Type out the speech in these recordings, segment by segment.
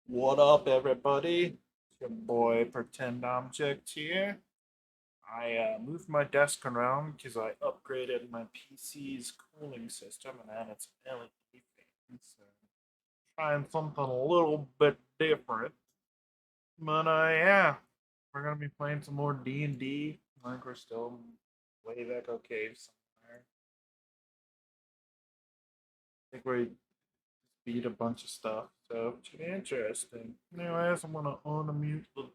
What up, everybody? It's your boy Pretend Object here. I moved my desk around because I upgraded my PC's cooling system and added some LED fans. So trying something a little bit different. But yeah, we're gonna be playing some more D&D. I think we're still way back okay somewhere. I think we beat a bunch of stuff, so it should be interesting. Anyways, I'm gonna unmute the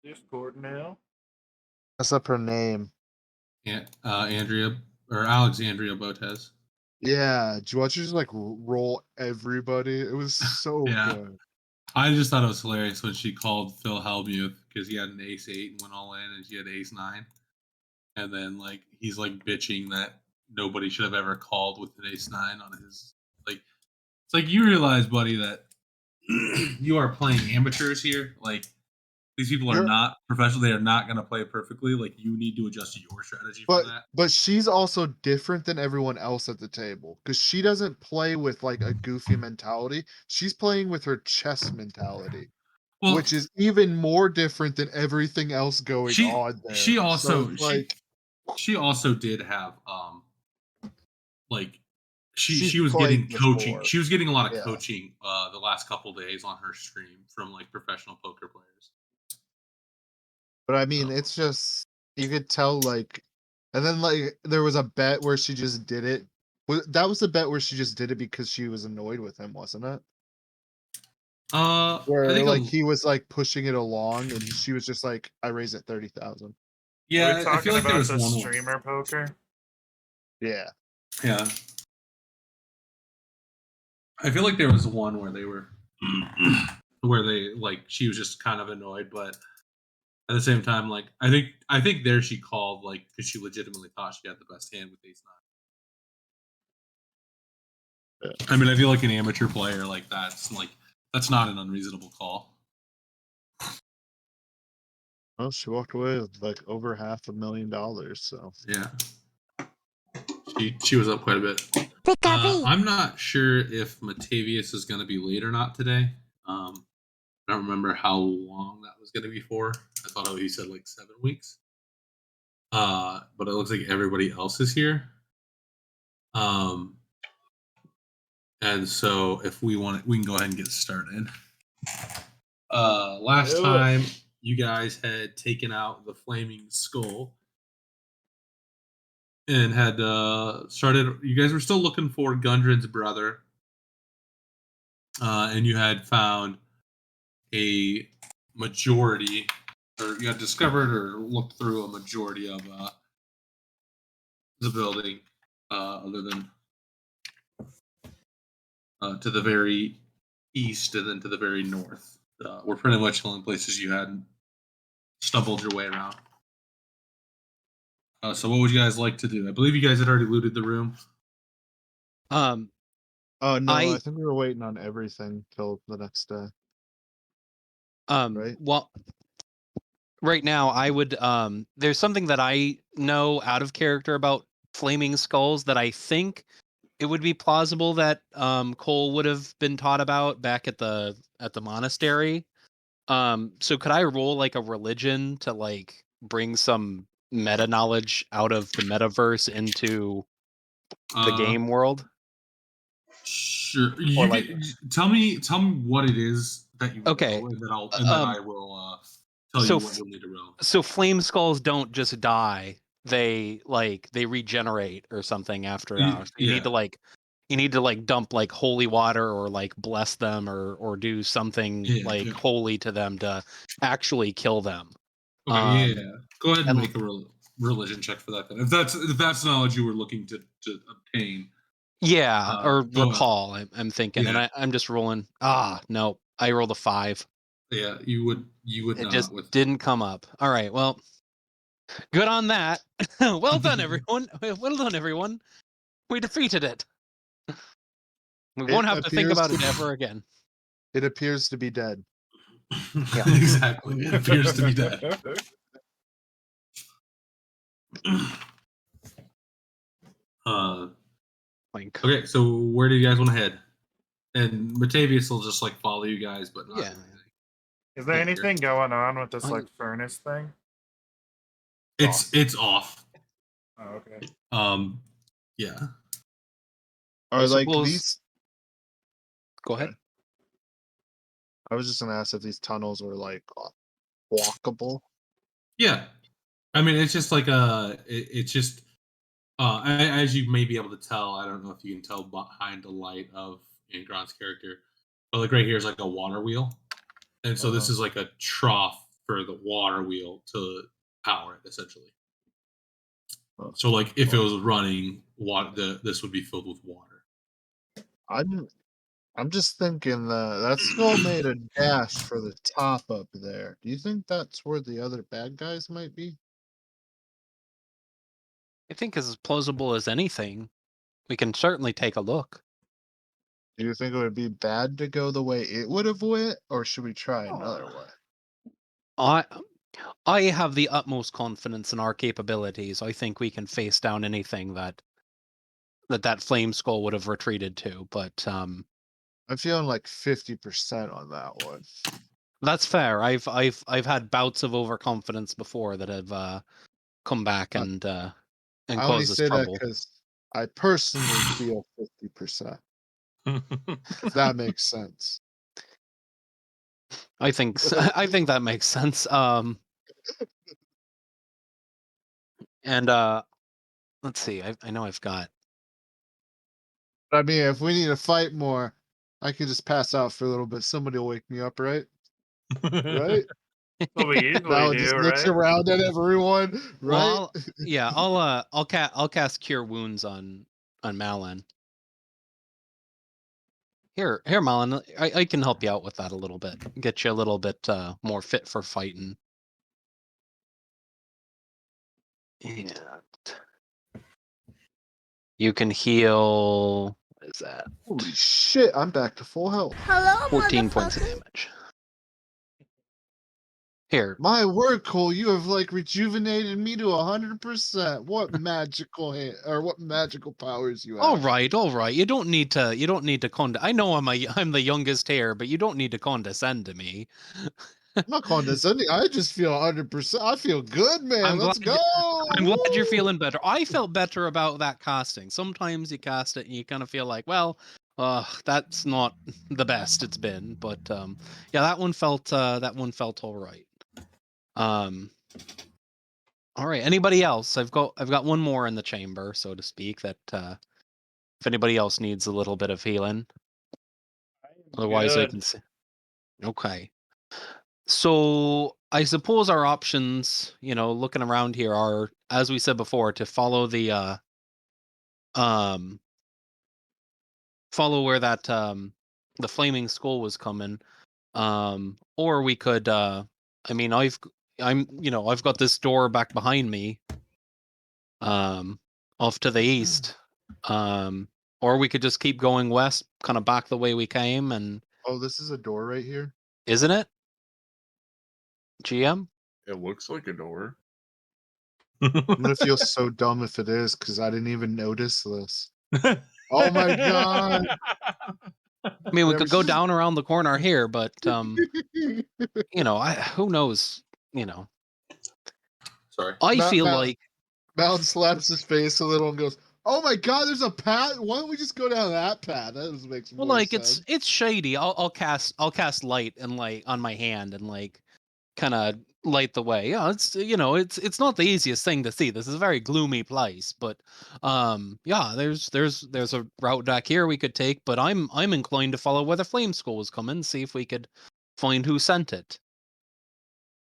Discord now. Mess up her name. Andrea or Alexandria Botes. Yeah, did you watch her just like roll everybody? It was so Yeah. good. I just thought it was hilarious when she called Phil Hellmuth because he had an ace 8 and went all in, and she had ace 9, and then like he's like bitching that nobody should have ever called with an ace 9 on his like. It's like you realize, buddy, that you are playing amateurs here. Like these people are not professional; they are not going to play perfectly. Like you need to adjust your strategy for that. But she's also different than everyone else at the table because she doesn't play with like a goofy mentality. She's playing with her chess mentality, which is even more different than everything else going on there. She also she also did have like she's she was played getting coaching. before. She was getting a lot of Yeah. coaching the last couple days on her stream from like professional poker players. But I mean, it's just you could tell like, and then like there was a bet where she just did it. That was the bet where she just did it because she was annoyed with him, wasn't it? I Where think like he was like pushing it along, and she was just like, "I raise it 30,000." yeah, Are we talking I feel like there about was the one streamer poker? Yeah. Yeah. I feel like there was one where they were where they like she was just kind of annoyed, but at the same time, like I think there she called like because she legitimately thought she had the best hand with ace 9. Yeah. I mean, I feel like an amateur player like that's not an unreasonable call. Well, she walked away with like over $500,000. So yeah, she was up quite a bit. I'm not sure if Matavius is going to be late or not today. I don't remember how long that was going to be for. I thought he said like 7 weeks. But it looks like everybody else is here. And so if we want it, we can go ahead and get started. Last time you guys had taken out the flaming skull and had started. You guys were still looking for Gundren's brother, and you had found a majority, or you had discovered or looked through a majority of the building, other than to the very east and then to the very north. Were pretty much the only places you had stumbled your way around. So what would you guys like to do? I believe you guys had already looted the room. Oh no, I think we were waiting on everything till the next day. Right? Well, right now I would there's something that I know out of character about flaming skulls that I think it would be plausible that Cole would have been taught about back at the monastery. So could I roll like a religion to like bring some meta knowledge out of the metaverse into the game world? Sure. You can, tell me what it is that you okay. roll, and then I will tell you what you'll need to roll. So flame skulls don't just die; they regenerate or something after an hour. So you need to like dump like holy water or like bless them or do something holy to them to actually kill them. Okay, go ahead and make a religion check for that then. If that's knowledge you were looking to obtain. Yeah, or recall. I'm thinking, yeah. and I'm just rolling. No, I rolled a 5. Yeah, you would it not. Just didn't come up. All right, well, good on that. Well done, everyone. Well done, everyone. We defeated it. We won't have to think about it ever again. It appears to be dead. Yeah. Exactly. It appears to be dead. Okay, so where do you guys want to head? And Matavius will just like follow you guys, but not Yeah. do anything. Is there Yeah. anything going on with this I- like furnace thing? It's off. Oh, okay. Yeah. Are like suppose- these? Go ahead. I was just gonna ask if these tunnels were like walkable. Yeah. I mean, it's just like it's just as you may be able to tell. I don't know if you can tell behind the light of Ingron's character, but like right here is like a water wheel, and so this is like a trough for the water wheel to power it essentially. So like if it was running, this would be filled with water. I'm just thinking that skull made a dash for the top up there. Do you think that's where the other bad guys might be? I think as plausible as anything. We can certainly take a look. Do you think it would be bad to go the way it would have went, or should we try another way? I have the utmost confidence in our capabilities. I think we can face down anything that flame skull would have retreated to. But I'm feeling like 50% on that one. that's fair. I've had bouts of overconfidence before that have come back and I only caused us say that trouble. because I personally feel 50%. If that makes sense. I think I think that makes sense. And let's see. I know I've got. I mean, if we need to fight more, I could just pass out for a little bit. Somebody will wake me up, right? Right? Well, we usually Now do, just looks right? around at everyone, right? Well, yeah, I'll cast Cure Wounds on Malin. Here, Malin, I can help you out with that a little bit. Get you a little bit more fit for fighting. And you can heal. What is that? Holy shit! I'm back to full health. Hello, 14 points of motherfucker. damage. Here. My word, Cole, you have like rejuvenated me to 100%. What magical what magical powers you have? All right. You don't need to. I know I'm the youngest here, but you don't need to condescend to me. I'm not condescending. I just feel 100%. I feel good, man. Let's go. I'm glad you're Woo! feeling better. I felt better about that casting. Sometimes you cast it and you kind of feel like, well, that's not the best it's been, but yeah, that one felt all right. All right. Anybody else? I've got one more in the chamber, so to speak. That if anybody else needs a little bit of healing, otherwise I Good. can see. Okay. So I suppose our options, looking around here, are, as we said before, to follow the follow where that the flaming skull was coming, or we could. I mean, I've got this door back behind me, off to the east, or we could just keep going west, kind of back the way we came, and Oh, this is a door right here. isn't it, GM? It looks like a door. I'm gonna feel so dumb if it is because I didn't even notice this. Oh my god! I mean, we Never could go seen- down around the corner here, but who knows? Sorry. I Not feel bad. like Mountain slaps his face a little and goes, "Oh my god, there's a path. Why don't we just go down that path? That just makes more sense." it's shady. I'll cast light and light on my hand and like kind of light the way. Yeah, it's not the easiest thing to see. This is a very gloomy place, but yeah, there's a route back here we could take, but I'm inclined to follow where the flame skull was coming, see if we could find who sent it.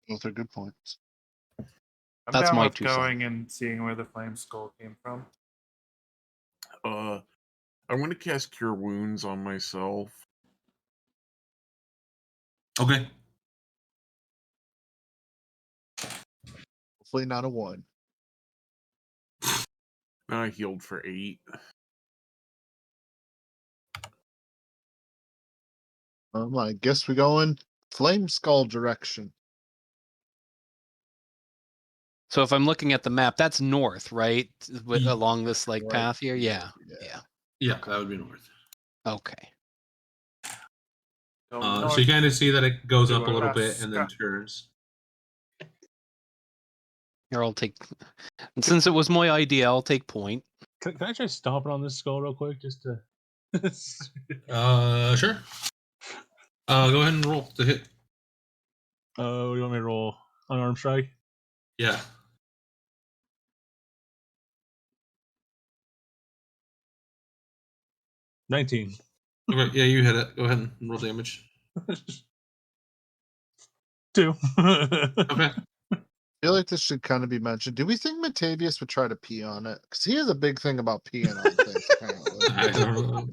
Both are good points. I'm That's down my with 2 cents. going and seeing where the flame skull came from. I'm gonna cast Cure Wounds on myself. Okay. Hopefully not a 1. I healed for 8. I guess we go in flame skull direction. So if I'm looking at the map, that's north, right? Along this like Right path here. here, Yeah. yeah. Yeah, that would be north. Okay. Go So you kind of see that it goes to up a little bit and then Alaska. turns. Here, I'll take. And since it was my idea, I'll take point. Can I try stomping on this skull real quick, just to? Sure. Go ahead and roll to hit. What do you want me to roll? Unarmed strike. Yeah. $19. Okay. Yeah, you hit it. Go ahead and roll damage. 2. Okay. I feel like this should kind of be mentioned. Do we think Matavius would try to pee on it? Because he has a big thing about peeing on things, apparently. I don't know.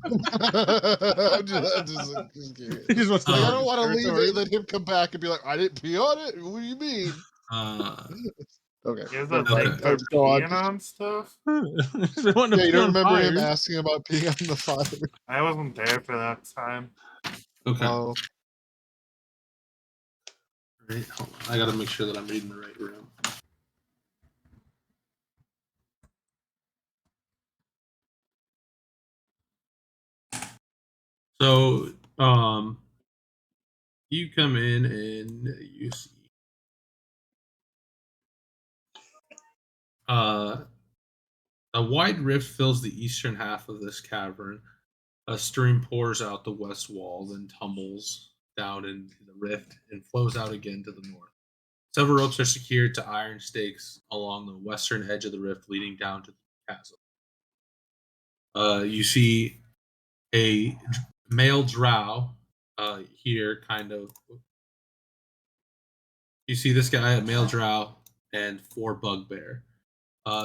I'm just curious. He just wants to Like, I Um, don't want to leave it territory. and let him come back and be like, I didn't pee on it? What do you mean? Okay. He has a never mind. thing Okay. for Let's go on. peeing on stuff. He's been wanting to Yeah, you pee don't on remember him fires. asking about peeing on the fire? I wasn't there for that time. Okay. Oh, Right, hold on. I gotta make sure that I'm reading the right room. So, you come in and you see a wide rift fills the eastern half of this cavern. A stream pours out the west wall, then tumbles down into the rift and flows out again to the north. Several ropes are secured to iron stakes along the western edge of the rift, leading down to the castle. You see a male drow here, kind of. You see this guy, a male drow, and 4 bugbear.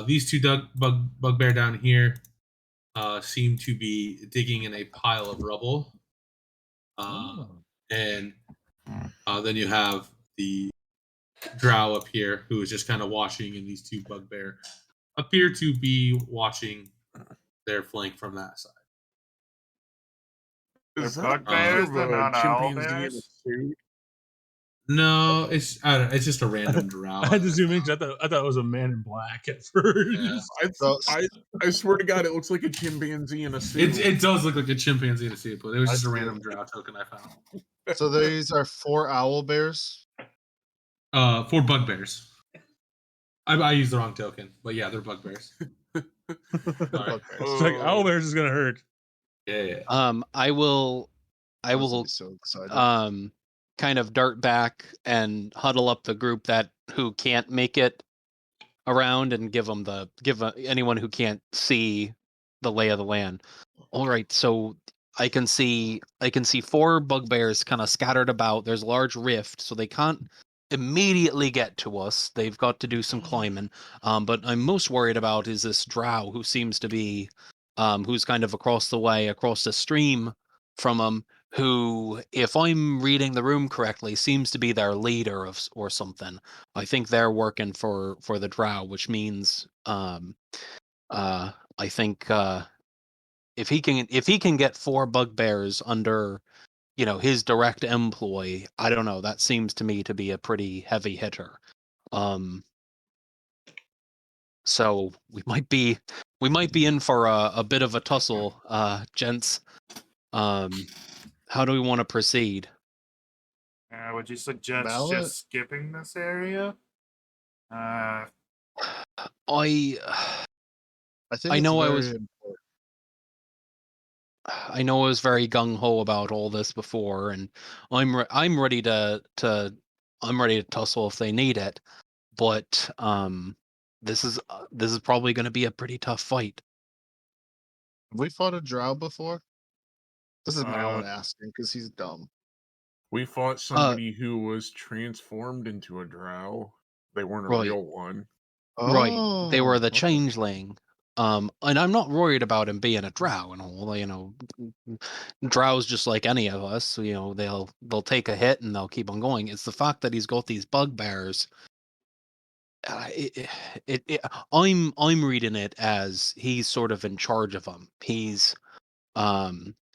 These 2 bugbear down here seem to be digging in a pile of rubble. And then you have the drow up here who is just kind of watching, and these 2 bugbear appear to be watching their flank from that side. Is They're that a bugbears, picture they're of not a owl chimpanzee in a bears? suit? No, I don't know, it's just a random drow. I had to zoom in because I thought it was a man in black at first. Yeah. so, I swear to God, it looks like a chimpanzee in a suit. It does look like a chimpanzee to see it, but it was I just a see random it. drow token I found. so these are 4 owl bears? 4 bugbears. I used the wrong token, but yeah, they're bugbears. Sorry. Bugbears. It's like owlbears is gonna hurt. Yeah. I will I was gonna be so excited. kind of dart back and huddle up the group who can't make it around and give anyone who can't see the lay of the land. All right, so I can see 4 bugbears kind of scattered about. There's a large rift, so they can't immediately get to us. They've got to do some climbing. But I'm most worried about is this drow who seems to be who's kind of across the way, across the stream from them, who, if I'm reading the room correctly, seems to be their leader or something. I think they're working for the drow, which means I think if he can get 4 bugbears under his direct employ, I don't know, that seems to me to be a pretty heavy hitter. So we might be in for a bit of a tussle, gents. How do we want to proceed? Would you suggest Mallet? just skipping this area? I think know I it's was very important. I know I was very gung ho about all this before, and I'm ready to tussle if they need it. But this is probably going to be a pretty tough fight. Have we fought a drow before? This is Malin Uh, asking because he's dumb. We fought somebody who was transformed into a drow. They weren't a Right. real one. Right, they were the okay. changeling. And I'm not worried about him being a drow and all. Drows just like any of us. They'll take a hit and they'll keep on going. It's the fact that he's got these bugbears. I'm reading it as he's sort of in charge of them.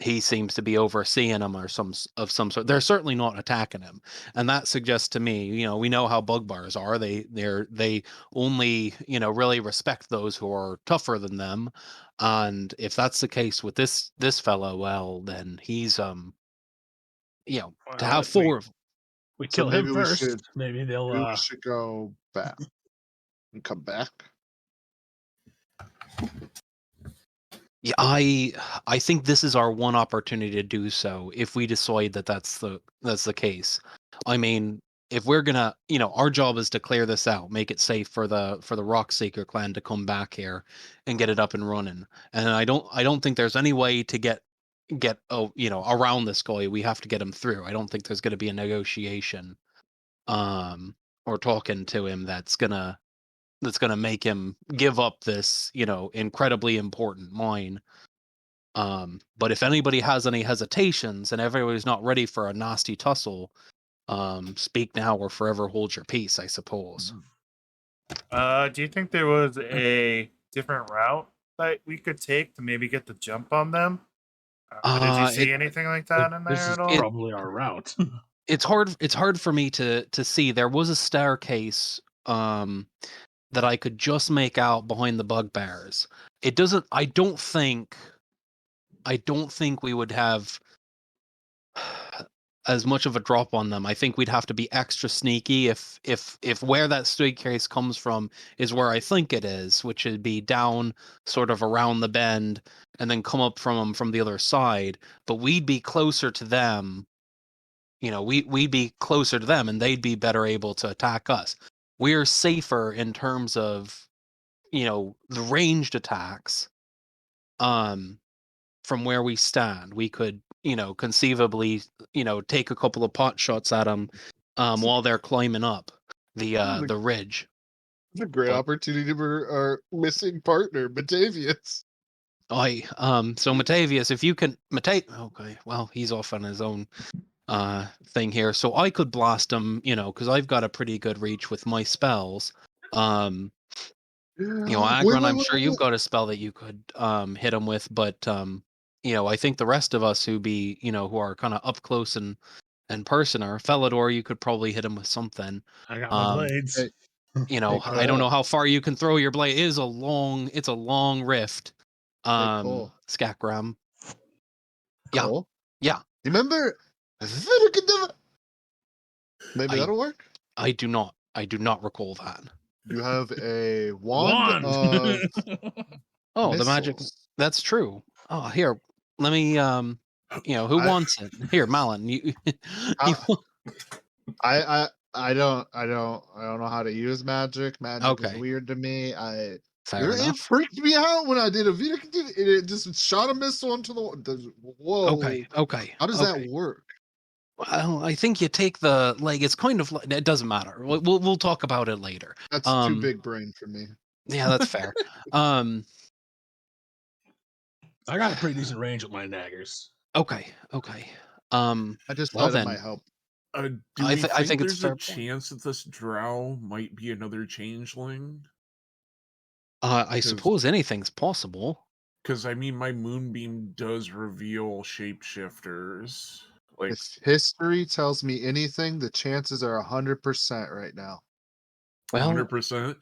He seems to be overseeing them or some sort. They're certainly not attacking him, and that suggests to me, we know how bugbears are. They only really respect those who are tougher than them, and if that's the case with this fellow, well, then he's to Well, have if we 4 of them. we So kill him first, maybe they'll. maybe we should go back and come back. Yeah, I think this is our one opportunity to do so if we decide that that's the case. I mean, if we're gonna, our job is to clear this out, make it safe for the Rockseeker clan to come back here and get it up and running. And I don't think there's any way to get around this guy. We have to get him through. I don't think there's going to be a negotiation or talking to him that's gonna make him give up this, incredibly important mine. But if anybody has any hesitations and everybody's not ready for a nasty tussle, speak now or forever hold your peace, I suppose. Do you think there was a different route that we could take to maybe get the jump on them? Did you see anything like that in This there is at all? probably our route. It's hard for me to see. There was a staircase that I could just make out behind the bugbears. It doesn't. I don't think we would have as much of a drop on them. I think we'd have to be extra sneaky if where that staircase comes from is where I think it is, which would be down sort of around the bend and then come up from them from the other side. But we'd be closer to them. We'd be closer to them and they'd be better able to attack us. We're safer in terms of, the ranged attacks. From where we stand, we could, conceivably, take a couple of pot shots at them while they're climbing up the ridge. It's a great But opportunity for our missing partner, Batavius. So Matavius, if you can okay, well, he's off on his own thing here. So I could blast him, because I've got a pretty good reach with my spells. Agron, I'm sure you've got a spell that you could hit him with, but I think the rest of us who are kind of up close and personal, Felidor, you could probably hit him with something. I got my blades. Hey, I don't know how far you can throw your blade. It's a long rift. Cole. Skakram. Cole? Yeah. Remember? Maybe that'll work. I do not recall that. You have a wand of the magic. missiles. That's true. Oh, here. Let me who wants it? Here, Malin. You I don't know how to use magic. Magic is Okay. weird to me. Fair It enough. freaked me out when I did a video. It just shot a missile into the whoa. Okay. How does that work? Well, I think you take it's kind of like, it doesn't matter. We'll talk about it later. That's too big brain for me. Yeah, that's fair. I got a pretty decent range with my daggers. Okay. I just thought it might help. Do I we think it's there's fair a chance that this drow might be another changeling? I suppose anything's possible. Because I mean, my moonbeam does reveal shapeshifters. Like, if history tells me anything, the chances are 100% right now. Well, 100%.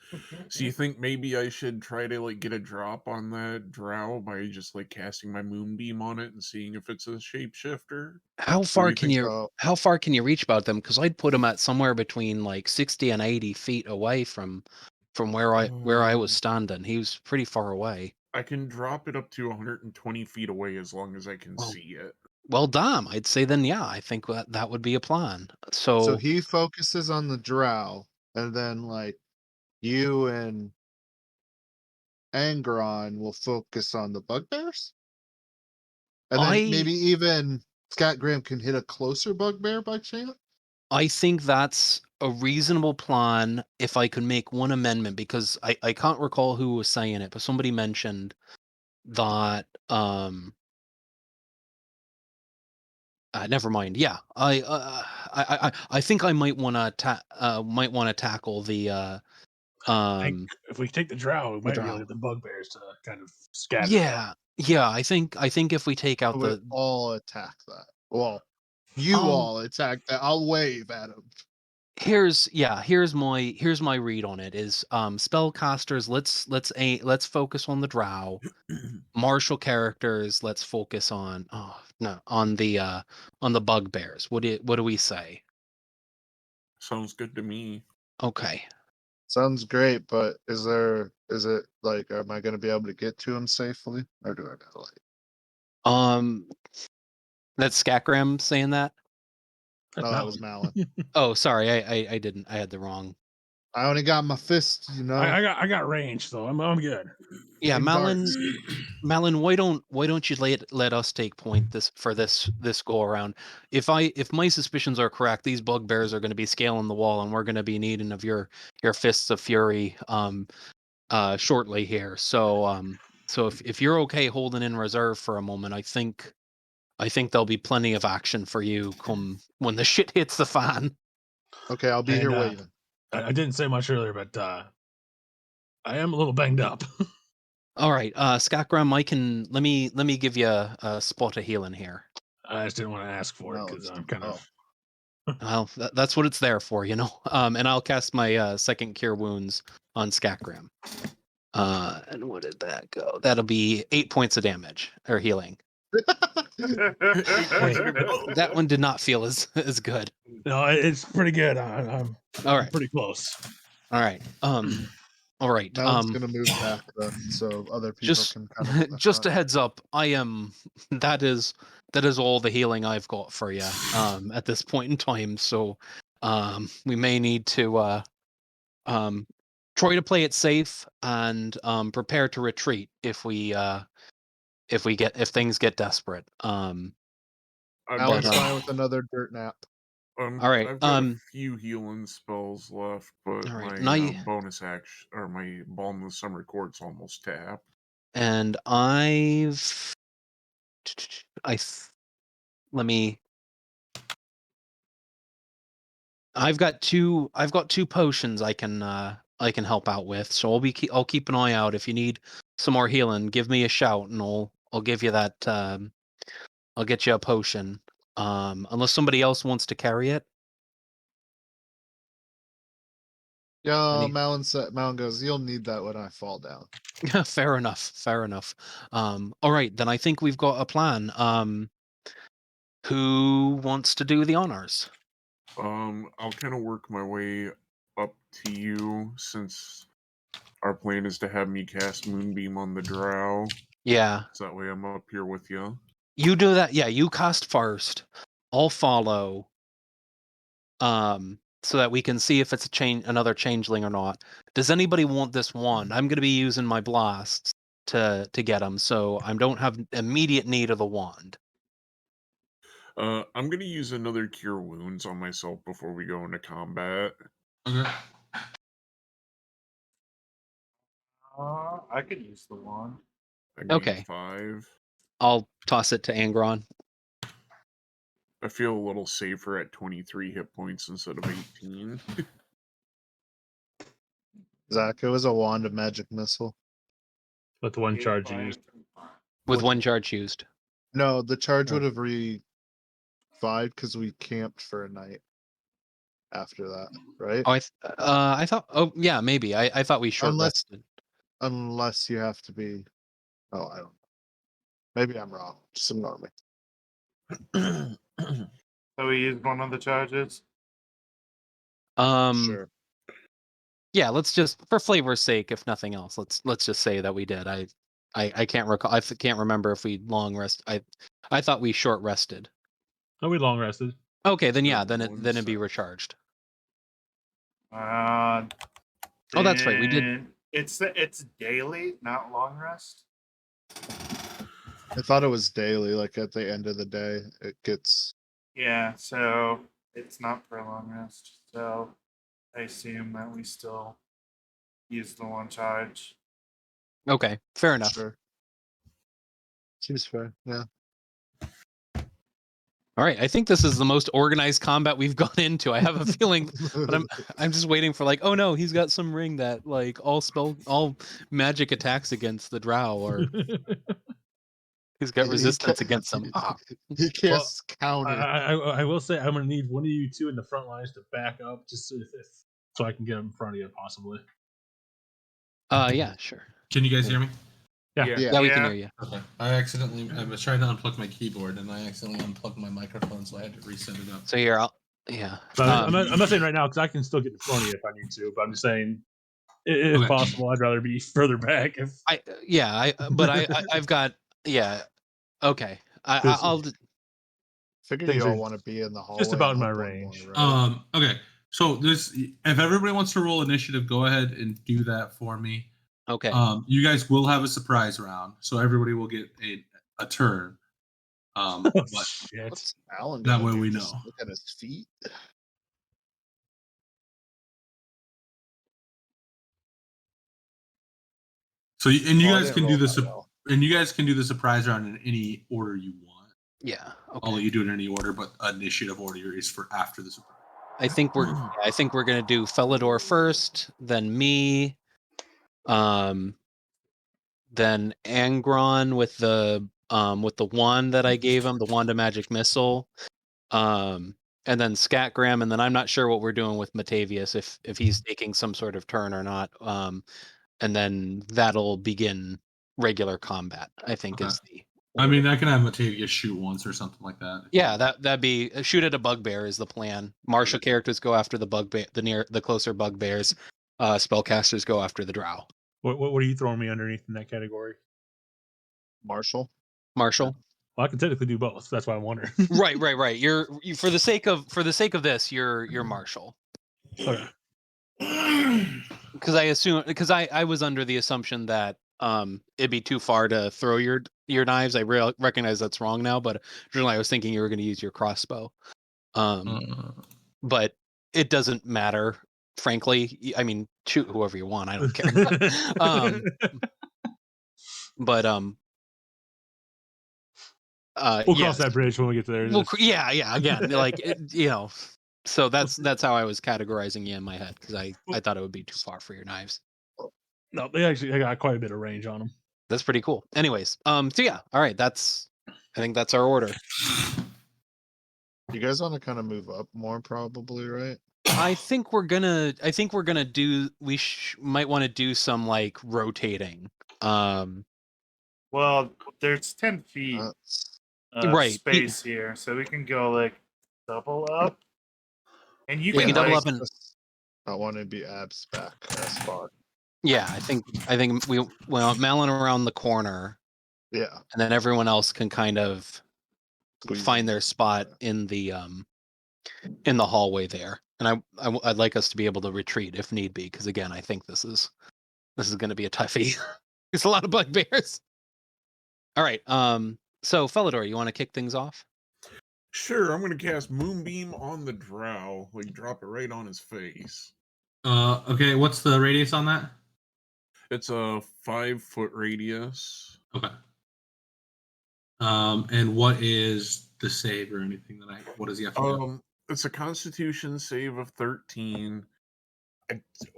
So you think maybe I should try to get a drop on that drow by just casting my moonbeam on it and seeing if it's a shapeshifter? how far can you so? how far can you reach about them? Because I'd put them at somewhere between 60 and 80 feet away from where I was standing. He was pretty far away. I can drop it up to 120 feet away as long as I can see it. Well, damn, I'd say then, yeah, I think that would be a plan. So he focuses on the drow, and then you and Angron will focus on the bugbears, and then maybe even Scott Graham can hit a closer bugbear by chance. I think that's a reasonable plan if I could make one amendment, because I can't recall who was saying it, but somebody mentioned that never mind. Yeah, I think I might want to tackle the I think if we take the drow, we might be able to get the bugbears to kind of scatter. Yeah. I think if we take out We'll all attack that. Well, you all attack that. I'll wave at them. Here's my read on it is spellcasters, let's focus on the drow. Martial characters, let's focus on no, on the bugbears. What do we say? Sounds good to me. Okay. Sounds great, but is it like, am I gonna be able to get to him safely, or do I gotta like? That's Scatgram saying that. No, that was Malin. Oh, sorry, I didn't. I had the wrong. I only got my fist, you know. I got range, so I'm good. Yeah, Big Malin. darts. Malin, why don't you let us take point this go around? If my suspicions are correct, these bugbears are going to be scaling the wall, and we're going to be needing of your fists of fury shortly here. So if you're okay holding in reserve for a moment, I think there'll be plenty of action for you come when the shit hits the fan. Okay, I'll be And, here waiting. I didn't say much earlier, but I am a little banged up. All right, Scatgram, let me give you a spot of healing here. I just didn't want to ask for it No, because I'm kind of. Well, that's what it's there for, you know. And I'll cast my second cure wounds on Scatgram. And what did that go? That'll be 8 points of damage or healing. That one did not feel as good. No, it's pretty good. I'm All right, pretty close. all right. All right. Malin's gonna move back then, so other people Just can kind of. just a heads up. I am. That is all the healing I've got for you. At this point in time. So, we may need to try to play it safe and prepare to retreat if things get desperate. Malin's but, fine with another dirt nap. all right. I've got a few healing spells left, but all right, my and bonus action or my Balm of the Summer Court's almost tapped. and I've let me. I've got two potions I can help out with, so I'll keep an eye out. If you need some more healing, give me a shout and I'll give you that. I'll get you a potion. Unless somebody else wants to carry it. Yeah, Malin goes, you'll need that when I fall down. Fair enough. All right, then I think we've got a plan. Who wants to do the honors? I'll kind of work my way up to you since our plan is to have me cast Moonbeam on the drow. Yeah. So that way I'm up here with you. You do that. Yeah, you cast first. I'll follow. So that we can see if it's another changeling or not. Does anybody want this wand? I'm going to be using my blasts to get them, so I don't have immediate need of the wand. I'm gonna use another Cure Wounds on myself before we go into combat. Okay. I could use the wand. I Okay. gained 5. I'll toss it to Angron. I feel a little safer at 23 hit points instead of 18. Zach, it was a wand of magic missile. With the one charge you used. With one charge used. No, the charge would have revived because we camped for a night after that, right? Oh, I thought. Oh, yeah, maybe. I thought we short rested. Unless you have to be. Oh, I don't know. Maybe I'm wrong. Just ignore me. So we used one of the charges. Sure. Yeah, let's just, for flavor's sake, if nothing else, let's just say that we did. I can't recall. I can't remember if we long rest. I thought we short rested. Oh, we long rested. Okay, then yeah, Good then it'd be recharged. Oh, that's right. We did. It's daily, not long rest. I thought it was daily. Like at the end of the day, it gets. Yeah, so it's not for a long rest. So I assume that we still use the one charge. Okay, fair enough. Sure. Seems fair. Yeah. All right, I think this is the most organized combat we've gone into. I have a feeling, but I'm just waiting for like, oh no, he's got some ring that like all magic attacks against the drow, or he's got resistance against them. He casts counter. I will say I'm gonna need one of you two in the front lines to back up, just so I can get in front of you possibly. Yeah, sure. Can you guys hear me? Yeah. Yeah, we can Yeah. hear you. Okay. I was trying to unplug my keyboard and I accidentally unplugged my microphone, so I had to reset it up. So here, yeah. But I'm not saying right now because I can still get in front of you if I need to. But I'm just saying, if Okay. possible, I'd rather be further back. But I've got, yeah. Okay. I'll. Figured Things you all are want to be in the hallway. just about and in my up one range. more, right? Okay. So if everybody wants to roll initiative, go ahead and do that for me. Okay. You guys will have a surprise round, so everybody will get a turn. Oh, But shit. What's Alan that gonna way do? we Just know. look at his feet. You Oh, I guys didn't can do roll this, that well. and you guys can do the surprise round in any order you want. Yeah. I'll Okay. let you do it in any order, but initiative order is for after the surprise. I think we're gonna do Felidor first, then me, then Angron with the wand that I gave him, the wand of magic missile, and then Scatgram, and then I'm not sure what we're doing with Matavius if he's taking some sort of turn or not. And then that'll begin regular combat. I think Okay. is the. I mean, I can have Matavius shoot once or something like that. Yeah, that'd be shoot at a bugbear is the plan. Martial characters go after the bugbear, the closer bugbears. Spellcasters go after the drow. What are you throwing me underneath in that category? Marshall. Marshall. Well, I can technically do both. That's why I'm wondering. Right. You're for the sake of this, you're Marshall. Okay. Because I was under the assumption that it'd be too far to throw your knives. I recognize that's wrong now, but originally I was thinking you were going to use your crossbow. But it doesn't matter, frankly. I mean, shoot whoever you want. I don't care. But we'll cross that bridge when we get to there. Well, yeah. Again, like so that's how I was categorizing you in my head because I thought it would be too far for your knives. No, they got quite a bit of range on them. That's pretty cool. Anyways, so yeah, all right. I think that's our order. You guys want to kind of move up more, probably, right? I think we're gonna do. We might want to do some like rotating. Well, there's 10 feet Right. space here, so we can go like double up. And you We can can double like, up and. I want to be abs back as far. Yeah, I think we want Malin around the corner, Yeah. and then everyone else can kind of Squeeze find in their there. spot in the hallway there. And I'd like us to be able to retreat if need be, because again, I think this is going to be a toughie. There's a lot of bugbears. All right. So Felidor, you want to kick things off? Sure, I'm gonna cast Moonbeam on the drow. Like drop it right on his face. Okay, what's the radius on that? It's a 5-foot radius. Okay. And what is the save or anything what does he have to do? It's a Constitution save of 13.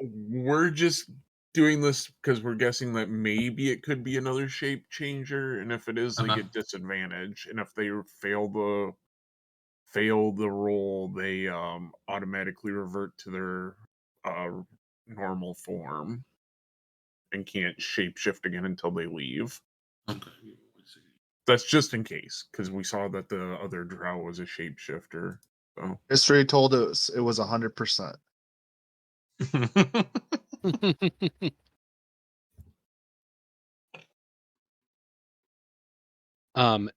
We're just doing this because we're guessing that maybe it could be another shape changer, and if it is, they get disadvantage. And if they fail the roll, they automatically revert to their normal form and can't shapeshift again until they leave. Okay. That's just in case, because we saw that the other drow was a shapeshifter. So History told us it was 100%. um.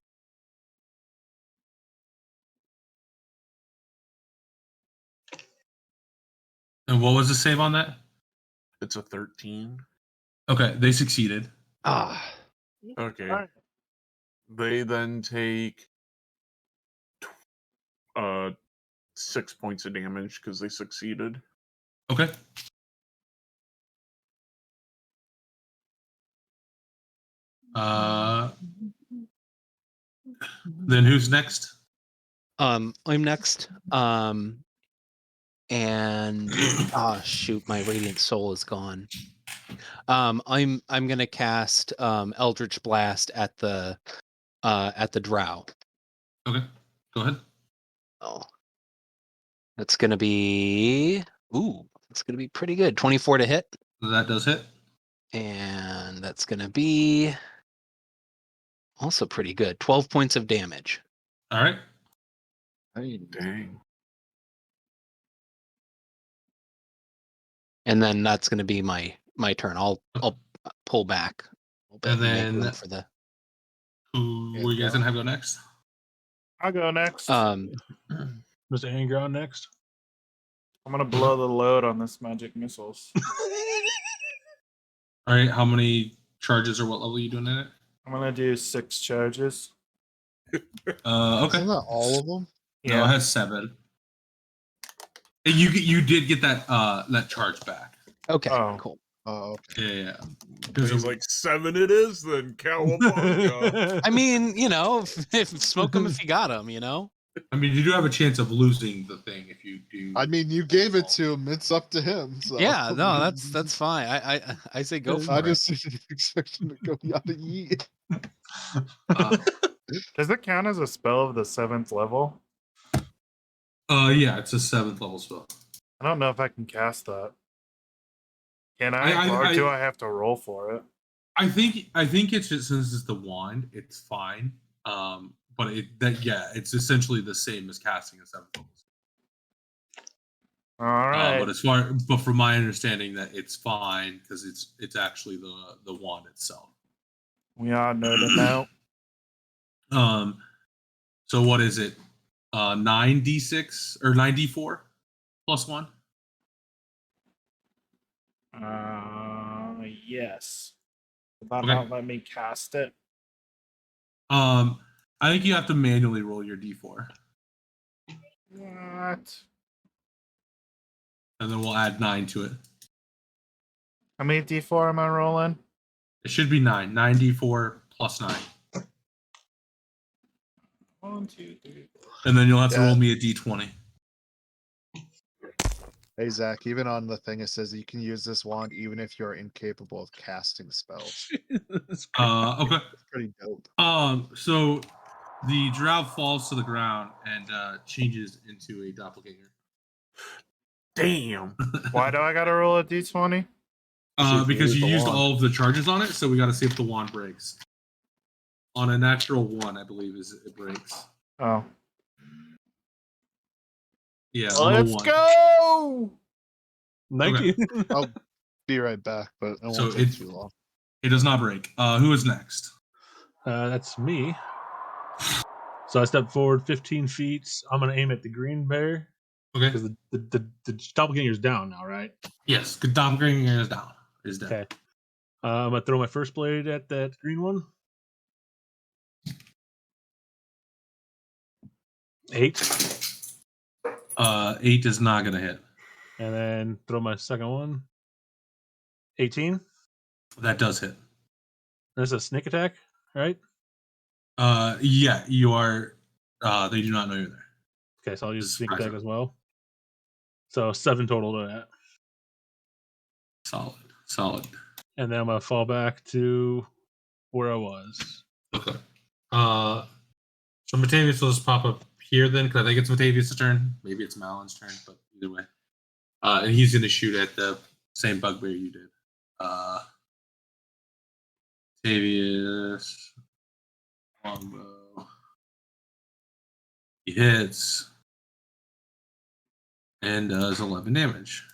And what was the save on that? it's a 13. Okay, they succeeded. Ah. Okay. Alright. They then take 6 points of damage because they succeeded. Okay. Then who's next? I'm next. And shoot, my radiant soul is gone. I'm gonna cast Eldritch Blast at the drow. Okay, go ahead. Oh, that's gonna be it's gonna be pretty good. 24 to hit. That does hit. And that's going to be also pretty good. 12 points of damage. All right. Dang. And then that's going to be my turn. I'll pull back a little bit And and make room then for the who you guys gonna have go next? I'll go next. Mr. Anger on next. I'm gonna blow the load on this magic missiles. All right. How many charges or what level are you doing in it? I'm gonna do 6 charges. Okay. Isn't that all of them? No, it has 7. And you did get that charge back. Okay, Oh. cool. Oh, okay. Yeah. He's like 7 it is, then cowabunga. I mean, if smoke them if you got them, I mean, you do have a chance of losing the thing if you do. I mean, you gave it to him. It's up to him. So. Yeah, no, that's fine. I say go for I it. just expect him to go yada yeet. Does it count as a spell of the 7th level? Yeah, it's a 7th level spell. I don't know if I can cast that. Can I? Or do I have to roll for it? I think it's just, since it's the wand, it's fine. But it's essentially the same as casting a 7th level. All right. But from my understanding, that it's fine because it's actually the wand itself. We all know that now. So what is it? 9d6 or 9d4 plus 1? Yes. About Okay. not let me cast it. I think you have to manually roll your d4. What? And then we'll add 9 to it. How many d4 am I rolling? It should be 9. 9d4 plus 9. 1, 2, 3, 4. And then you'll have to roll me a d20. Hey, Zach, even on the thing it says that you can use this wand even if you're incapable of casting spells. Okay. It's pretty dope. So the drow falls to the ground and changes into a doppelganger. Damn. Why do I gotta roll a d20? Because you used wand. all of the charges on it, so we got to see if the wand breaks. On a natural 1, I believe it breaks. Oh. Yeah. On a Let's 1. go! 19. I'll be right back, but it So won't take too long. It does not break. Who is next? That's me. So I step forward 15 feet. I'm going to aim at the green bear. Okay. Because the doppelganger's down now, right? Yes. Good doppelganger is down. Is dead. Okay. I'm going to throw my first blade at that green one. 8. 8 is not going to hit. And then throw my second one. 18. That does hit. That's a sneak attack, right? Yeah, you are. They do not know you're there. Okay, so I'll use sneak Surprise attack it. as well. So 7 total to that. Solid. And then I'm going to fall back to where I was. Okay. So Matavius will just pop up here then, because I think it's Matavius' turn. Maybe it's Malin's turn, but either way. And he's going to shoot at the same bugbear you did. Matavius. Longbow. He hits. And does 11 damage.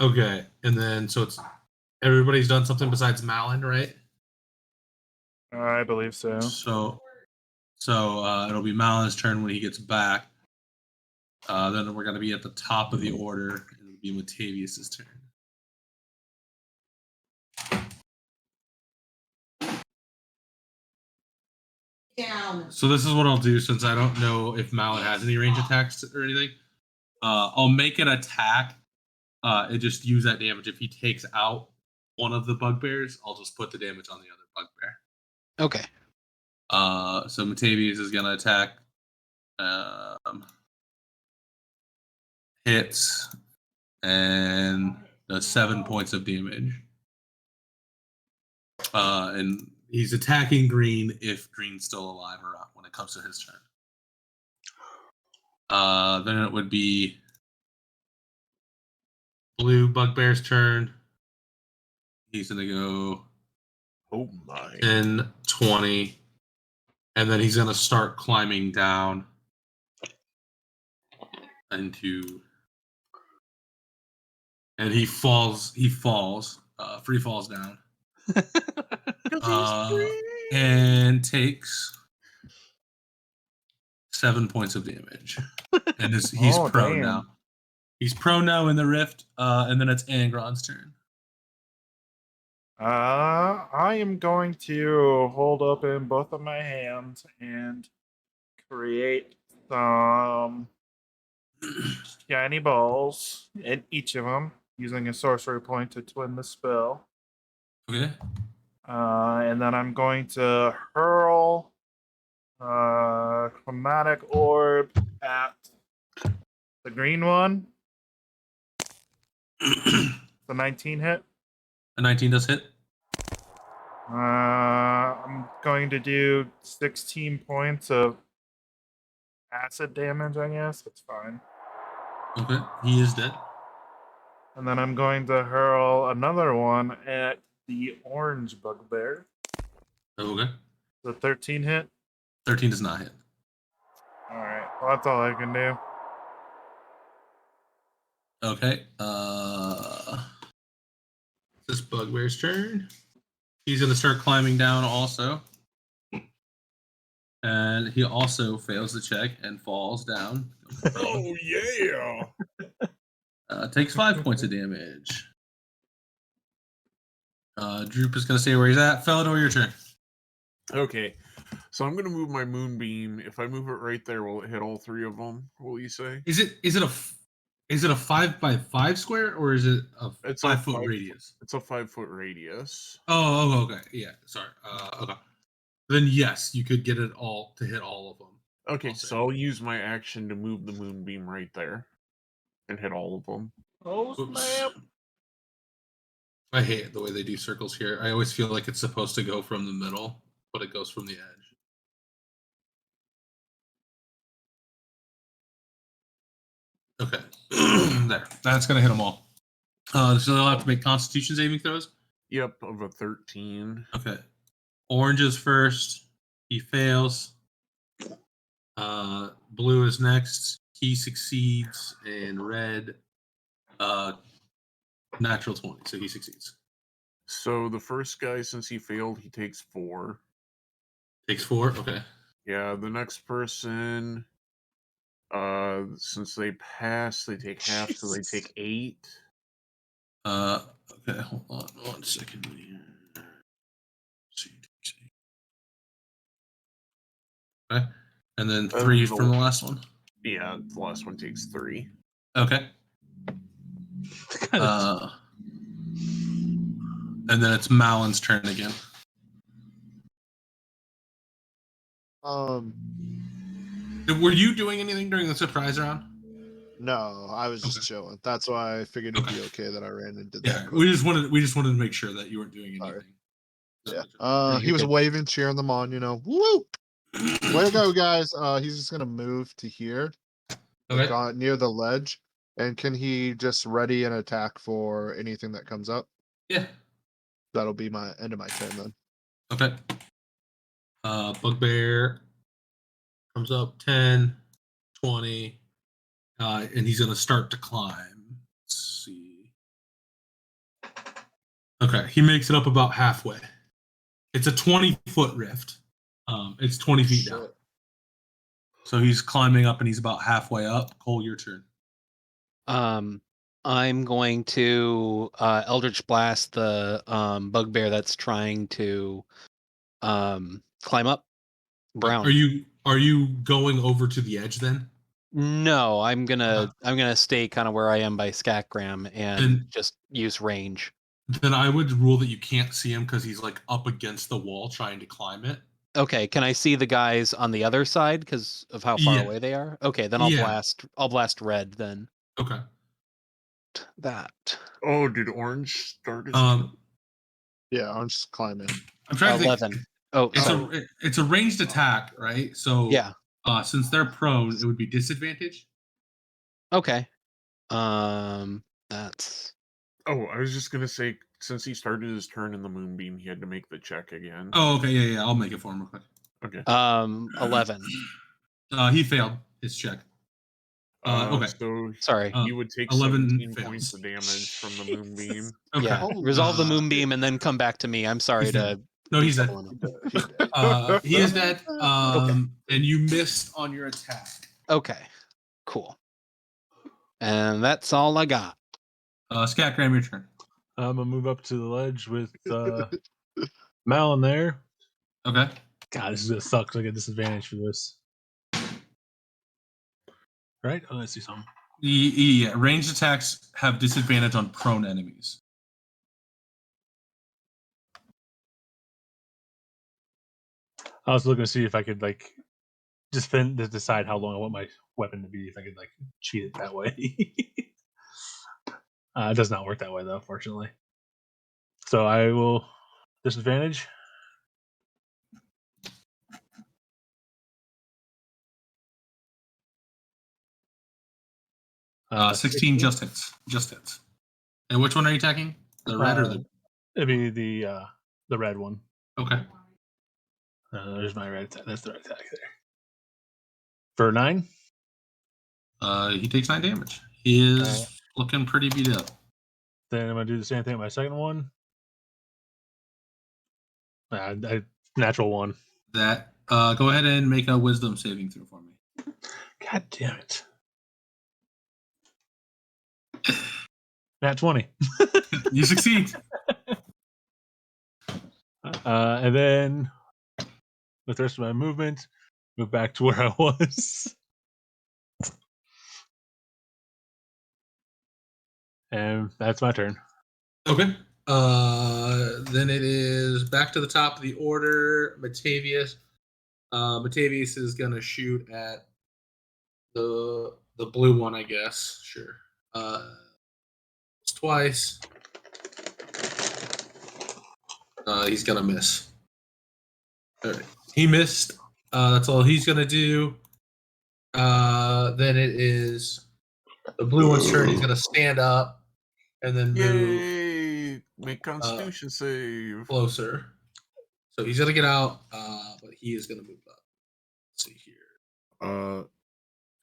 Okay, and then so it's everybody's done something besides Malin, right? I believe so. So it'll be Malin's turn when he gets back. Then we're gonna be at the top of the order, and it'll be Matavius' turn. Down. So this is what I'll do since I don't know if Malin has any range attacks or anything. I'll make an attack. And just use that damage. If he takes out one of the bugbears, I'll just put the damage on the other bugbear. Okay. So Matavius is gonna attack. Hits and does 7 points of damage. And he's attacking green if green's still alive or not when it comes to his turn. Then it would be Blue bugbear's turn. He's gonna go Oh my. 10, 20, and then he's gonna start climbing down into, and he falls, free falls down, and takes 7 points of damage, and he's Oh, prone damn. now. He's prone now in the rift, and then it's Angron's turn. I am going to hold up in both of my hands and create some shiny balls in each of them using a sorcery point to twin the spell. Okay. And then I'm going to hurl chromatic orb at the green one. The 19 hit. A 19 does hit. I'm going to do 16 points of acid damage, I guess. That's fine. Okay, he is dead. And then I'm going to hurl another one at the orange bugbear. Okay. The 13 hit. 13 does not hit. Alright, well, that's all I can do. Okay. This bugbear's turn. He's gonna start climbing down also. And he also fails the check and falls down. Oh yeah. Takes 5 points of damage. Droop is gonna stay where he's at. Felidor, your turn. Okay. So I'm gonna move my moonbeam. If I move it right there, will it hit all three of them? Will you say? Is it a 5x5 square or is it a It's 5 a foot 5 radius? It's a 5-foot radius. Oh, okay. Yeah, sorry. Okay. Then yes, you could get it all to hit all of them. Okay, I'll say. so I'll use my action to move the moonbeam right there and hit all of them. Oh, Oops. snap. I hate the way they do circles here. I always feel like it's supposed to go from the middle, but it goes from the edge. Okay. There. That's going to hit them all. So they'll have to make Constitution saving throws? Yep, of a 13. Okay. Orange is first. He fails. Blue is next. He succeeds. And red, natural 20. So he succeeds. So the first guy, since he failed, he takes 4. Takes 4? Okay. Yeah, the next person, since they pass, they take half, so they take 8. Okay, hold on 1 second here. Okay. And then 3 from the last one. Yeah, the last one takes 3. Okay. And then it's Malin's turn again. Were you doing anything during the surprise round? No, I was just chilling. That's why I figured it'd be okay that I ran into that. Yeah, we just wanted to make sure that you weren't doing anything. Yeah. No, He you're was good. waving, cheering them on, woo! Way to go, guys. He's just gonna move to here. Okay. Near the ledge. And can he just ready an attack for anything that comes up? Yeah. That'll be my end of my turn then. Okay. Bugbear comes up 10, 20, and he's gonna start to climb. Let's see. Okay, he makes it up about halfway. It's a 20-foot rift. It's 20 feet down. So he's climbing up and he's about halfway up. Cole, your turn. I'm going to Eldritch Blast the bugbear that's trying to climb up. Brown. Are you going over to the edge then? No, I'm gonna stay kind of where I am by Scatgram and just use range. Then I would rule that you can't see him because he's like up against the wall trying to climb it. Okay, can I see the guys on the other side because of how far away they are? Okay, then I'll blast red then. Okay. That. Oh, did orange start his turn? Yeah, I'm just climbing. I'm trying to 11. think. Oh, it's a ranged attack, right? So yeah. Since they're prone, it would be disadvantage. Okay. Then That's Oh, I was just gonna say, since he started his turn in the moonbeam, he had to make the check again. Oh, okay, yeah. I'll make it for him real quick. Okay. 11. He failed his check. Okay. So Sorry. he would take 11 17 fails. points of damage from the moonbeam. Okay. Yeah. Holy Resolve the shit. moonbeam and then come back to me. I'm sorry He's to. dead. No, he's dead. He dead. He is dead. And you missed on your attack. Okay. Cool. And that's all I got. Scatgram, your turn. I'm gonna move up to the ledge with Mal in there. Okay. God, this is gonna suck. 'Cause I get disadvantage for this. Right? Oh, let's see something. Yeah, ranged attacks have disadvantage on prone enemies. I was looking to see if I could like just decide how long I want my weapon to be. If I could like cheat it that way. It does not work that way though, fortunately. So I will disadvantage. Uh, 16 just hits. Just hits. And which one are you attacking? The red or the? It'd be the red one. Okay. There's my red attack. That's the red attack there. For 9. He takes 9 damage. He is looking pretty beat up. Then I'm gonna do the same thing with my second one. Natural 1. That. Go ahead and make a wisdom saving throw for me. God damn it. Nat 20. You succeed. And then with the rest of my movement, move back to where I was. And that's my turn. Okay. Then it is back to the top of the order. Matavius. Matavius is gonna shoot at the blue one, I guess. Sure. It's twice. He's gonna miss. All right. He missed. That's all he's gonna do. Then it is the blue one's turn. He's gonna stand up and then move Yay! Make Constitution save. closer. So he's gonna get out, but he is gonna move up. Let's see here.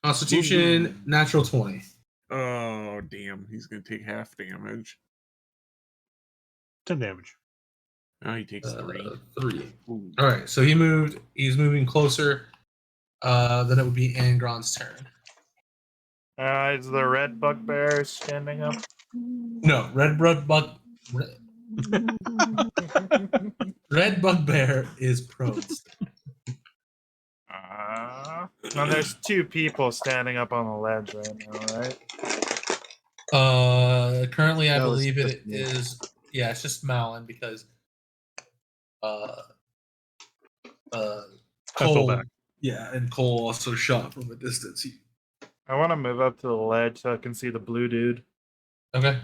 Constitution, natural 20. Oh damn! He's gonna take half damage. 10 damage. Now he takes 3. 3. All right. So he moved. He's moving closer. Then it would be Angron's turn. Is the red bugbear standing up? No, red bugbear is prone. Now there's 2 people standing up on the ledge right now, right? Currently, I No, it's believe it just me. is. Yeah, it's just Malin because I Cole. fell back. Yeah, and Cole also shot from a distance. I want to move up to the ledge so I can see the blue dude. Okay.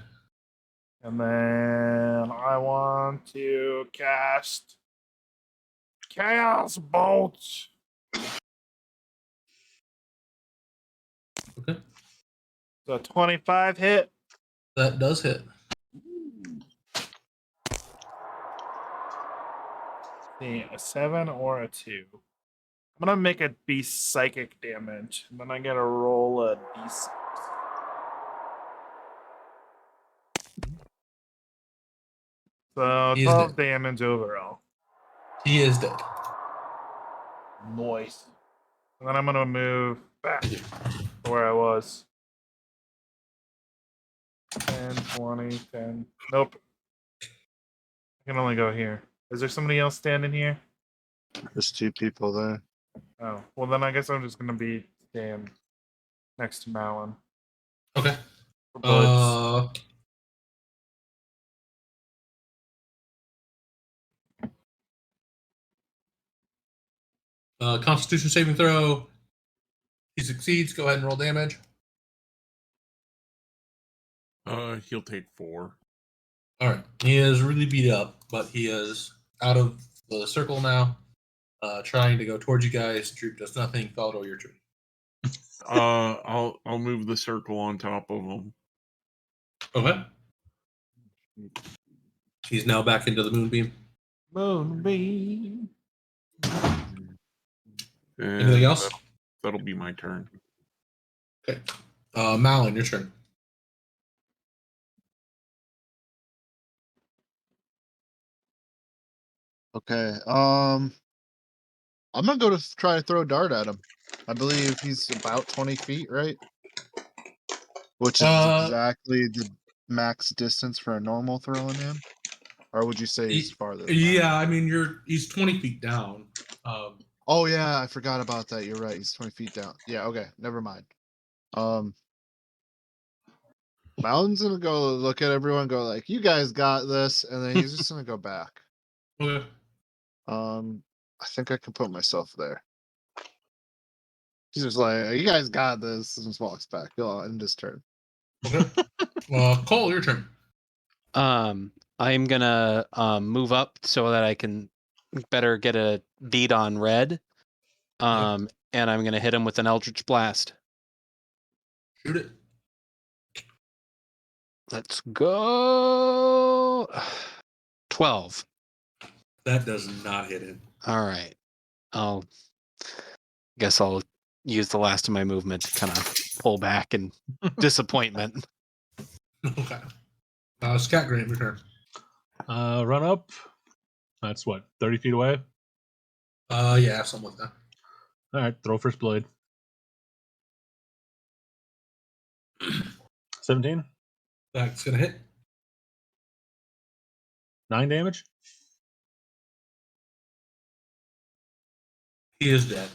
And then I want to cast Chaos Bolt. Okay. So 25 hit. That does hit. See, a 7 or a 2. I'm gonna make it be psychic damage, and then I gotta roll a d6. So He is 12 dead. damage overall. He is dead. Nice. And then I'm gonna move back to where I was. 10, 20, 10. Nope. I can only go here. Is there somebody else standing here? There's 2 people there. Oh, well then I guess I'm just gonna be stand next to Malin. Okay. For bullets. Constitution saving throw. He succeeds. Go ahead and roll damage. He'll take 4. All right. He is really beat up, but he is out of the circle now. Trying to go towards you guys. Troop does nothing. Follow your turn. I'll move the circle on top of him. Okay. He's now back into the moonbeam. Moonbeam. Anything else? That'll be my turn. Okay. Malin, your turn. Okay. I'm gonna go to try to throw a dart at him. I believe he's about 20 feet, right? Which is exactly the max distance for a normal throwing him. Or would you say he's farther than that? Yeah, I mean he's 20 feet down. Oh yeah, I forgot about that. You're right. He's 20 feet down. Yeah, okay, never mind. Mountain's gonna go look at everyone, and go like, "You guys got this," and then he's just gonna go back. Okay. I think I can put myself there. He's just like, "You guys got this," and just walks back. He'll end his turn. Okay. Cole, your turn. I'm gonna move up so that I can better get a beat on red. And I'm gonna hit him with an Eldritch Blast. Shoot it. Let's go. 12. That does not hit him. All right. Guess I'll use the last of my movement to kind of pull back in disappointment. Okay. Scat Graham, your turn. Run up. That's what, 30 feet away? Yeah, something like that. All right, throw first blade. 17. That's gonna hit. 9 damage. He is dead.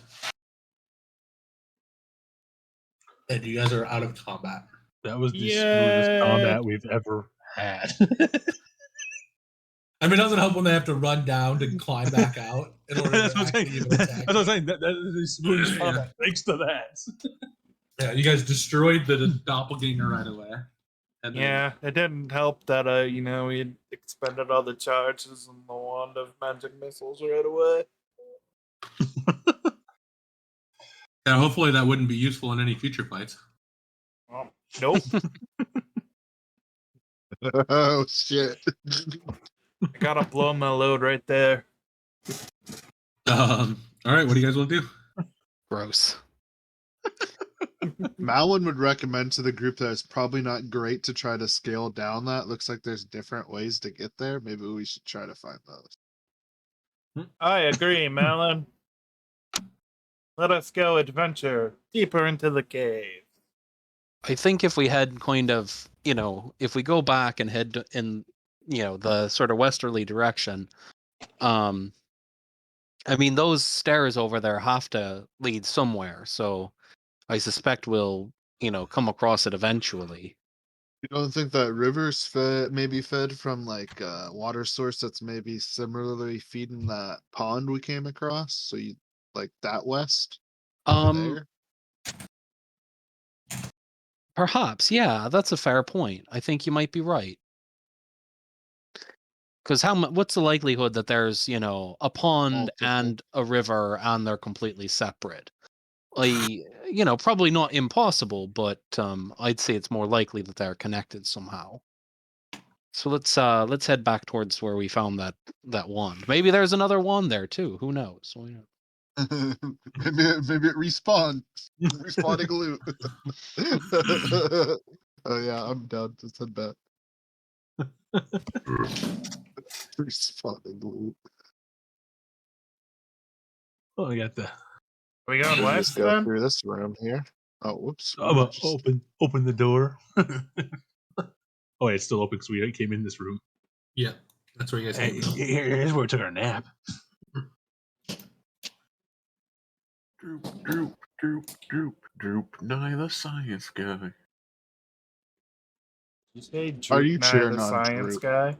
And you guys are out of combat. That was the smoothest combat we've ever had. I mean, it doesn't help when they have to run down to climb back out in order That's to what I'm actually saying. even attack. That's what I'm saying. That is the smoothest combat. Thanks to that. Yeah, you guys destroyed the doppelganger right away. And then, Yeah, it didn't help that we had expended all the charges and the wand of magic missiles right away. yeah, hopefully that wouldn't be useful in any future fights. Oh, nope. Oh shit! I gotta blow my load right there. All right, what do you guys want to do? Gross. Malin would recommend to the group that it's probably not great to try to scale down that. Looks like there's different ways to get there. Maybe we should try to find those. I agree, Malin. Let us go adventure deeper into the cave. I think if we had kind of, if we go back and head in, the sort of westerly direction, I mean, those stairs over there have to lead somewhere. So I suspect we'll, come across it eventually. You don't think that rivers maybe fed from like a water source that's maybe similarly feeding that pond we came across? So you like that west? There? Perhaps, yeah, that's a fair point. I think you might be right. Because what's the likelihood that there's, a pond Multiple. and a river and they're completely separate? Probably not impossible, but I'd say it's more likely that they're connected somehow. So let's head back towards where we found that wand. Maybe there's another wand there too. Who knows? maybe it respawned. Respawning loot. Oh yeah, I'm down. Let's head back. Respawning loot. Oh, I got the. Are we going Just west go then? through this room here. Oh, whoops. I'm gonna open the door. Oh, wait, it's still open because we came in this room. Yeah, that's where you guys Hey, came. here's where we took our nap. Droop, droop, droop, droop, droop. Nigh the science guy. You say Are Droop you Nye cheering the on science Droop? guy?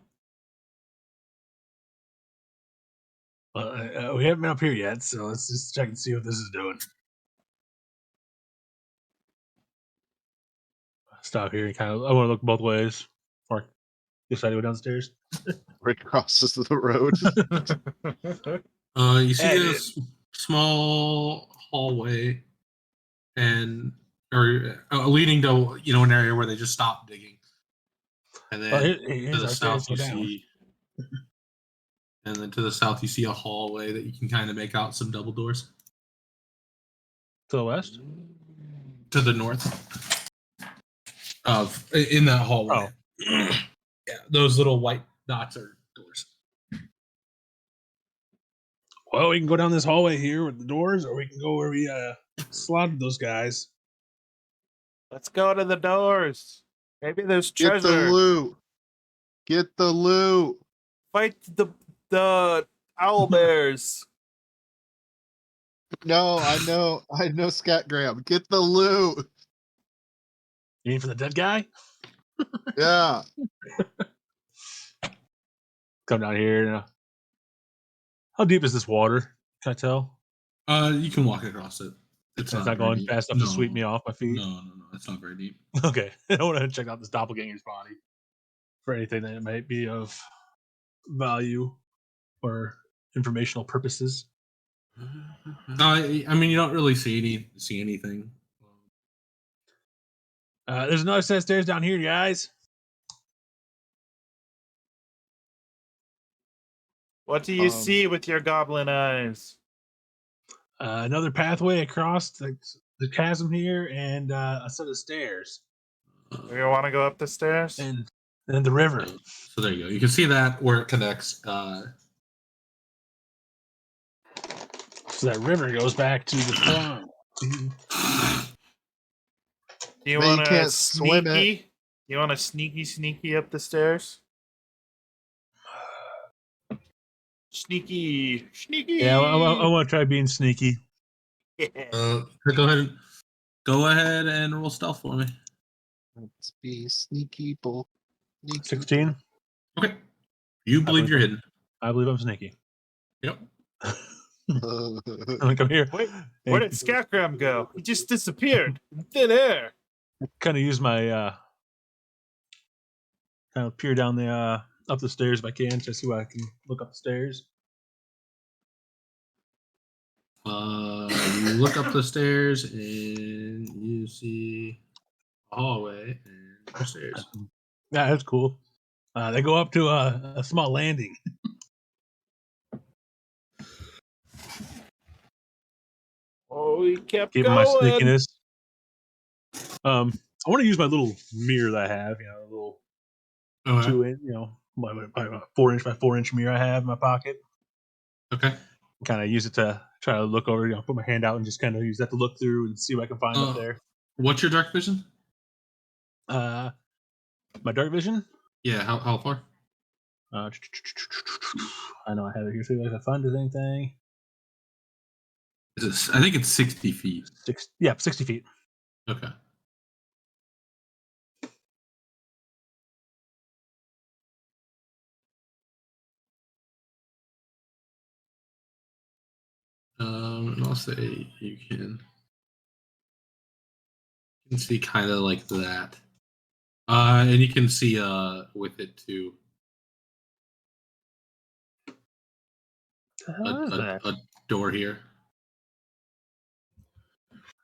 We haven't been up here yet, so let's just check and see what this is doing. Stop here and I want to look both ways. Or decide to go downstairs. Right crosses the road. You see a small hallway, or leading to an area where they just stopped digging, And Oh, then to here's the our stairs south go you down. see, and then to the south you see a hallway that you can kind of make out some double doors. To the west? To the north of in that hallway. Oh. Yeah, those little white dots are doors. Well, we can go down this hallway here with the doors, or we can go where we slaughtered those guys. Let's go to the doors. Maybe there's Get the treasure. loot. Get the loot. Fight the owl bears. No, I know, Scatgram. Get the loot. You mean for the dead guy? Yeah. Come down here. How deep is this water? Can I tell? You can walk across it. It's not not very going deep. fast enough to sweep me off my feet. No, it's not very deep. Okay, I want to check out this doppelganger's body for anything that might be of value or informational purposes. I mean, you don't really see anything. There's another set of stairs down here, guys. What do you see with your goblin eyes? Another pathway across the chasm here, and a set of stairs, Do you want to go up the stairs? and the river. So there you go. You can see that where it connects. So that river goes back to the farm. Do you Man, you want to can't swim it. sneaky? You want to sneaky up the stairs? Sneaky. Yeah, I want to try being sneaky. Go ahead and roll stealth for me. Let's be sneaky bull. 16. Okay. You believe you're hidden. I believe I'm sneaky. Yep. I'm gonna come here. Wait, where did Scatgram go? He just disappeared in thin air. Kind of use my kind of peer down the up the stairs if I can to see what I can look up the stairs. You look up the stairs and you see a hallway and more stairs. Yeah, that's cool. They go up to a small landing. Oh, he kept Keeping my going. sneakiness. I want to use my little mirror that I have. You know, a little Okay. 2-inch, my 4-inch by 4-inch mirror I have in my pocket. Okay. Kind of use it to try to look over. Put my hand out and just kind of use that to look through and see what I can find up there. What's your dark vision? My dark vision. Yeah. How far? I know I have it here. See if I find anything. I think it's 60 feet. 60 feet. Okay. And I'll say you can see kind of like that. And you can see with it too. A door here.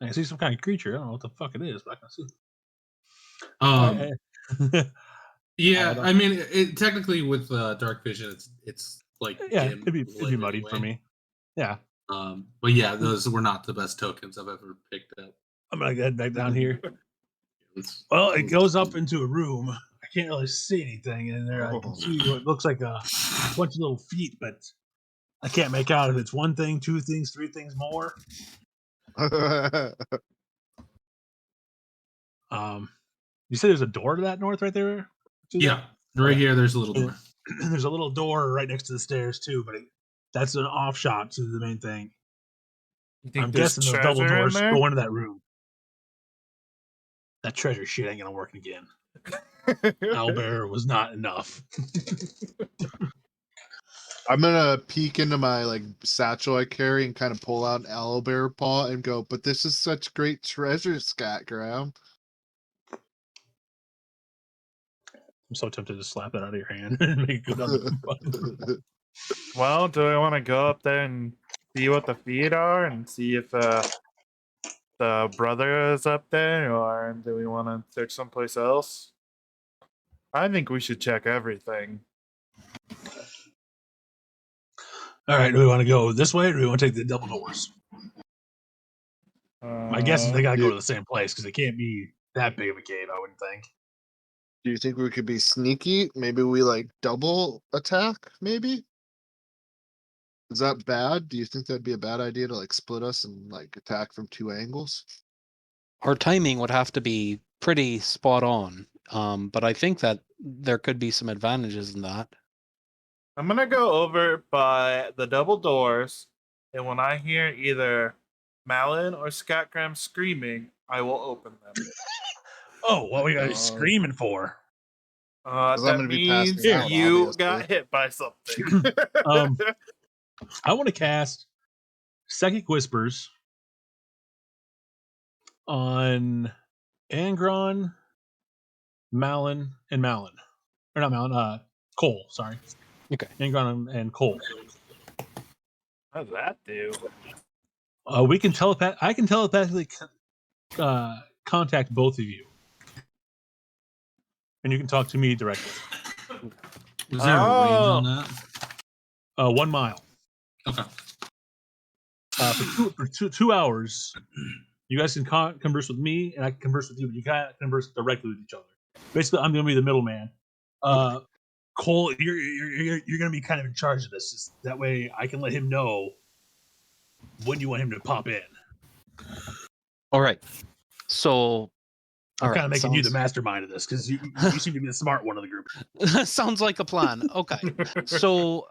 I can see some kind of creature. I don't know what the fuck it is, but I can see. Yeah, I mean, it technically with dark vision, it's like dim, it'd be muddied for me. Yeah. But yeah, those were not the best tokens I've ever picked up. I'm gonna get back down here. Well, it goes up into a room. I can't really see anything in there. I can see what looks like a bunch of little feet, but I can't make out if it's one thing, two things, three things more. You said there's a door to that north right there? Yeah, right here. There's a little door. There's a little door right next to the stairs too, but that's an off shot to the main thing. I'm guessing those double doors go into that room. That treasure shit ain't gonna work again. Owlbear was not enough. I'm gonna peek into my satchel I carry and kind of pull out an owlbear paw and go, but this is such great treasure, Scatgram. I'm so tempted to slap that out of your hand and make it go down the Well, do I want to go up there and see what the feet are and see if the brother is up there, or do we want to search someplace else? I think we should check everything. All right, do we want to go this way or do we want to take the double doors? My guess is they got to go to the same place because it can't be that big of a cave, I wouldn't think. Do you think we could be sneaky? Maybe we like double attack, maybe? Is that bad? Do you think that'd be a bad idea to like split us and like attack from 2 angles? Our timing would have to be pretty spot on. But I think that there could be some advantages in that. I'm gonna go over by the double doors, and when I hear either Malin or Scatgram screaming, I will open them. Oh, what were you guys Uh, screaming for? 'Cause I'm That gonna be means passing out, you obviously. got hit by something. I want to cast Psychic Whispers on Angron, Malin, and Malin. Or not Malin, Cole, sorry. Okay. Angron and Cole. How does that do? We can I can telepathically contact both of you. And you can talk to me directly. Is there a range on that? 1 mile. Okay. For 2 hours, you guys can converse with me, and I can converse with you, but you can't converse directly with each other. Basically, I'm going to be the middleman. Cole, you're going to be kind of in charge of this. Just that way, I can let him know when you want him to pop in. All right. So, I'm kind of making you the mastermind of this because you seem to be the smart one of the group. sounds like a plan. Okay. So,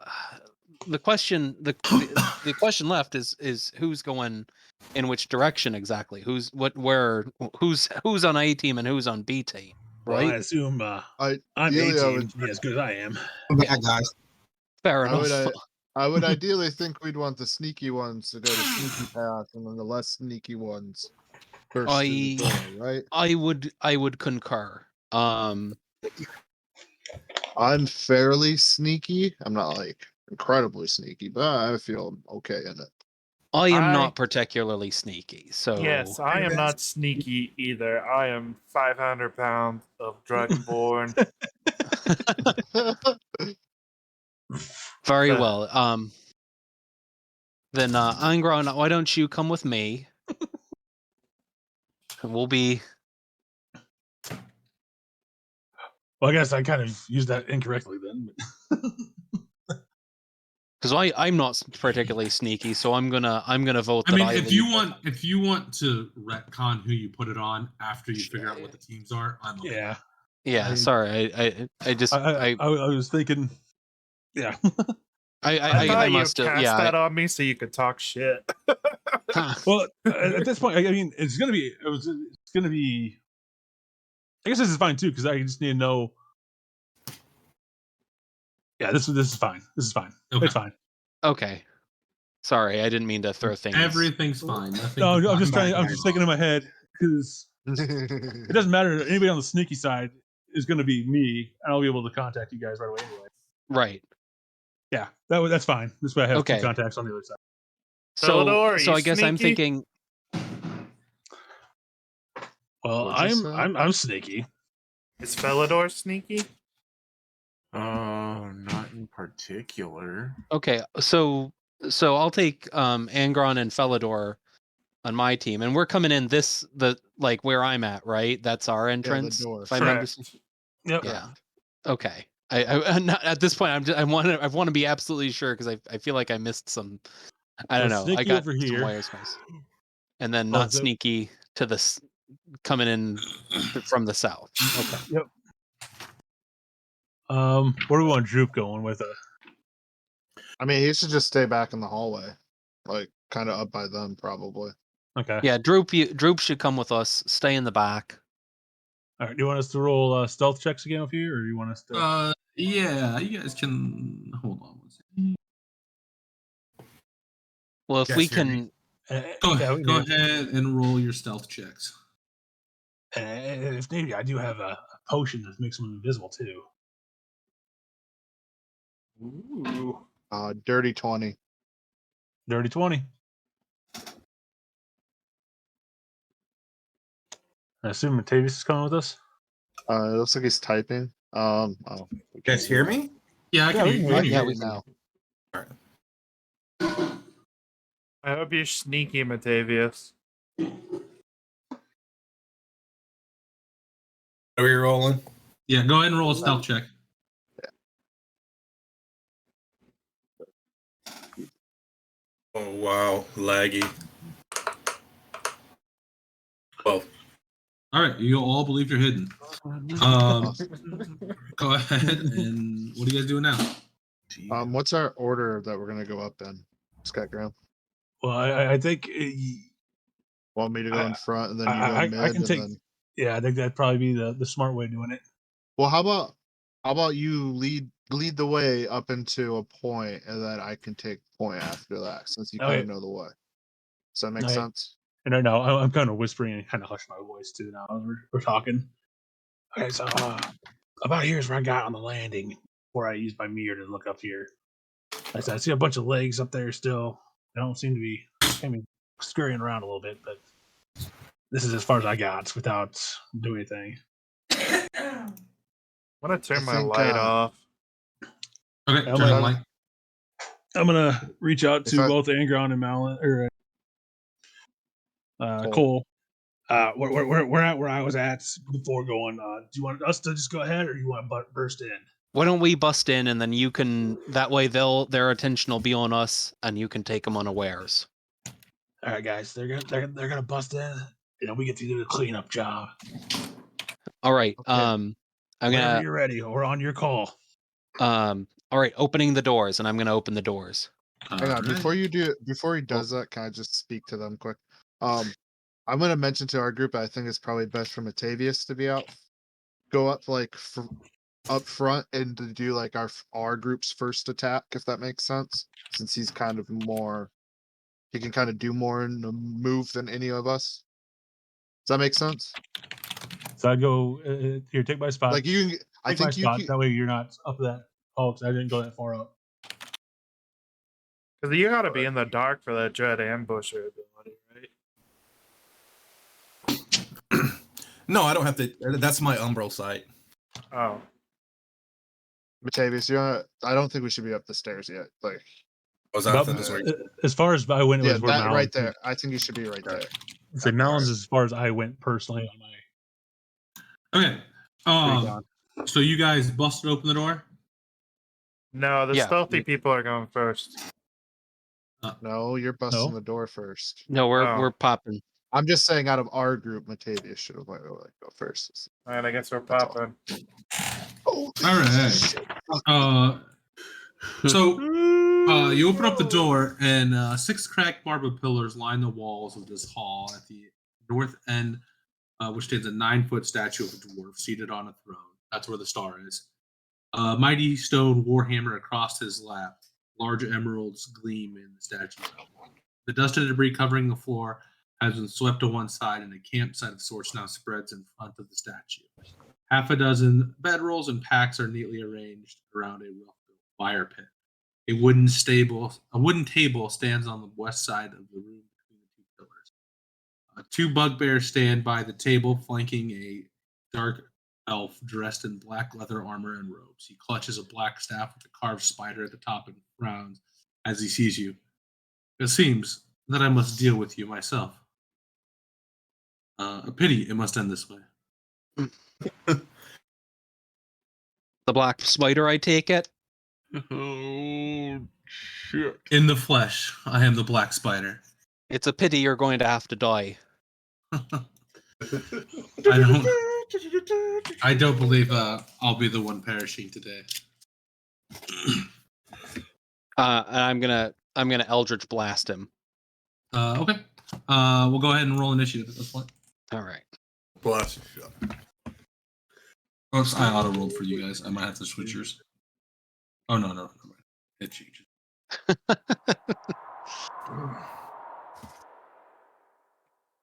the question left is who's going in which direction exactly? Who's on A team and who's on B team? Right. Well, I assume I'm Ideally, I would, A-team to be as good as I am. Bad guys. Fair I enough. would, I would ideally think we'd want the sneaky ones to go to sneaky path, and then the less sneaky ones first through the door, right? I would concur. I'm fairly sneaky. I'm not like incredibly sneaky, but I feel okay in it. I am not particularly sneaky, so Yes, I am not sneaky either. I am 500 pounds of dragonborn. very well. Then Angron, why don't you come with me? We'll be. Well, I guess I kind of used that incorrectly then. Because I'm not particularly sneaky, so I'm gonna vote. I mean, if you want to retcon who you put it on after you figure out what the teams are, I'm okay. Yeah. Yeah, sorry. I just I was thinking. Yeah. I must you have. cast Yeah. that on me so you could talk shit. Well, at this point, I mean, it's gonna be. I guess this is fine too because I just need to know. Yeah, this is fine. This is fine. Okay. It's fine. Okay. Sorry, I didn't mean to throw things. Everything's fine. No, I'm just thinking in my head because it doesn't matter. Anybody on the sneaky side is going to be me, and I'll be able to contact you guys right away anyway. Right. Yeah, that's fine. This way I have Okay. 2 contacts on the other side. So I guess I'm thinking. Well, I'm sneaky. Is Felidor sneaky? Not in particular. Okay, so I'll take Angron and Felidor on my team, and we're coming in where I'm at, right? That's our entrance. door. If I remember. Yep. Yeah. Okay. I'm not, at this point, I want to be absolutely sure because I feel like I missed some. I don't know. I Sneaky got over some here, wires crossed. And then not sneaky to the coming in from the south. Okay. Yep. Where do we want Droop going with it? I mean, he should just stay back in the hallway, like kind of up by them, probably. Okay. Yeah, Droop should come with us. Stay in the back. All right. Do you want us to roll stealth checks again with you, or do you want us to? Yeah, you guys can hold on one second. Well, if we can, go ahead and roll your stealth checks. If maybe I do have a potion that makes them invisible too. Ooh. Dirty 20. Dirty 20. I assume Matavius is coming with us. It looks like he's typing. Oh, You guys hear me? Yeah, I can we hear can you. yeah, Yeah, we now. I hope you're sneaky, Matavius. Are we rolling? Yeah, go ahead and roll a stealth check. Oh wow, laggy. 12. All right, you all believe you're hidden. Go ahead and what are you guys doing now? What's our order that we're gonna go up in, Scott Graham? Well, I think Want me to go in front and then you go I mid, can and take. then. Yeah, I think that'd probably be the smart way of doing it. Well, how about you lead the way up into a point, and then I can take point after that, since you kind of know the way. Does that make Okay. sense? And I know I'm kind of whispering and kind of hush my voice too now as we're talking. Okay, so about here's where I got on the landing before I used my mirror to look up here. Like I said, I see a bunch of legs up there still. They don't seem to be scurrying around a little bit, but this is as far as I got without doing anything. I'm gonna turn I my think, light off. Okay, I'm turn gonna- on light. I'm gonna reach out If to I- both Angron and Malin or Cole. We're at where I was at before going. Do you want us to just go ahead, or do you want to burst in? Why don't we bust in and then you can? That way, their attention will be on us, and you can take them unawares. All right, guys, they're gonna bust in, and we get to do the cleanup job. All right. Okay. I'm Whenever gonna. you're ready, we're on your call. All right. Opening the doors, and I'm gonna open the doors. Hang on, Alright. before he does that, can I just speak to them quick? I'm gonna mention to our group, I think it's probably best for Matavius to be go up like up front and to do like our group's first attack, if that makes sense, since he's kind of more, he can kind of do more in the move than any of us. Does that make sense? So I go here. Take my spot. Like you, I Take my think you spot. can. That way you're not up that. Oh, 'cause I didn't go that far up. Because you gotta be in the dark for that dread ambusher ability, right? No, I don't have to. That's my umbral sight. Oh. Matavius, I don't think we should be up the stairs yet. Like, Was About- that this way? as far as I went, it yeah, was where that Malin right there. I think you should be right there. So Malin's as far as I went personally on my. Okay. So you guys busted open the door? No, the Yeah, stealthy people are going first. No, you're busting No. the door first. No, Oh. we're popping. I'm just saying, out of our group, Matavius should have go first. Alright, I guess we're That's all. popping. Oh, All right. So you open up the door, and 6 cracked marble pillars line the walls of this hall. At the north end, which stands a 9-foot statue of a dwarf seated on a throne. That's where the star is. A mighty stone warhammer across his lap. Large emeralds gleam in the statue's elbow. The dust and debris covering the floor has been swept to one side, and a campsite of sorts now spreads in front of the statue. Half a dozen bedrolls and packs are neatly arranged around a well-built fire pit. A wooden table stands on the west side of the room between the 2 pillars. 2 bugbears stand by the table, flanking a dark elf dressed in black leather armor and robes. He clutches a black staff with a carved spider at the top and frowns as he sees you. It seems that I must deal with you myself. A pity it must end this way. The black spider, I take it. Oh shit! In the flesh, I am the black spider. It's a pity you're going to have to die. I don't believe I'll be the one perishing today. And I'm gonna Eldritch blast him. Okay. We'll go ahead and roll initiative at this point. All right. Blast. Oops, I auto rolled for you guys. I might have to switch yours. Oh no. It changes.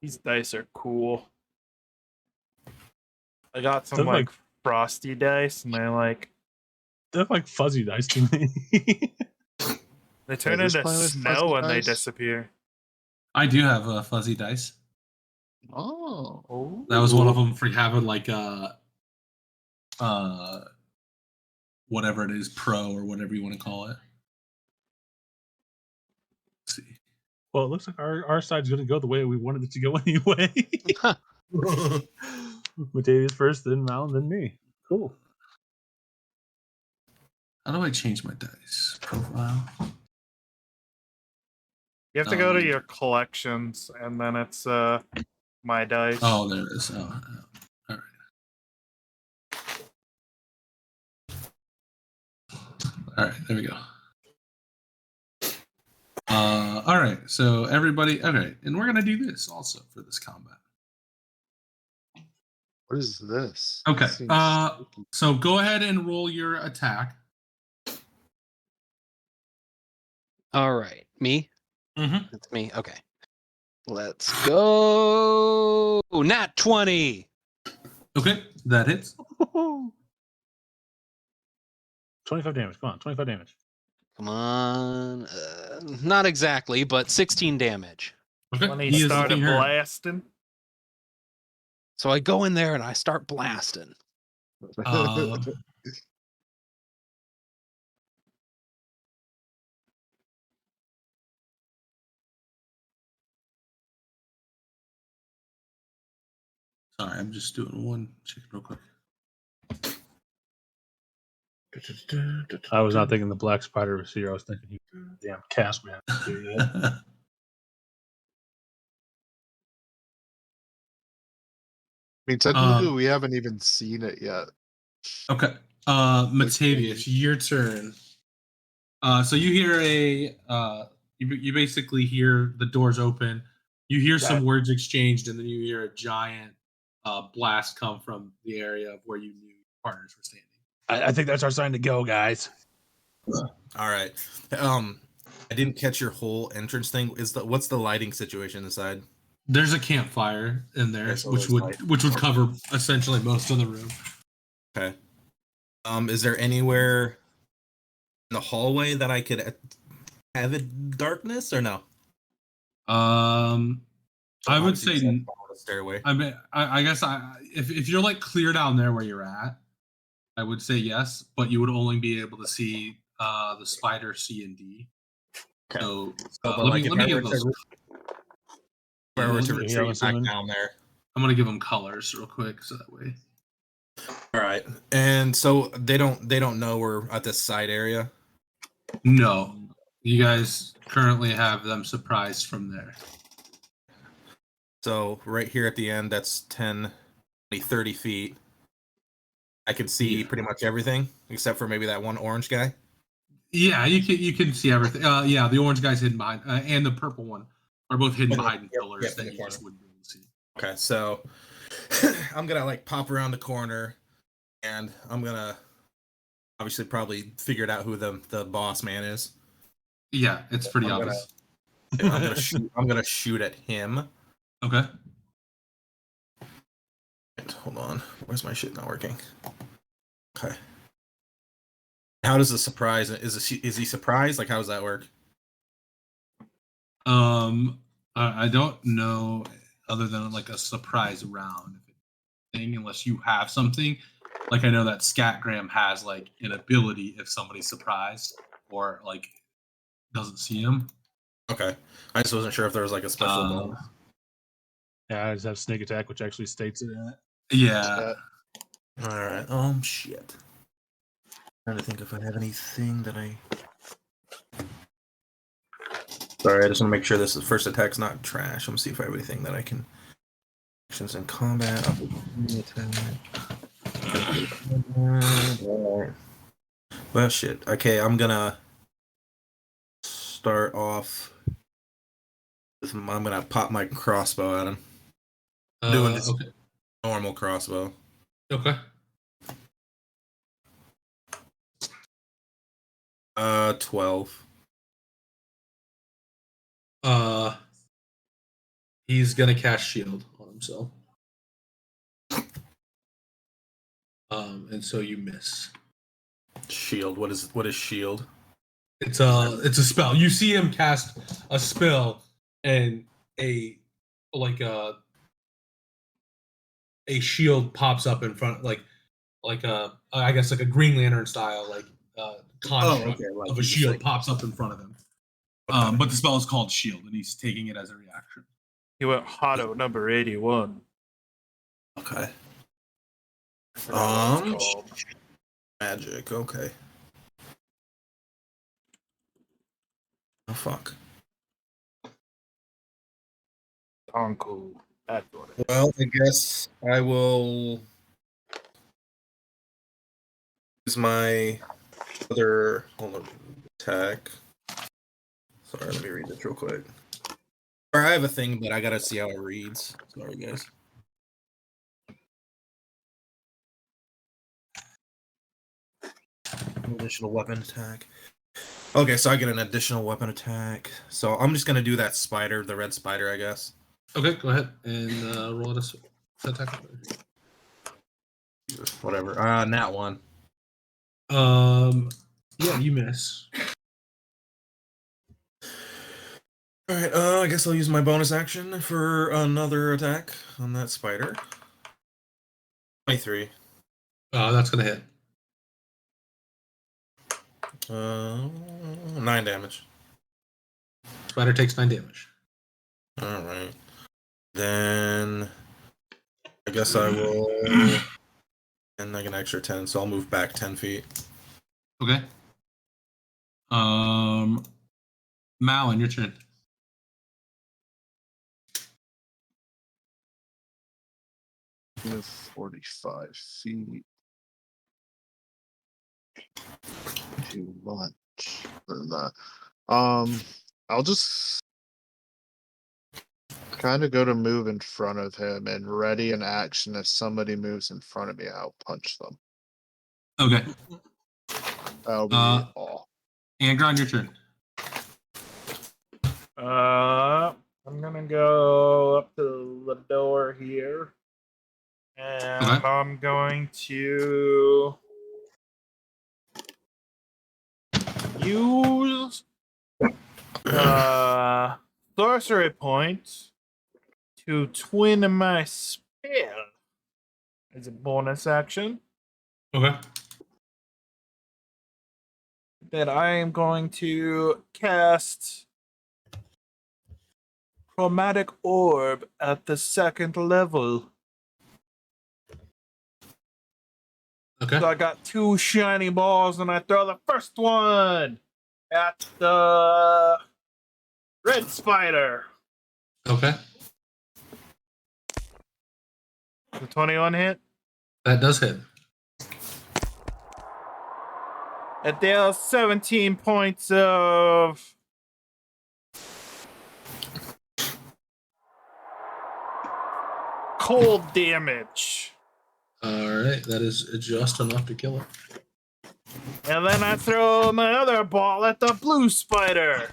These dice are cool. I got some They're like frosty dice, and They're like fuzzy dice to me. they turn who's into playing with snow fuzzy when they dice? disappear. I do have fuzzy dice. Oh, That was one of them for having like whatever it is, pro or whatever you want to call it. Let's see. Well, it looks like our side's going to go the way we wanted it to go anyway. Matavius first, then Mal, then me. Cool. How do I change my dice profile? You have to go to your collections, and then it's my dice. Oh, there it is. Oh, all right. All right, there we go. All right, so everybody, okay, and we're gonna do this also for this combat. What is this? Okay, This seems spooky. so go ahead and roll your attack. All right, me. Mm-hmm. It's me. Okay, let's go. Nat 20. Okay, that hits. 25 damage. Come on, 25 damage. Come on. Not exactly, but 16 damage. Okay, When he started looking hurt. blasting. So I go in there and I start blasting. Sorry, I'm just doing one check real quick. I was not thinking the black spider was here. I was thinking he was a damn cast man. I mean, technically, we haven't even seen it yet. Okay, Matavius, your turn. So you hear you basically hear the doors open. You hear some words exchanged, and then you hear a giant blast come from the area of where you knew your partners were standing. I think that's our sign to go, guys. All right. I didn't catch your whole entrance thing. What's the lighting situation inside? There's a campfire in there, Okay, so which there's would cover essentially most of the room. Okay. Is there anywhere in the hallway that I could have it darkness or no? I would say the stairway. I mean, I guess if you're like clear down there where you're at, I would say yes, but you would only be able to see the spider C and D. Okay. So but let me give those. If I were to Yeah, retreat back assuming. down there. I'm gonna give them colors real quick, so that way. All right. And so they don't know we're at this side area. No, you guys currently have them surprised from there. So right here at the end, that's 10, 20, 30 feet. I can see pretty much everything except for maybe that one orange guy. Yeah, you can see everything. Yeah, the orange guy's hidden behind, and the purple one are both hidden behind pillars that you just wouldn't be able to see. Okay, so I'm gonna like pop around the corner, and I'm gonna obviously probably figure out who the boss man is. Yeah, it's pretty obvious. I'm gonna shoot at him. Okay. Hold on, where's my shit not working? Okay. How does the surprise? Is he surprised? Like, how does that work? I don't know, other than like a surprise round thing, unless you have something. Like I know that Scatgram has like an ability if somebody's surprised or like doesn't see him. Okay, I just wasn't sure if there was like a special bonus. Yeah, I just have sneak attack, which actually states it in it. Yeah. All right. Shit. Trying to think if I have anything that I. Sorry, I just want to make sure this first attack's not trash. I'm gonna see if I have anything that I can. Actions in combat. Well, shit. Okay, I'm gonna start off. I'm gonna pop my crossbow at him. Doing just normal crossbow. Okay. 12. He's gonna cast shield on himself. And so you miss. Shield. What is shield? It's a spell. You see him cast a spell, and a shield pops up in front. Like like I guess like a Green Lantern style construct okay, like of a he's just shield like- pops up in front of him. Okay. But the spell is called Shield, and he's taking it as a reaction. He went Hotto number 81. Okay. I forgot what it's called. Magic. Okay. Oh fuck. Tonku. That's what it is. Well, I guess I will use my other attack. Sorry, let me read this real quick. Or I have a thing, but I gotta see how it reads. Sorry, guys. Additional weapon attack. Okay, so I get an additional weapon attack. So I'm just gonna do that spider, the red spider, I guess. Okay, go ahead and roll it attack. Whatever. Nat one. Yeah, you miss. All right. I guess I'll use my bonus action for another attack on that spider. 23. That's gonna hit. 9 damage. Spider takes 9 damage. All right. Then I guess I will. And I get an extra 10, so I'll move back 10 feet. Okay. Malin, your turn. Move 45 feet. Too much for that. I'll just kind of go to move in front of him and ready an action. If somebody moves in front of me, I'll punch them. Okay. That'll be all. Angron, your turn. I'm gonna go up to the door here, and Okay. I'm going to use sorcery point to twin my spell as a bonus action. Okay. That I am going to cast Chromatic Orb at the 2nd level. Okay. So I got 2 shiny balls, and I throw the first one at the red spider. Okay. The 21 hit. That does hit. It deals 17 points of cold damage. All right, that is just enough to kill it. And then I throw my other ball at the blue spider.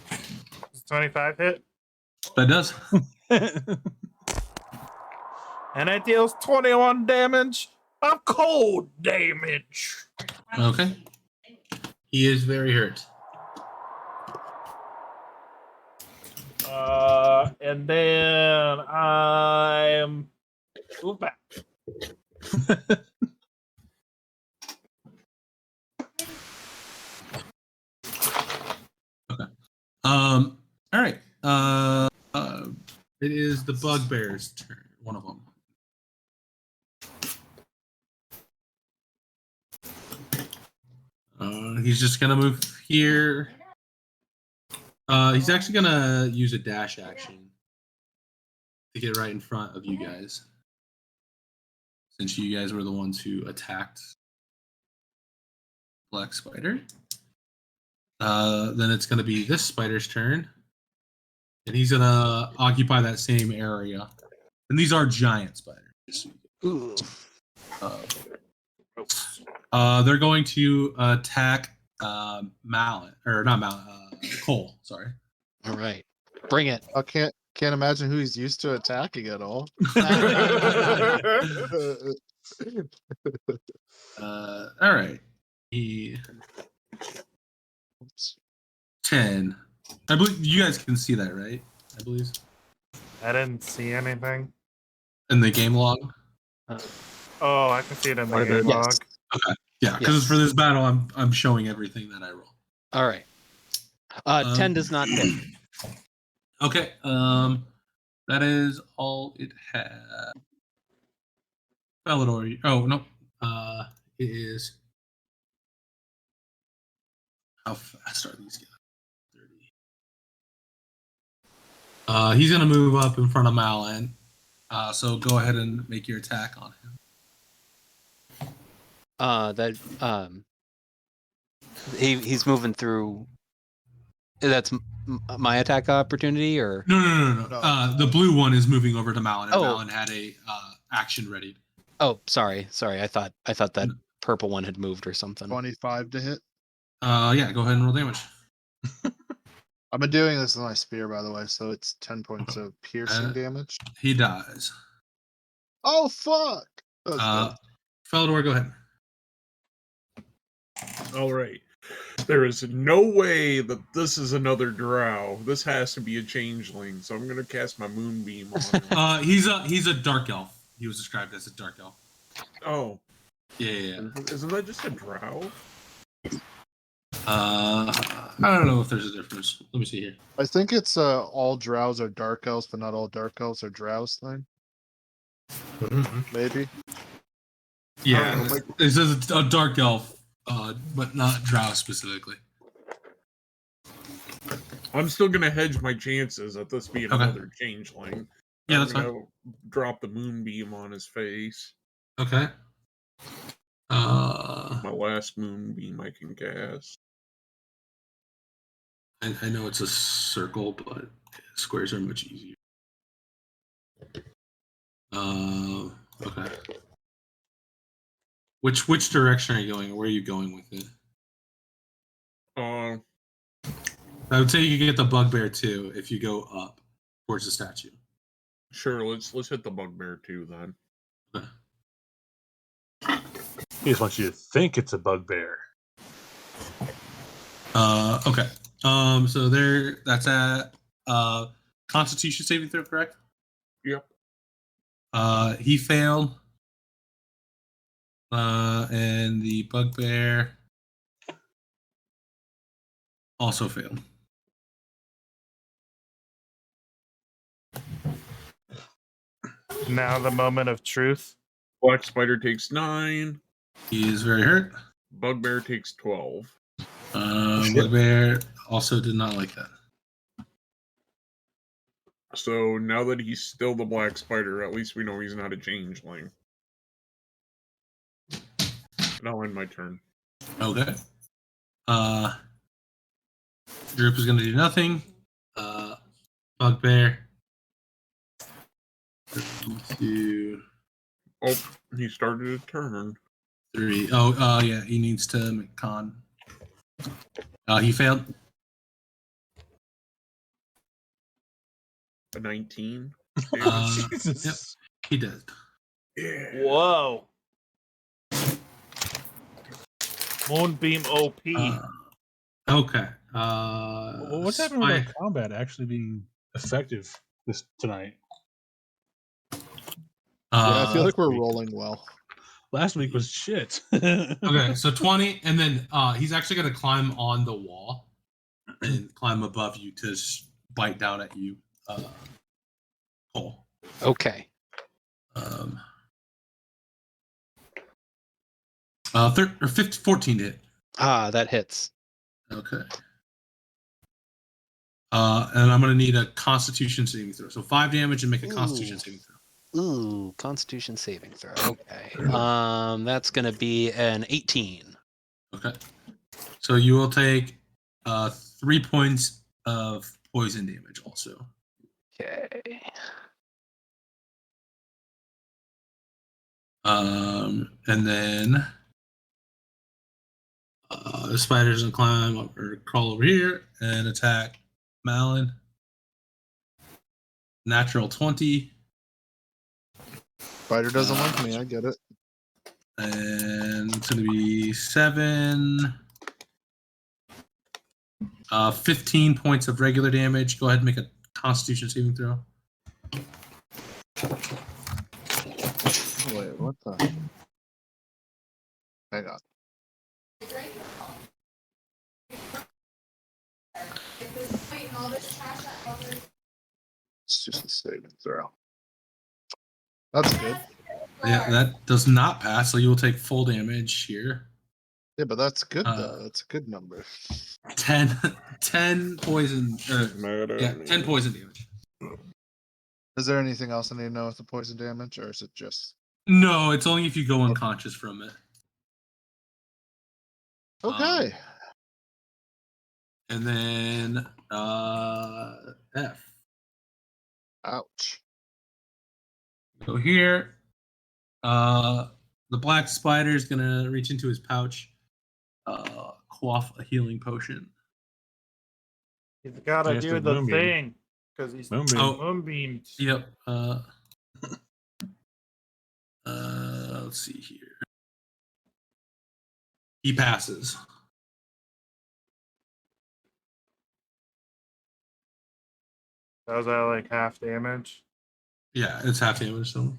Does 25 hit? That does. And it deals 21 damage of cold damage. Okay. He is very hurt. And then I'm move back. Okay. All right. It is the bugbear's turn. One of them. He's just gonna move here. He's actually gonna use a dash action to get right in front of you guys, since you guys were the ones who attacked Black Spider. Then it's gonna be this spider's turn, and he's gonna occupy that same area. And these are giant spiders. Ooh. They're going to attack Malin, or not Malin, Cole. Sorry. All right. Bring it. I can't imagine who he's used to attacking at all. All right. He 10. I believe you guys can see that, right? I believe I didn't see anything. in the game log. Oh, I can see it in the Quite a game bit. log. Yes. Okay. Yeah, because Yes. for this battle, I'm showing everything that I roll. All right. 10 does not hit. Okay. That is all it had. Felidor. Oh no. It is. How fast are these guys? 30. He's gonna move up in front of Malin. So go ahead and make your attack on him. He's moving through. That's my attack opportunity, or No. The blue one is moving over to Malin, and Oh. Malin had a action ready. oh, sorry. I thought that purple one had moved or something. 25 to hit. Yeah, go ahead and roll damage. I've been doing this with my spear, by the way, so it's 10 points of piercing damage. He dies. Oh, fuck! That was good. Felidor, go ahead. All right. There is no way that this is another drow. This has to be a changeling, so I'm gonna cast my moonbeam on him. He's a dark elf. He was described as a dark elf. Oh, Yeah. isn't that just a drow? I don't know if there's a difference. Let me see here. I think it's all drows are dark elves, but not all dark elves are drows thing. Maybe. Yeah, it says it's a dark elf, but not drow specifically. I'm still gonna hedge my chances at this being Okay. another changeling. Yeah, I'm that's fine. gonna drop the moonbeam on his face. Okay. My last moonbeam I can cast. I know it's a circle, but squares are much easier. Okay. Which direction are you going? Where are you going with it? I would say you can get the bugbear too if you go up towards the statue. Sure, let's hit the bugbear too then. Okay. He just wants you to think it's a bugbear. Okay. So that's at Constitution saving throw, correct? Yep. He failed. And the bugbear also failed. Now the moment of truth. Black spider takes 9. He is very hurt. Bugbear takes 12. Bugbear also did not like that. So now that he's still the black spider, at least we know he's not a changeling. And I'll end my turn. Okay. Droop is going to do nothing. Bugbear. 2, Oh, he started a turn. 3. Oh, yeah. He needs to make con. He failed. A 19. Jesus. Yep, he did. Yeah. Whoa. Moonbeam OP. Okay. Well, what's happening with our combat actually being effective tonight? Yeah, I feel like we're rolling well. Last week was shit. Okay, so 20, and then he's actually going to climb on the wall and climb above you to bite down at you, Cole. Okay. 14 to hit. That hits. Okay. And I'm going to need a Constitution saving throw. So 5 damage and make a Constitution saving throw. Ooh, Constitution saving throw. Okay. That's gonna be an 18. Okay. So you will take 3 points of poison damage also. Okay. And then the spider's gonna climb up or crawl over here and attack Malin. Natural 20. Spider doesn't like me, I get it. And it's gonna be 7. 15 points of regular damage. Go ahead and make a Constitution saving throw. Wait, what the? Hang on. It's just a saving throw. That's good. Yeah, that does not pass, so you will take full damage here. Yeah, but that's good though. That's a good number. 10 poison. Mad at Yeah, me. 10 poison damage. Is there anything else I need to know with the poison damage, or is it just No, it's only if you go unconscious from it. okay? And then F. Ouch. Go here. The black spider is gonna reach into his pouch, quaff a healing potion. He's got to Yes, do the the moonbeam. thing because he's Moonbeam. moonbeamed. Yep. Let's see here. He passes. That was at like half damage. Yeah, it's half damage. So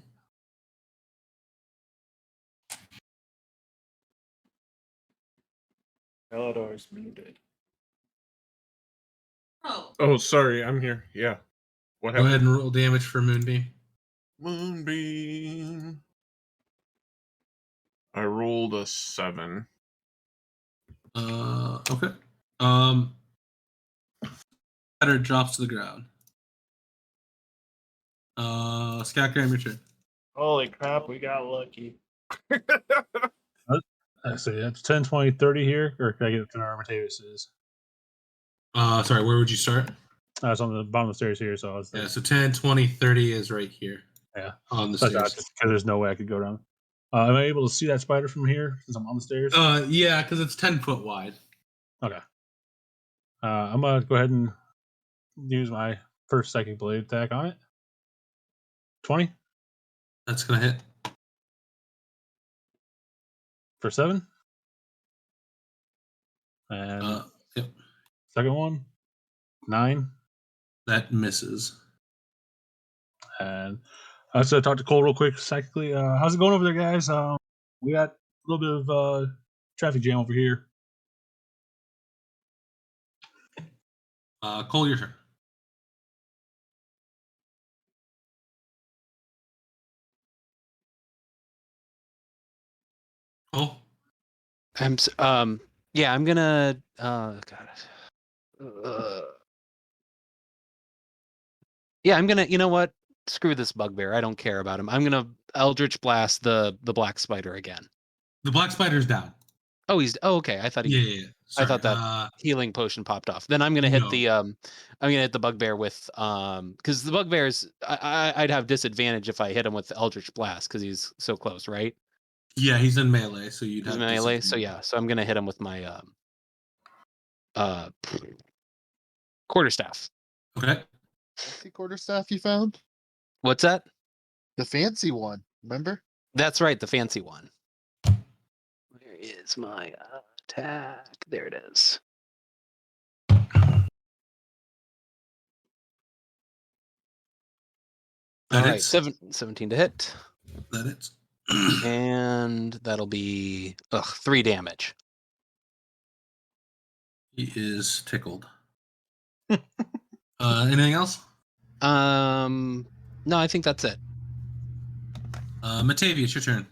Elidor's muted. Oh, sorry, I'm here. Yeah. What go ahead happened? and roll damage for Moonbeam. Moonbeam. I rolled a 7. Okay. Spider drops to the ground. Scarecrow, your turn. Holy crap, we got lucky. Let's see, that's 10, 20, 30 here, or can I get it to where Mateus is? Sorry, where would you start? It's on the bottom of the stairs here, so it's Yeah, so 10, 20, 30 is right here. Yeah. On the because stairs. there's no way I could go down. Am I able to see that spider from here since I'm on the stairs? Yeah, because it's 10 foot wide. Okay. I'm gonna go ahead and use my first psychic blade attack on it. 20 That's gonna hit. for 7. And Yep. second one, 9. That misses. And let's talk to Cole real quick psychically. How's it going over there, guys? We got a little bit of traffic jam over here. Cole, your turn. Cole? Yeah, I'm gonna yeah, I'm gonna, you know what? Screw this bugbear. I don't care about him. I'm gonna Eldritch Blast the black spider again. The black spider's down. Oh, okay. I thought Yeah. I Sorry. thought that healing potion popped off. Then I'm gonna hit No. the I'm gonna hit the bugbear with because the bugbear's I'd have disadvantage if I hit him with the Eldritch Blast because he's so close, right? Yeah, he's in melee, so you'd He's have melee, so disadvantage. yeah. So I'm gonna hit him with my quarterstaff. Okay. Fancy quarterstaff you found? What's that? The fancy one. Remember? That's right, the fancy one. Where is my attack? There it is. All right, 17 to hit. That hits. And that'll be 3 damage. He is tickled. Anything else? No, I think that's it. Matavia, it's your turn.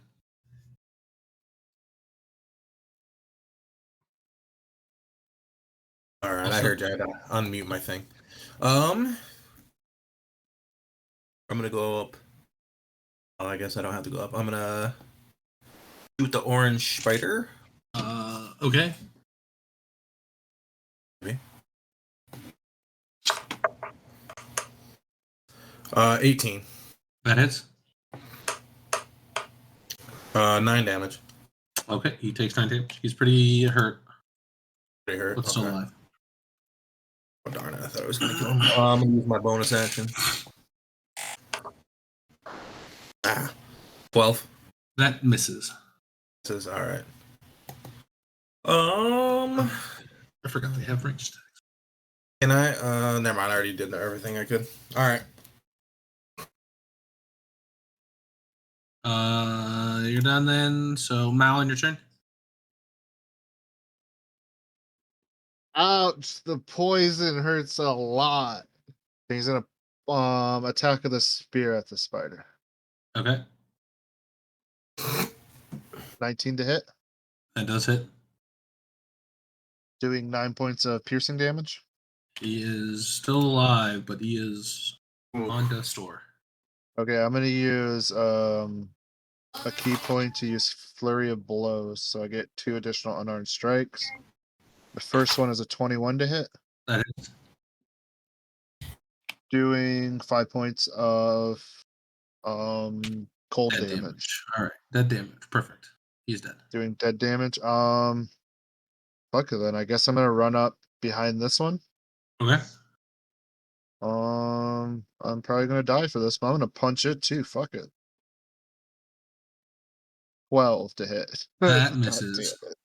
All right, I heard you. I gotta unmute my thing. I'm gonna go up. Oh, I guess I don't have to go up. I'm gonna shoot the orange spider. Okay. Me. 18. That hits. 9 damage. Okay, he takes 9 damage. He's pretty hurt, Pretty hurt. but still Okay. alive. Oh, darn it, I thought I was gonna kill him. I'm gonna use my bonus action. 12. That misses. This is all right. I forgot they have ranged attacks. Can I? Never mind. I already did everything I could. All right. You're done then. So Mal, your turn. Ouch! The poison hurts a lot. He's gonna attack with a spear at the spider. Okay, 19 to hit, that does hit. doing 9 points of piercing damage. He is still alive, but he is on death's door. Okay, I'm gonna use a key point to use flurry of blows, so I get 2 additional unarmed strikes. The first one is a 21 to hit, That hits. doing 5 points of cold Dead damage. All right, dead damage. Perfect. He's dead. Doing dead damage. Fuck it then. I guess I'm gonna run up behind this one. Okay. I'm probably gonna die for this, but I'm gonna punch it too. Fuck it. 12 to hit. That God misses. damn it.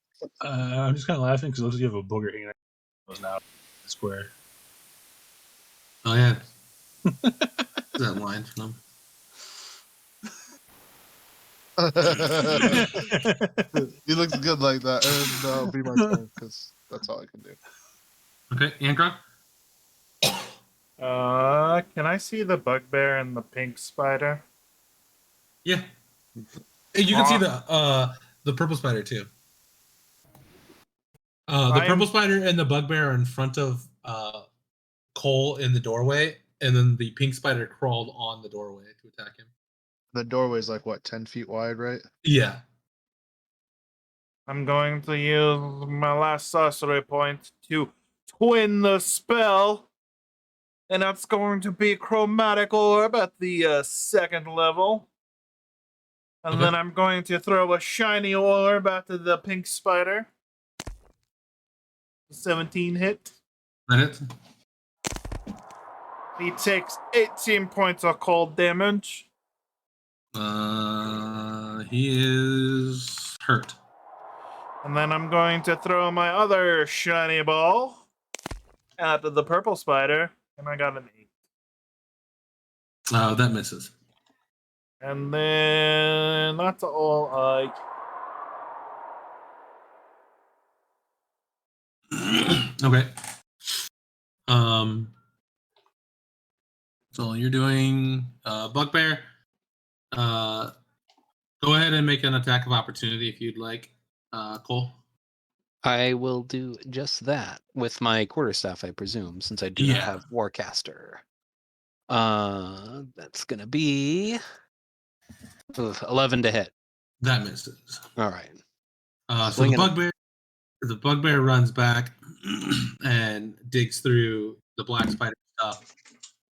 I'm just kind of laughing because it looks like you have a booger hanging out of now the square. Oh yeah. That line from them. He looks good like that, and that'll be my turn because that's all I can do. Okay, Ankron. Can I see the bugbear and the pink spider? Yeah. You can see the purple spider too. The purple spider and the bugbear are in front of Cole in the doorway, and then the pink spider crawled on the doorway to attack him. The doorway's like what, 10 feet wide, right? Yeah. I'm going to use my last sorcery point to twin the spell. And that's going to be chromatic orb at the 2nd level. And then I'm going to throw a shiny orb after the pink spider. 17 hit. That hits. He takes 18 points of cold damage. He is hurt. And then I'm going to throw my other shiny ball at the purple spider. And I got an 8. That misses. And then that's all I. Okay. So you're doing bugbear. Go ahead and make an attack of opportunity if you'd like, Cole. I will do just that with my quarterstaff, I presume, since I do not have Warcaster. That's gonna be 11 to hit. That misses. All right. So the bugbear runs back and digs through the black spider stuff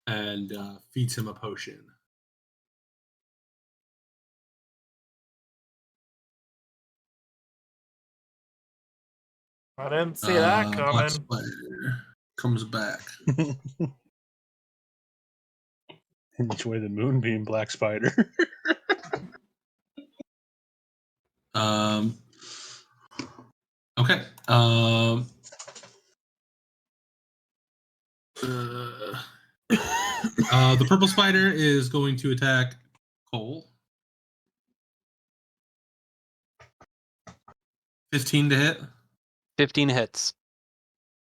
and feeds him a potion. I didn't see that Black coming. spider comes back. Which way the moonbeam black spider? Okay. The purple spider is going to attack Cole. 15 to hit. 15 hits.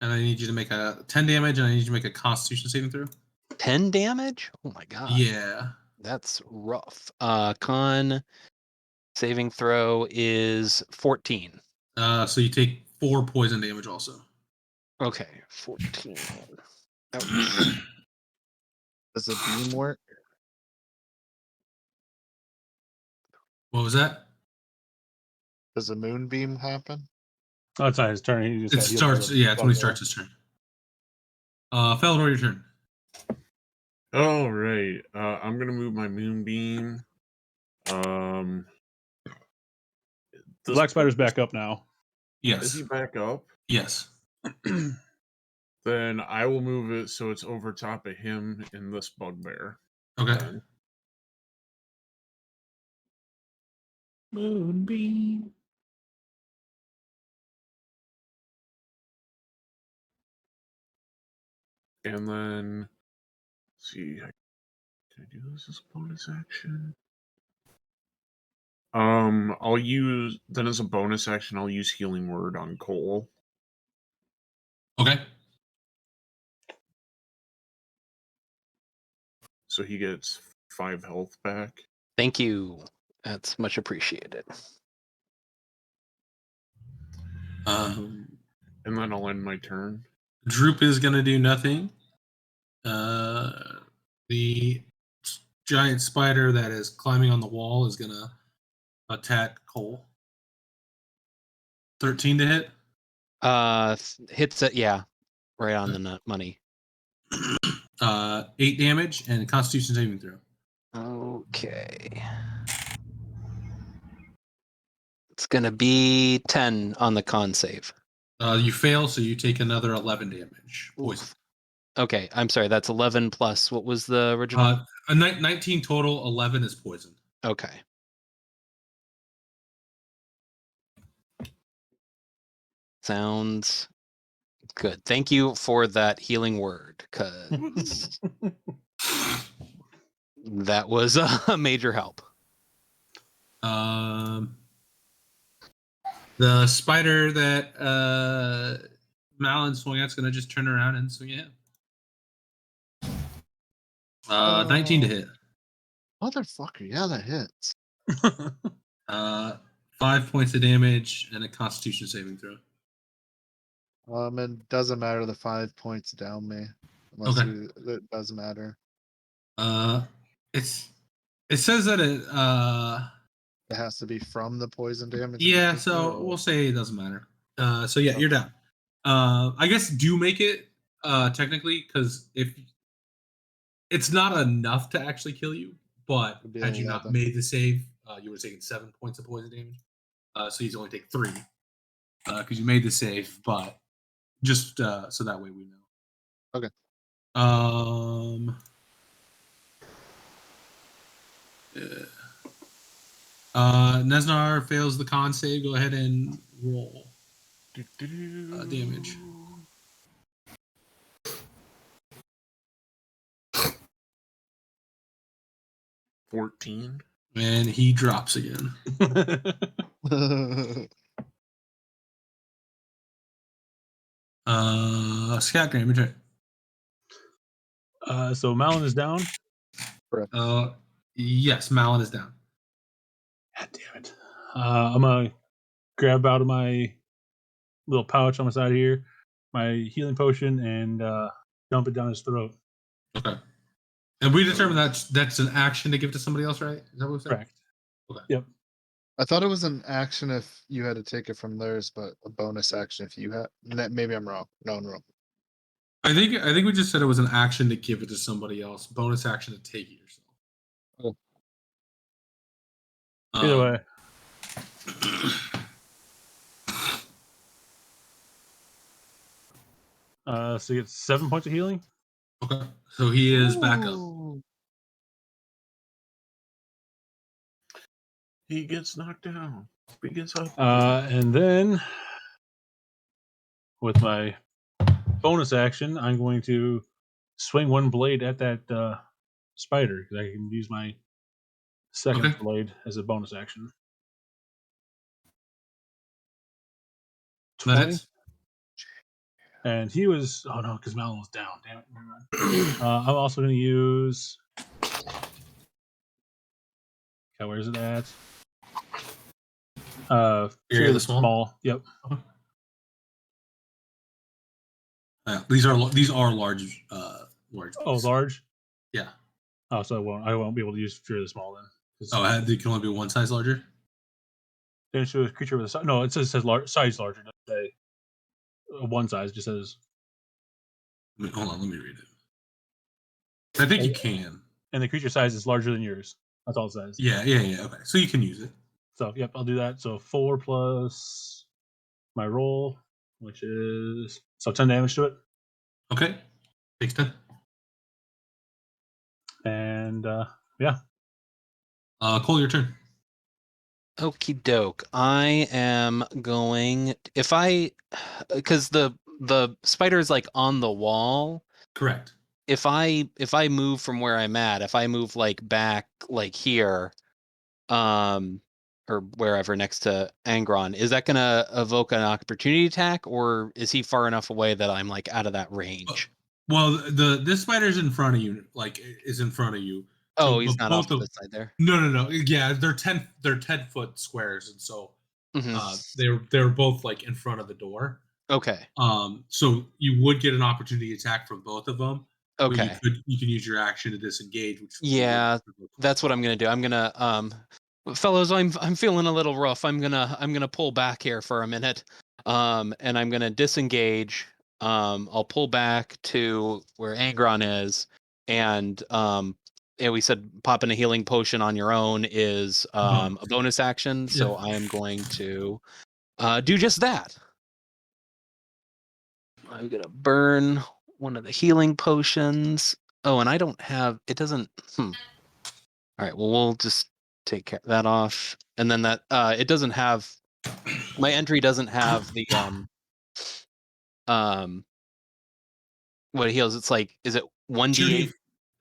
And I need you to make a 10 damage, and I need you to make a Constitution saving throw. 10 damage? Oh my god. Yeah. That's rough. Con saving throw is 14. So you take 4 poison damage also. Okay, 14. Does the beam work? What was that? Does the moonbeam happen? Oh, it's not his turn. He just It got healed starts. by the Yeah, it's when he bugbear. starts his turn. Feldor, your turn. All right. I'm gonna move my moonbeam. The black spider's back up now. Yes. Is he back up? Yes. Then I will move it so it's over top of him in this bugbear. Okay. Then. Moonbeam. And then, let's see, can I do this as a bonus action? I'll use then as a bonus action. I'll use Healing Word on Cole. Okay. So he gets 5 health back. Thank you. That's much appreciated. And then I'll end my turn. Droop is gonna do nothing. The giant spider that is climbing on the wall is gonna attack Cole. 13 to hit. Hits it, yeah, right on the money. 8 damage and Constitution saving throw. Okay. It's gonna be 10 on the con save. You fail, so you take another 11 damage. Poison. Oof. Okay, I'm sorry. That's 11 plus. What was the original? 19 total. 11 is poison. Okay. Sounds good. Thank you for that healing word, because that was a major help. The spider that Malin swung at's gonna just turn around and swing at him. 19 to hit. Motherfucker, yeah, that hits. 5 points of damage and a Constitution saving throw. It doesn't matter. The 5 points down me, unless Okay. it does matter. It says that it It has to be from the poison damage. yeah, so we'll say it doesn't matter. So yeah, you're down. I guess do make it technically, because if it's not enough to actually kill you, but It'd be had you not 11. made the save, you would have taken 7 points of poison damage. So he's only take 3 because you made the save, but just so that way we know. Okay. Nesnar fails the con save. Go ahead and roll damage. $14. And he drops again. Scat damage. Right? So Malin is down. Correct. Yes, Malin is down. God damn it. I'm going to grab out of my little pouch on my side here my healing potion and dump it down his throat. Okay. And we determined that's an action to give to somebody else, right? Is that what we said? Correct. Okay. Yep. I thought it was an action if you had to take it from theirs, but a bonus action if you had. Maybe I'm wrong. No, I'm wrong. I think we just said it was an action to give it to somebody else. Bonus action to take it yourself. Either way. So he gets 7 points of healing. Okay. So he is back up. He gets knocked down. He gets up. And then with my bonus action, I'm going to swing one blade at that spider, because I can use my second blade as a bonus action. 20. And he was no, because Malin was down. Damn it. I'm also going to use. Okay, where's it at? Fear of the Small. Yep. These are large. Large. Oh, large. Yeah. Oh, so I won't be able to use Fear of the Small then. Oh, they can only be one size larger. Then show a creature with a size. No, it says size larger. It doesn't say one size. It just says. Hold on, let me read it. I think you can. And the creature size is larger than yours. That's all it says. Yeah. Okay, so you can use it. So yep, I'll do that. So 4 plus my roll, which is 10 damage to it. Okay, takes 10. And yeah. Cole, your turn. Okie doke. I am going because the spider is like on the wall. Correct. If I move from where I'm at, if I move like back like here, or wherever next to Angron, is that gonna evoke an opportunity attack, or is he far enough away that I'm like out of that range? Well, this spider's in front of you, like is in front of you. Oh, So, he's but not both off to of the side there. no. Yeah, they're 10 foot squares, and so Mhm. they're both like in front of the door. Okay. So you would get an opportunity attack from both of them, but Okay. you can use your action to disengage, which Yeah, that's what I'm gonna do. I'm gonna fellows, I'm feeling a little rough. I'm gonna pull back here for a minute. And I'm gonna disengage. I'll pull back to where Angron is, and we said popping a healing potion on your own is a bonus action, so I am going to do just that. I'm gonna burn one of the healing potions. Oh, and I don't have it. Doesn't. All right. Well, we'll just take that off, and then that it doesn't have my entry doesn't have the um what it heals. It's like, is it 1d8?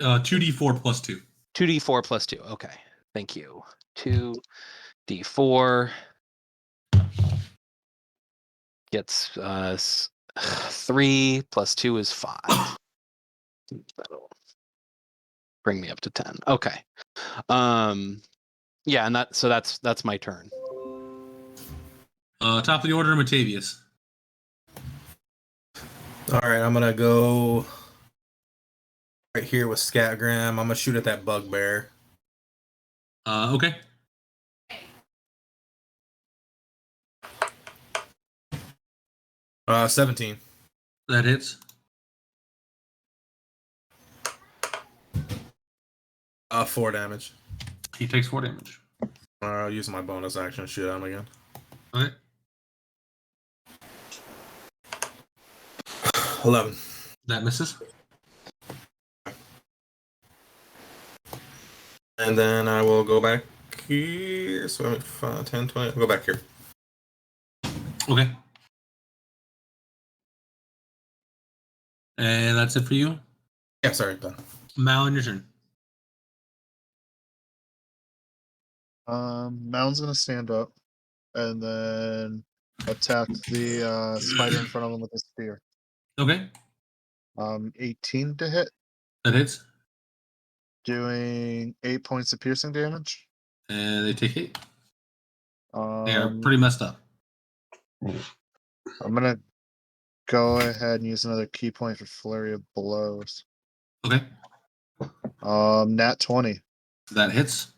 2d4 plus 2. 2d4 plus 2. Okay. Thank you. 2d4 gets 3 plus 2 is 5. That'll bring me up to 10. Okay. Yeah, and that's my turn. Top of the order, Matavius. All right, I'm gonna go right here with Scatgram. I'm gonna shoot at that bugbear. Okay. 17. That hits. 4 damage. He takes 4 damage. I'll use my bonus action to shoot at him again. Okay. 11. That misses. And then I will go back here. So I'm at 5, 10, 20. I'll go back here. Okay. And that's it for you? Yeah, sorry, done. Mal, your turn. Mound's gonna stand up and then attack the spider in front of him with his spear. Okay. 18 to hit, That hits. doing 8 points of piercing damage. And they take 8. They are pretty Um, messed up. I'm gonna go ahead and use another key point for flurry of blows. Okay. Nat 20, That hits.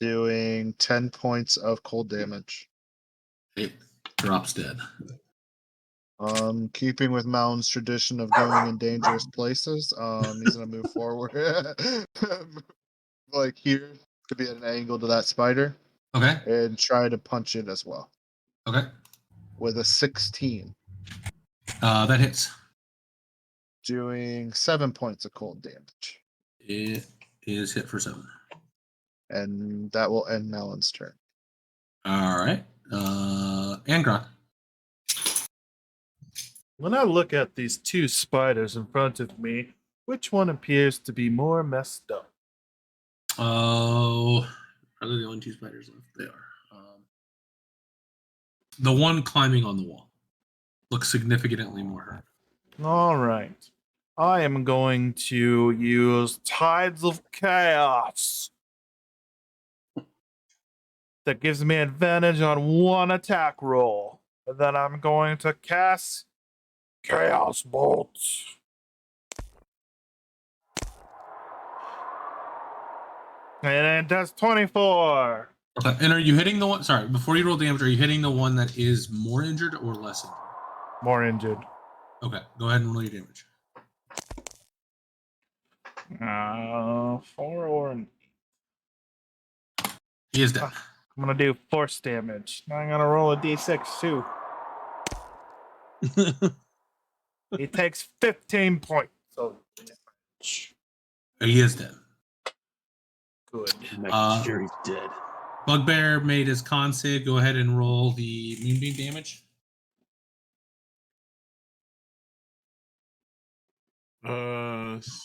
doing 10 points of cold damage. It drops dead. Keeping with Mound's tradition of going in dangerous places, he's gonna move forward, like here, to be at an angle to that spider, Okay. and try to punch it as well Okay. with a 16, That hits. doing 7 points of cold damage, It is hit for 7. and that will end Melon's turn. All right. Angron. When I look at these two spiders in front of me, which one appears to be more messed up? Oh, are they the only 2 spiders left? They are. The one climbing on the wall looks significantly more hurt. All right. I am going to use Tides of Chaos. That gives me advantage on one attack roll. And then I'm going to cast Chaos Bolt. And it does 24. Okay. And are you hitting the one? Sorry, before you roll damage, are you hitting the one that is more injured or less injured? More injured. Okay. Go ahead and roll your damage. 4 or an 8. He is dead. I'm going to do force damage. Now I'm going to roll a d6 too. He takes 15 points of damage. He is dead. Good. Sure he's dead. Bugbear made his con save. Go ahead and roll the moonbeam damage.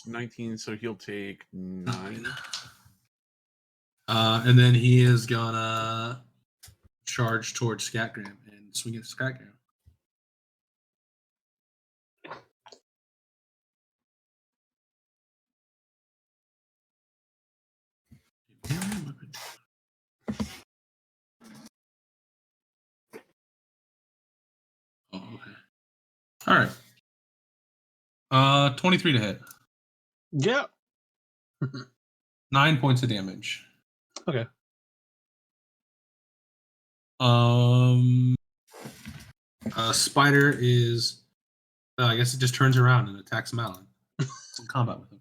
19, so he'll take 9. And then he is gonna charge towards Scatgram and swing at Scatgram. Oh, okay. All right. 23 to hit. Yeah. 9 points of damage. Okay. Spider is. I guess it just turns around and attacks Malin. It's in combat with him.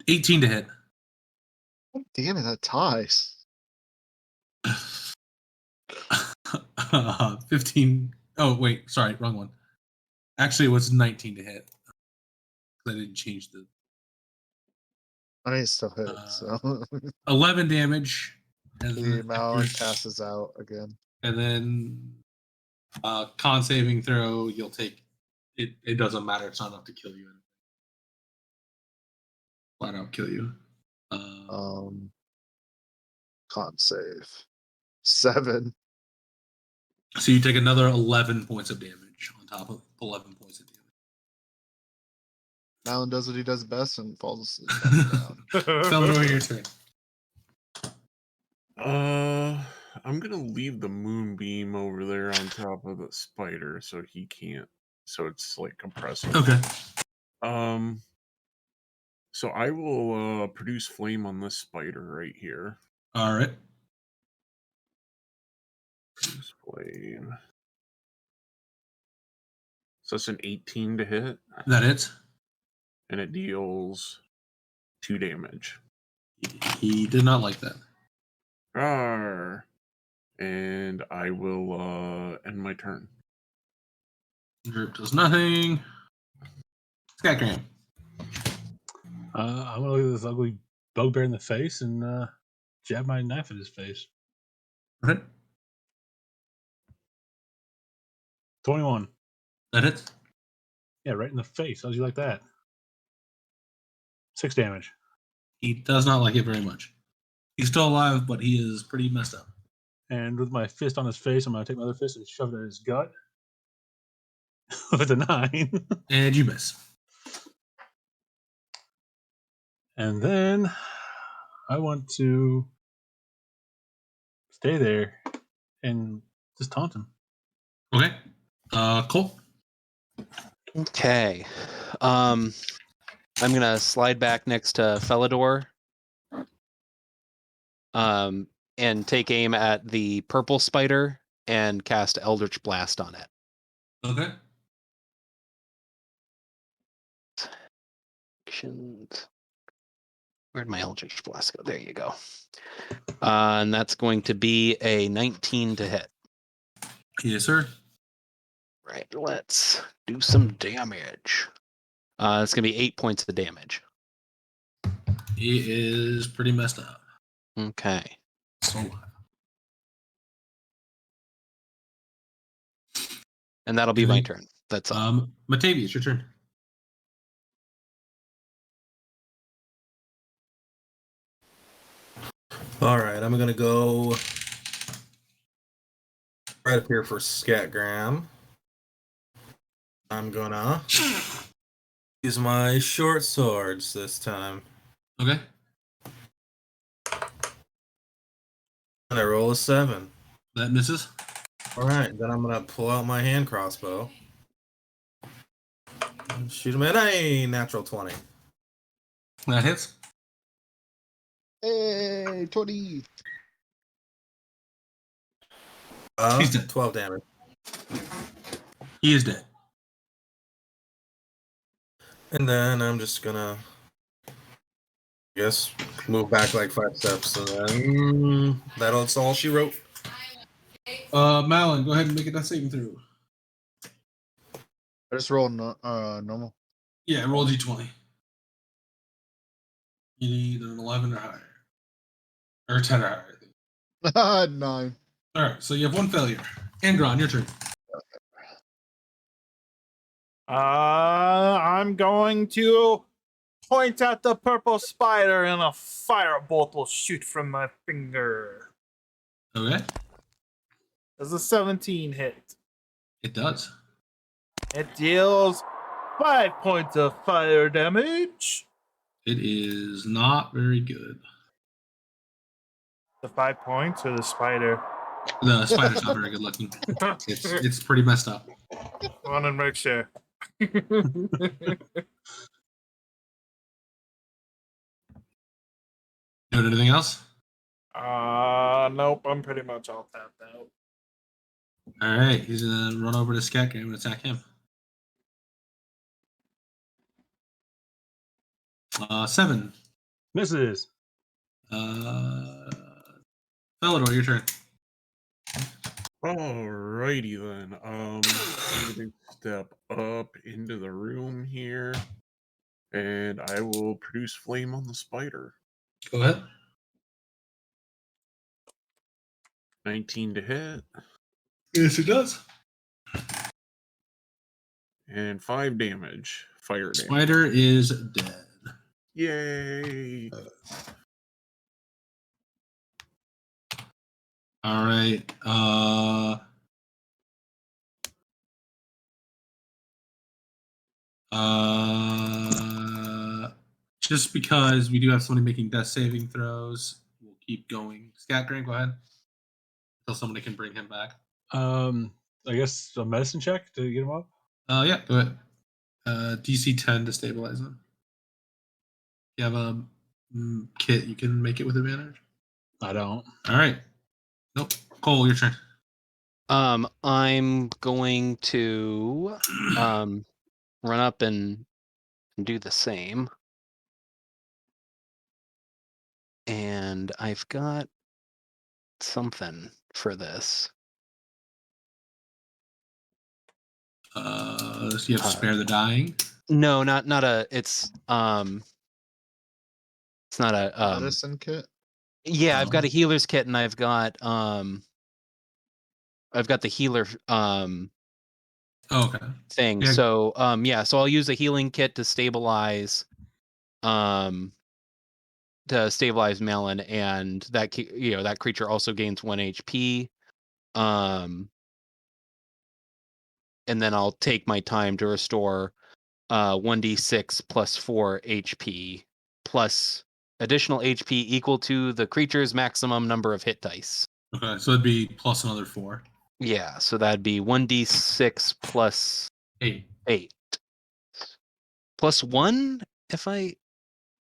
18 to hit. Damn it, that ties. 15. Oh, wait. Sorry. Wrong one. Actually, it was 19 to hit. I didn't change the. I mean, it still hit, so. 11 damage. And The then, Malin passes out again. and then con saving throw, you'll take it. It doesn't matter. It's not enough to kill you. Flat out kill you. Con save. 7. So you take another 11 points of damage on top of 11 points of damage. Malin does what he does best and falls asleep on the ground. Felidor, your turn. I'm gonna leave the moonbeam over there on top of the spider so he can't. So it's like compressing. Okay. So I will produce flame on this spider right here. All right. Produce flame. So that's an 18 to hit. That hits. And it deals 2 damage. He did not like that. Arr. And I will end my turn. Drip does nothing. Scatgram. I'm gonna look at this ugly bugbear in the face and jab my knife at his face. Okay. 21. That hits. Yeah, right in the face. How'd you like that? 6 damage. He does not like it very much. He's still alive, but he is pretty messed up. And with my fist on his face, I'm gonna take my other fist and shove it in his gut with a 9. And you miss. And then I want to stay there and just taunt him. Okay. Cole. Okay. I'm gonna slide back next to Felidor. And take aim at the purple spider and cast Eldritch Blast on it. Okay. Actions. Where'd my Eldritch Blast go? There you go. And that's going to be a 19 to hit. Yes, sir. Right, let's do some damage. It's going to be 8 points of damage. He is pretty messed up. Okay. So. And that'll be my turn. That's all. Matavius, your turn. All right, I'm gonna go right up here for Scatgram. I'm gonna use my short swords this time. Okay. And I roll a 7. That misses. All right, then I'm gonna pull out my hand crossbow. And shoot him at a natural 20. That hits. Hey, 20. He's dead. 12 damage. He is dead. And then I'm just gonna, I guess, move back like 5 steps, and then that's all she wrote. Malin, go ahead and make a death saving throw. I just rolled normal. Yeah, roll d20. You need an 11 or higher. Or 10 or higher. 9. Alright, so you have 1 failure. Angron, your turn. I'm going to point at the purple spider and a firebolt will shoot from my finger. Okay. Does a 17 hit? It does. It deals 5 points of fire damage. It is not very good. The 5 points or the spider? The spider's not very good looking. It's pretty messed up. Want to make sure. Doing anything else? Nope. I'm pretty much all tapped out. All right. He's gonna run over to Scat and attack him. 7. Misses. Felidor, your turn. Alrighty then. I'm going to step up into the room here, and I will produce flame on the spider. Go ahead. 19 to hit, Yes, it does. and 5 damage. Fire damage. Spider is dead. Yay! All right. Just because we do have somebody making death saving throws, we'll keep going. Scatgrain, go ahead. Until somebody can bring him back. I guess a medicine check to get him up. Yeah, go ahead. DC 10 to stabilize him. You have a kit, you can make it with advantage. I don't. All right. Nope. Cole, your turn. I'm going to run up and do the same. And I've got something for this. So you have to spare the dying. No, not a. It's not a medicine kit. Yeah, Oh. I've got a healer's kit, and I've got the healer okay. thing. Yeah. So so I'll use a healing kit to stabilize Malin, and that that creature also gains 1 HP. And then I'll take my time to restore 1d6 plus 4 HP plus additional HP equal to the creature's maximum number of hit dice. Okay, so it'd be plus another 4. Yeah, so that'd be 1d6 plus 8. 8. Plus 1 if I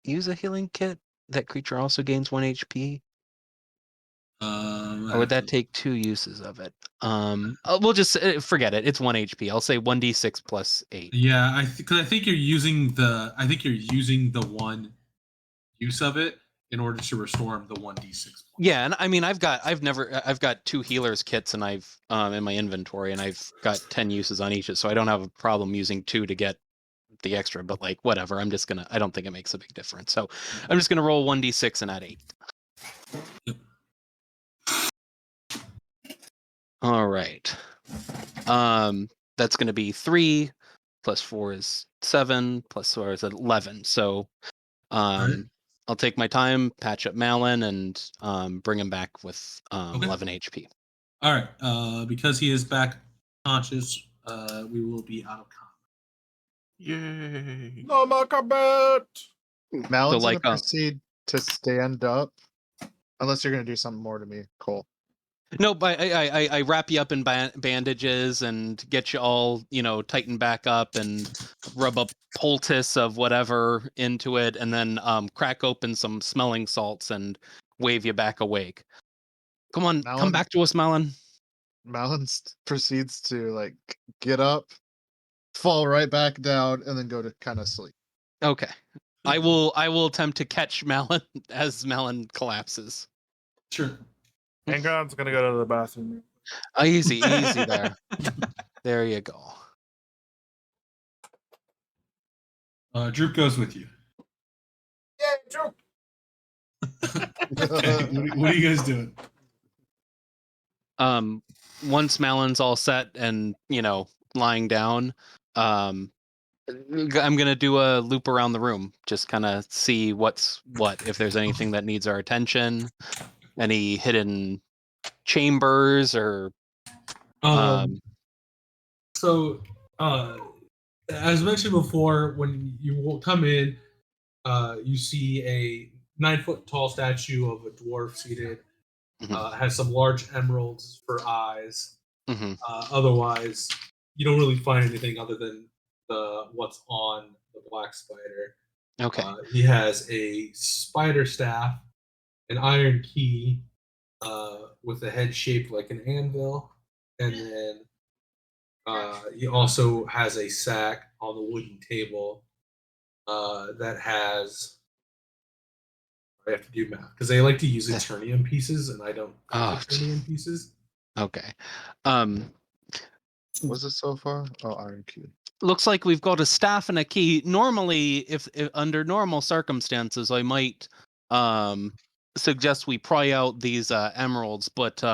use a healing kit. That creature also gains 1 HP. Or would that take 2 uses of it? We'll just forget it. It's 1 HP. I'll say 1d6 plus 8. Yeah, because I think you're using the one use of it in order to restore him the 1d6. Yeah, and I mean I've got 2 healers kits, and I've in my inventory, and I've got 10 uses on each, so I don't have a problem using 2 to get the extra, but like whatever. I don't think it makes a big difference. So I'm just gonna roll 1d6 and add 8. Yep. All right. That's gonna be 3 plus 4 is 7 plus 4 is 11. So Right. I'll take my time, patch up Malin, and bring him back with Okay. 11 HP. All right. Because he is back conscious, we will be out of combat. Yay! No more combat. Malin's like, gonna proceed to stand up, unless you're gonna do something more to me, Cole. No, but I wrap you up in bandages and get you all, tightened back up and rub a poultice of whatever into it, and then crack open some smelling salts and wave you back awake. Come on, come Malin- back to us, Malin. Malin proceeds to get up, fall right back down, and then go to kind of sleep. Okay. I will attempt to catch Malin as Malin collapses. Sure. Angon's gonna go to the bathroom. Easy there. There you go. Droop goes with you. Yeah, Drew. Okay, what are you guys doing? Once Malin's all set and lying down, I'm gonna do a loop around the room, just kind of see what's what. If there's anything that needs our attention, any hidden chambers, or So, as mentioned before, when you come in, you see a 9-foot tall statue of a dwarf seated. Has some large emeralds for eyes. Otherwise, you don't really find anything other than what's on the black spider. Okay. He has a spider staff, an iron key with a head shaped like an anvil, and then he also has a sack on the wooden table that has. I have to do math because they like to use Eternium pieces, and I don't have Eternium pieces. Okay. Was it so far? Oh, iron key. Looks like we've got a staff and a key. Normally, if under normal circumstances, I might suggest we pry out these emeralds, but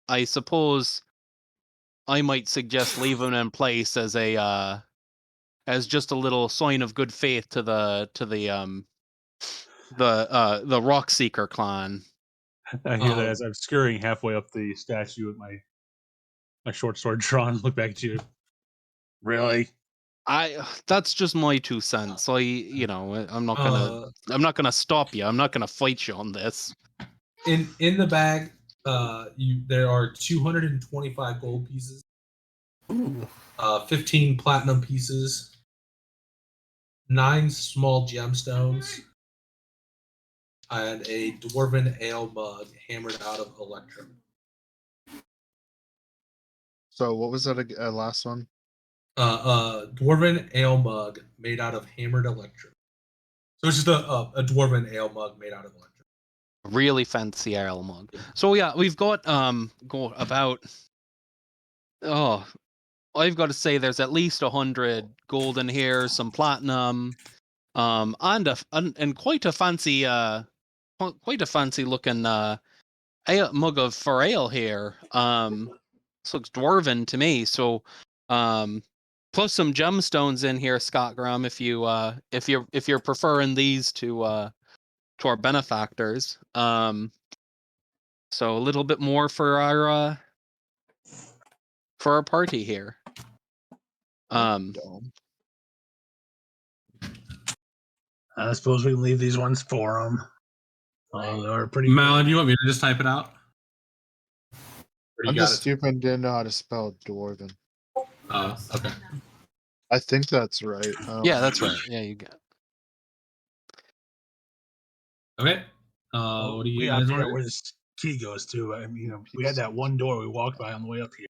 I suppose I might suggest leave them in place as a as just a little sign of good faith to the Rock Seeker clan. I hear that as I'm scurrying halfway up the statue with my short sword drawn. Look back at you. Really? That's just my 2 cents. I'm not gonna stop you. I'm not gonna fight you on this. In the bag, there are 225 gold pieces, 15 platinum pieces, 9 small gemstones, and a dwarven ale mug hammered out of electrum. So what was that last one? Dwarven ale mug made out of hammered electrum. So it's just a dwarven ale mug made out of electrum. Really fancy ale mug. So yeah, we've got about I've got to say there's at least 100 gold in here, some platinum, and quite a fancy looking ale mug of for ale here. This looks dwarven to me. So plus some gemstones in here, Scott Graham, if you're preferring these to our benefactors. So a little bit more for our party here. I suppose we can leave these ones for them. They're pretty. Malin, do you want me to just type it out? I'm just stupid and didn't know how to spell dwarven. Okay. I think that's right. Yeah, that's right. Yeah, you got. Okay. What do you we guys have to figure out want? where this key goes to. I mean, we had that one door we walked by on the way up here.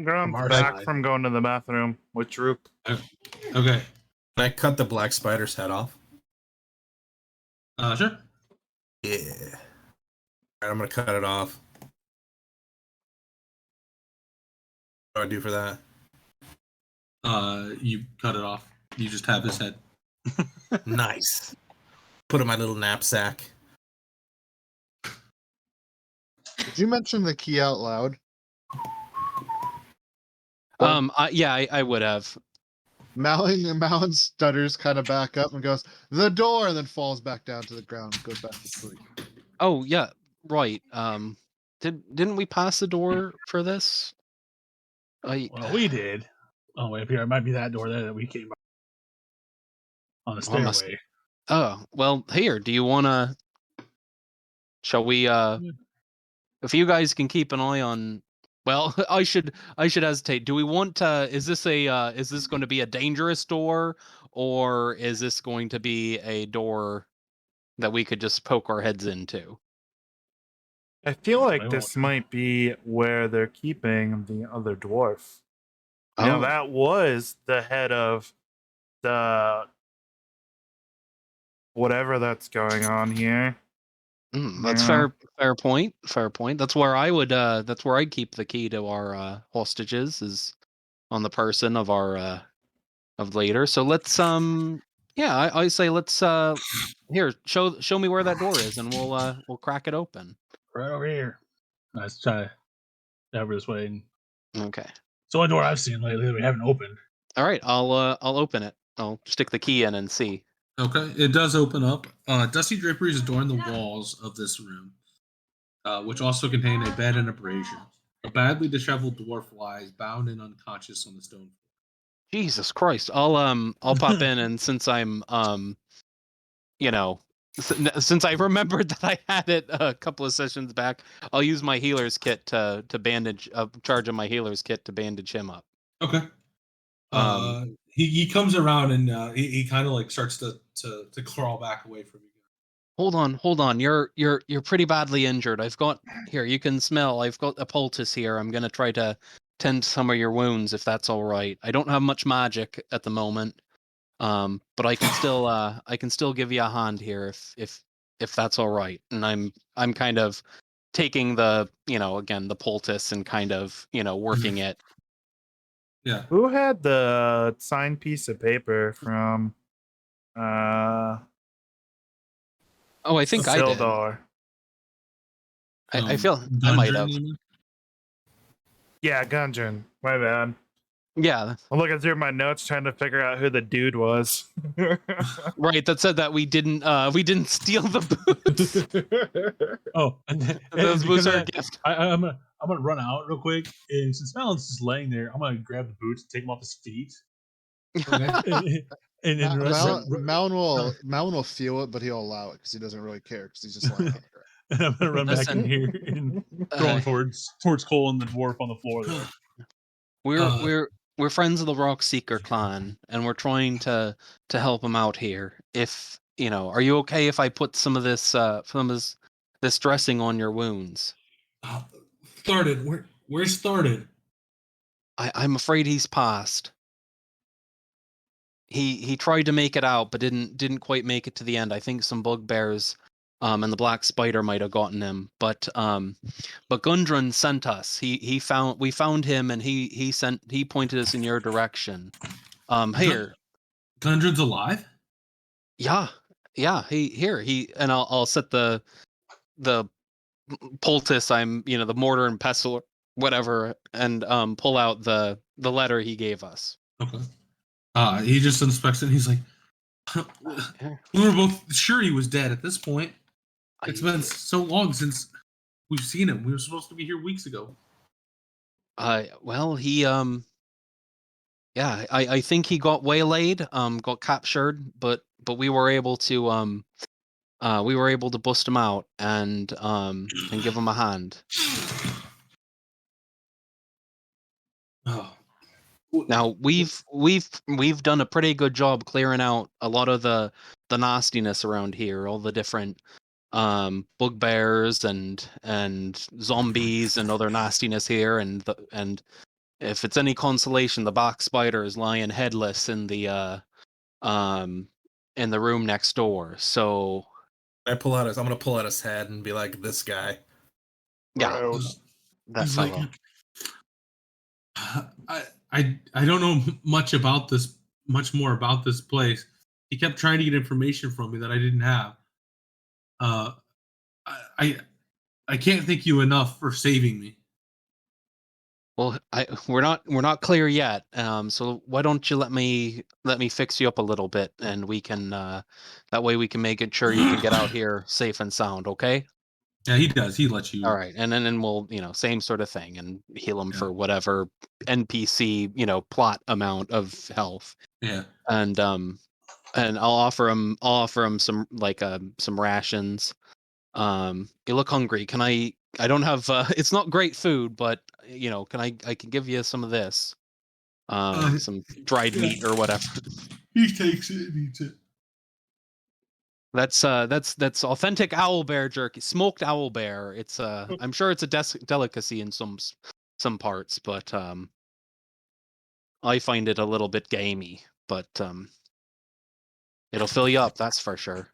Ground's our back side. from going to the bathroom with Droop. Okay. Can I cut the black spider's head off? Sure. Yeah. Alright, I'm gonna cut it off. What do I do for that? You cut it off. You just have his head. Nice. Put it in my little knapsack. Did you mention the key out loud? Yeah, I would have. Malin stutters kind of back up and goes, "The door," and then falls back down to the ground and goes back to sleep. Oh yeah, right. Didn't we pass the door for this? Well, we did. Oh, wait, up here. It might be that door there that we came by on the stairway. Oh, well, here, do you want to... Shall we, if you guys can keep an eye on... Well, I should hesitate. Do we want to... Is this going to be a dangerous door, or is this going to be a door that we could just poke our heads into? I feel like this might be where they're keeping the other dwarf. Now, that was the head of the whatever that's going on here. That's fair point. Fair point. That's where I would that's where I'd keep the key to our hostages, is on the person of our of later. So let's yeah, I say let's here, show me where that door is, and we'll crack it open. Right over here. Let's try over this way. Okay. It's the only door I've seen lately that we haven't opened. All right, I'll open it. I'll stick the key in and see. Okay, it does open up. Dusty draperies adorn the walls of this room, which also contain a bed and a brazier. A badly disheveled dwarf lies bound and unconscious on the stone floor. Jesus Christ! I'll pop in, and since I'm since I remembered that I had it a couple of sessions back, I'll use my healer's kit to bandage charge of my healer's kit to bandage him up. Okay. He comes around and he kind of like starts to crawl back away from you. Hold on. You're pretty badly injured. I've got here. You can smell. I've got a poultice here. I'm gonna try to tend some of your wounds if that's all right. I don't have much magic at the moment, but I can still give you a hand here if that's all right. And I'm kind of taking the again the poultice and kind of working it. Yeah. Who had the signed piece of paper from Oh, I think I did. Sildar? I feel I might have. Yeah, Gundren. My bad. Yeah. I'm looking through my notes trying to figure out who the dude was. Right, that said that we didn't steal the boots. Oh, Those boots because are a gift. I'm gonna run out real quick, and since Malin's just laying there, I'm gonna grab the boots and take them off his feet. Okay. and then Malin will feel it, but he'll allow it because he doesn't really care because he's just lying on the ground. and I'm gonna run back in Listen, here and throw him towards Cole and the dwarf on the floor there. We're friends of the Rock Seeker clan, and we're trying to help him out here. If are you okay if I put some of this this dressing on your wounds? Started. Where started? I'm afraid he's passed. He tried to make it out, but didn't quite make it to the end. I think some bugbears and the black spider might have gotten him. But Gundren sent us. We found him, and he pointed us in your direction. Here. Gundren's alive? Yeah. And I'll set the poultice, the mortar and pestle, whatever, and pull out the letter he gave us. Okay. He just inspects it and he's like, we were both sure he was dead at this point. It's been so long since we've seen him. We were supposed to be here weeks ago. Well, he I think he got waylaid, got captured, but we were able to bust him out and give him a hand. Oh. Now we've done a pretty good job clearing out a lot of the nastiness around here, all the different bugbears and zombies and other nastiness here, and if it's any consolation, the black spider is lying headless in the room next door. So I'm gonna pull out his head and be like, this guy. yeah, Gross. that fellow. Like, I don't know much more about this place. He kept trying to get information from me that I didn't have. I can't thank you enough for saving me. Well, we're not clear yet. So why don't you let me fix you up a little bit, and we can that way we can make it sure you can get out here safe and sound. Okay. Yeah, he does. He lets you. All right, and then we'll same sort of thing, and heal him for whatever NPC plot amount of health. Yeah. And I'll offer him some some rations. You look hungry. Can I don't have it's not great food, but I can give you some of this. Some dried meat or whatever. He takes it and eats it. That's authentic owlbear jerky, smoked owlbear. It's I'm sure it's a delicacy in some parts, but I find it a little bit gamey, but it'll fill you up, that's for sure.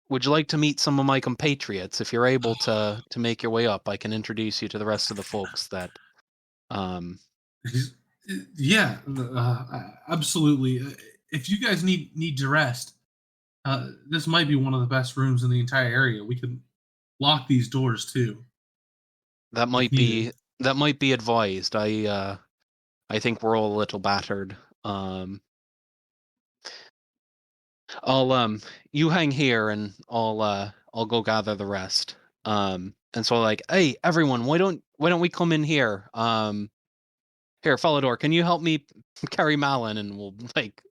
Would you like to meet some of my compatriots? If you're able to make your way up, I can introduce you to the rest of the folks that Yeah, absolutely. If you guys need to rest, this might be one of the best rooms in the entire area. We can lock these doors too. that might be that might be advised. I think we're all a little battered. I'll you hang here and I'll go gather the rest. And so like, hey everyone, why don't we come in here? Here, Falador, can you help me carry Malin? And we'll like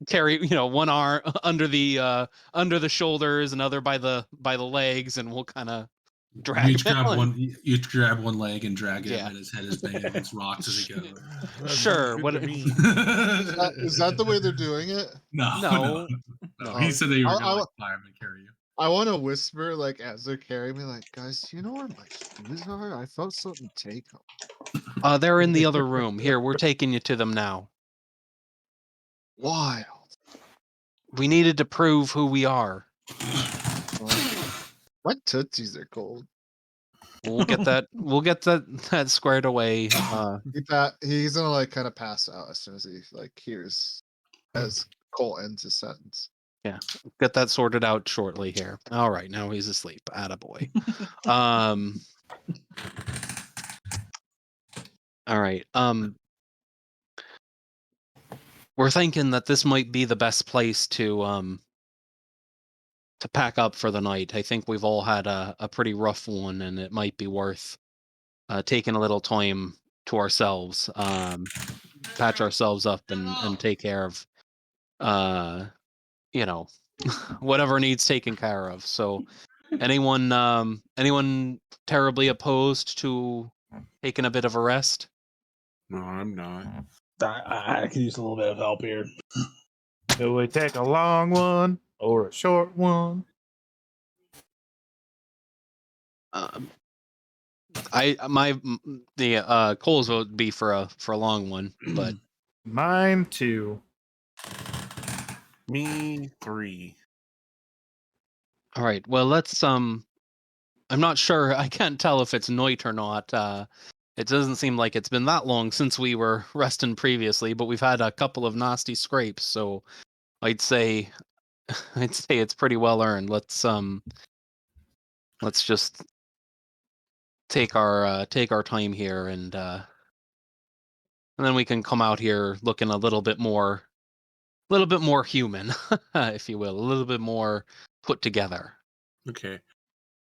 carry one arm under the shoulders, another by the legs, and we'll kind of You drag each grab Malin. one. You each grab one leg and drag him, Yeah. and his head is banging against rocks as he goes. That Sure, sounds good what- to me. Is that the way they're doing it? No. He said they were gonna climb and carry you. I want to whisper, like, as they're carrying me, like, guys, do you know where my shoes are? I felt something take them. They're in the other room. Here, we're taking you to them now. Wild. We needed to prove who we are. My tootsies are cold. We'll get that. We'll get that squared away. He's gonna like kind of pass out as soon as he like hears as Cole ends his sentence. Yeah, get that sorted out shortly here. All right, now he's asleep. Attaboy. All right. We're thinking that this might be the best place to pack up for the night. I think we've all had a pretty rough one, and it might be worth taking a little time to ourselves, patch ourselves up, and take care of, whatever needs taken care of. So, anyone terribly opposed to taking a bit of a rest? No, I'm not. I could use a little bit of help here. Do we take a long one or a short one? Cole's would be for a long one, but Mine too. Me 3. all right. Well, let's I'm not sure. I can't tell if it's night or not. It doesn't seem like it's been that long since we were resting previously, but we've had a couple of nasty scrapes, so I'd say it's pretty well earned. Let's just take our time here, and then we can come out here looking a little bit more human, if you will, a little bit more put together. Okay.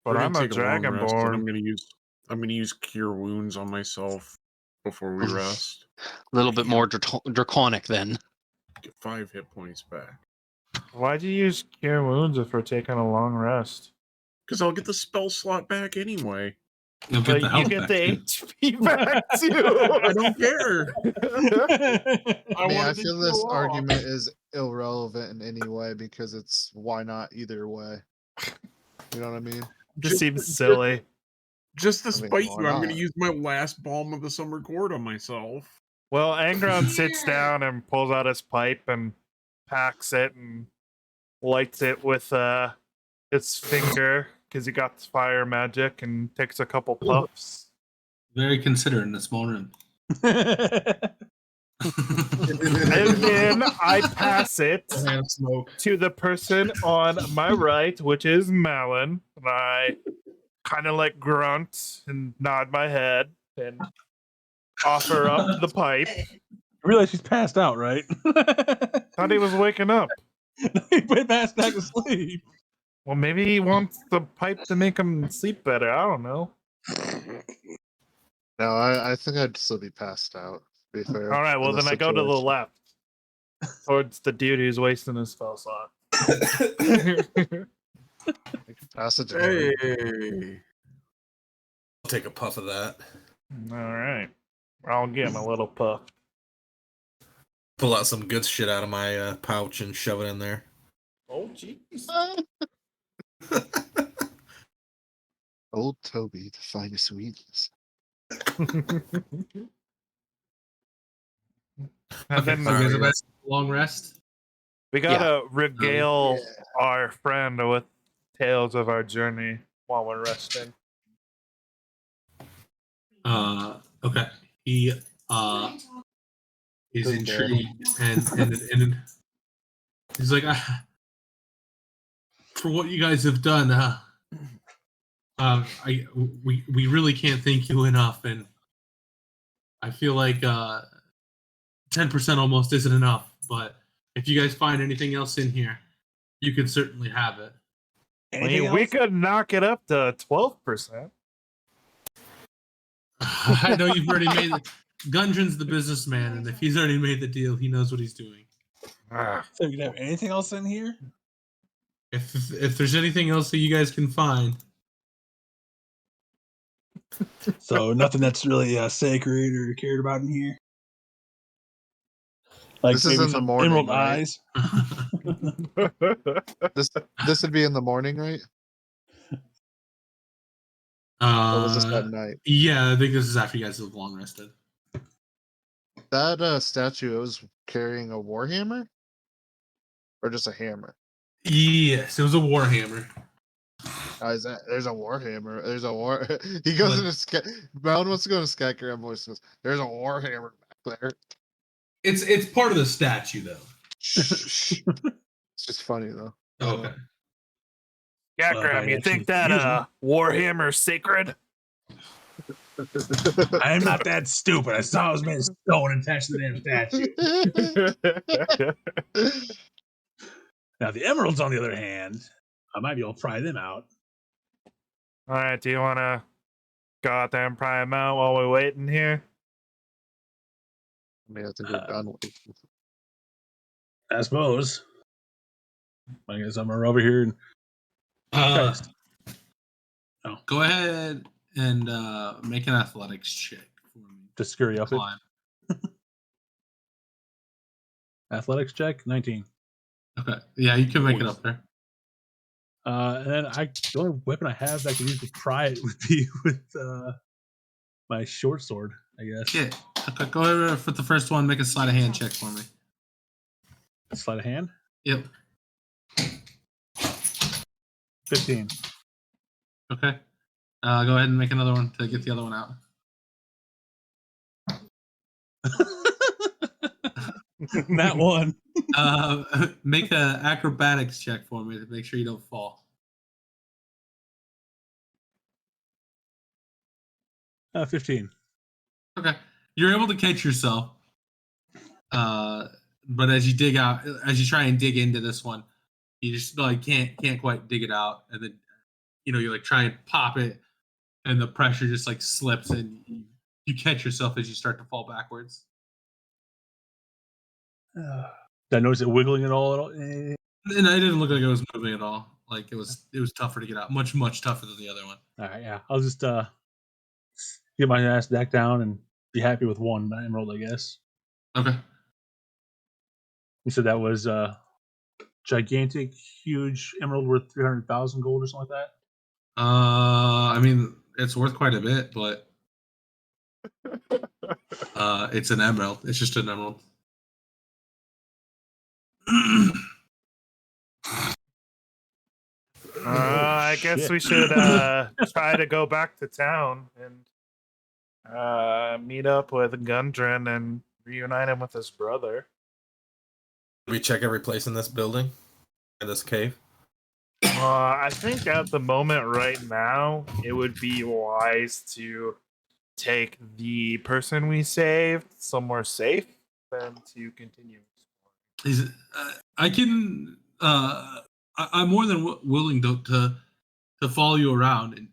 But We're I'm gonna a take a long rest, and I'm dragonborn. gonna use cure wounds on myself before we rest. A little bit more draconic then. Get 5 hit points back. Why'd you use cure wounds if we're taking a long rest? Because I'll get the spell slot back anyway. You'll But get the you health get back, the too. HP back too. I don't care. I mean, I wanted to feel this show off. argument is irrelevant in any way because it's why not either way. You know what I mean? Just seems silly. Just to I mean, spite why you, I'm not? going to use my last balm of the summer gourd on myself. Well, Angron sits down and pulls out his pipe and packs it and lights it with his finger because he got fire magic and takes a couple puffs. Very considerate in a small room. And then I pass it to the person on my right, which is Malin. And I kind of like grunt and nod my head and offer up the pipe. I realize he's passed out, right? Thought he was waking up. He passed back to sleep. Well, maybe he wants the pipe to make him sleep better. I don't know. No, I think I'd still be passed out. To be fair. All right, well, in then this I go to the situation. left towards the dude who's wasting his spell slot. Pass it to him. Hey. I'll take a puff of that. All right. I'll give him a little puff. Pull out some good shit out of my pouch and shove it in there. Oh, jeez. Old Toby, the finest weeds. And Okay, then so you guys about a long rest? we gotta regale our friend with tales of our journey while we're resting. Okay. He is intrigued and he's like, for what you guys have done, We really can't thank you enough, and I feel like 10% almost isn't enough. But if you guys find anything else in here, you can certainly have it. Anything we else? could knock it up to 12%. I know you've already made it. Gundren's the businessman, and if he's already made the deal, he knows what he's doing. So you can have anything else in here? If there's anything else that you guys can find, So nothing that's really sacred or cared about in here. Like This is maybe in the some morning, emerald right? eyes. This would be in the morning, right? Or was this at night? Yeah, I think this is after you guys have long rested. That statue, it was carrying a warhammer, or just a hammer? Yes, it was a warhammer. Is that there's a warhammer? There's a war. He goes But- into Sky. Brown wants to go to Skycram voice. Goes, there's a warhammer back there. It's part of the statue, though. Shh. It's just funny though. Okay. Yeah, Well, Graham, I you think actually use that Warhammer's sacred? I am not that stupid. I saw it was made of stone attached to the damn statue. Now the emeralds, on the other hand, I might be able to pry them out. All right, do you want to go out there and pry them out while we're waiting here? I mean, I think we're done with. I suppose. I guess I'm over here and Go ahead and make an athletics check for me. to scurry up it. Climb. Athletics check 19. Okay. Yeah, you can make it up there. And then the only weapon I have that I can use to pry it would be with my short sword, I guess. Yeah. Okay, go ahead for the first one. Make a sleight of hand check for me. Sleight of hand. Yep. 15. Okay. Go ahead and make another one to get the other one out. That one. Make a acrobatics check for me to make sure you don't fall. 15. Okay. You're able to catch yourself. But as you try and dig into this one, you just like can't quite dig it out, and then you like try and pop it, and the pressure just like slips, and you catch yourself as you start to fall backwards. Did I notice it wiggling at all? And I didn't look like it was moving at all. Like it was tougher to get out, much tougher than the other one. All right, yeah. I'll just get my ass back down and be happy with one emerald, I guess. Okay. You said that was gigantic, huge emerald worth 300,000 gold or something like that. I mean, it's worth quite a bit, but it's an emerald. It's just an emerald. I guess shit. we should try to go back to town and meet up with Gundren and reunite him with his brother. We check every place in this building, in this cave. I think at the moment right now, it would be wise to take the person we saved somewhere safe than to continue exploring. I can. I'm more than willing to follow you around, and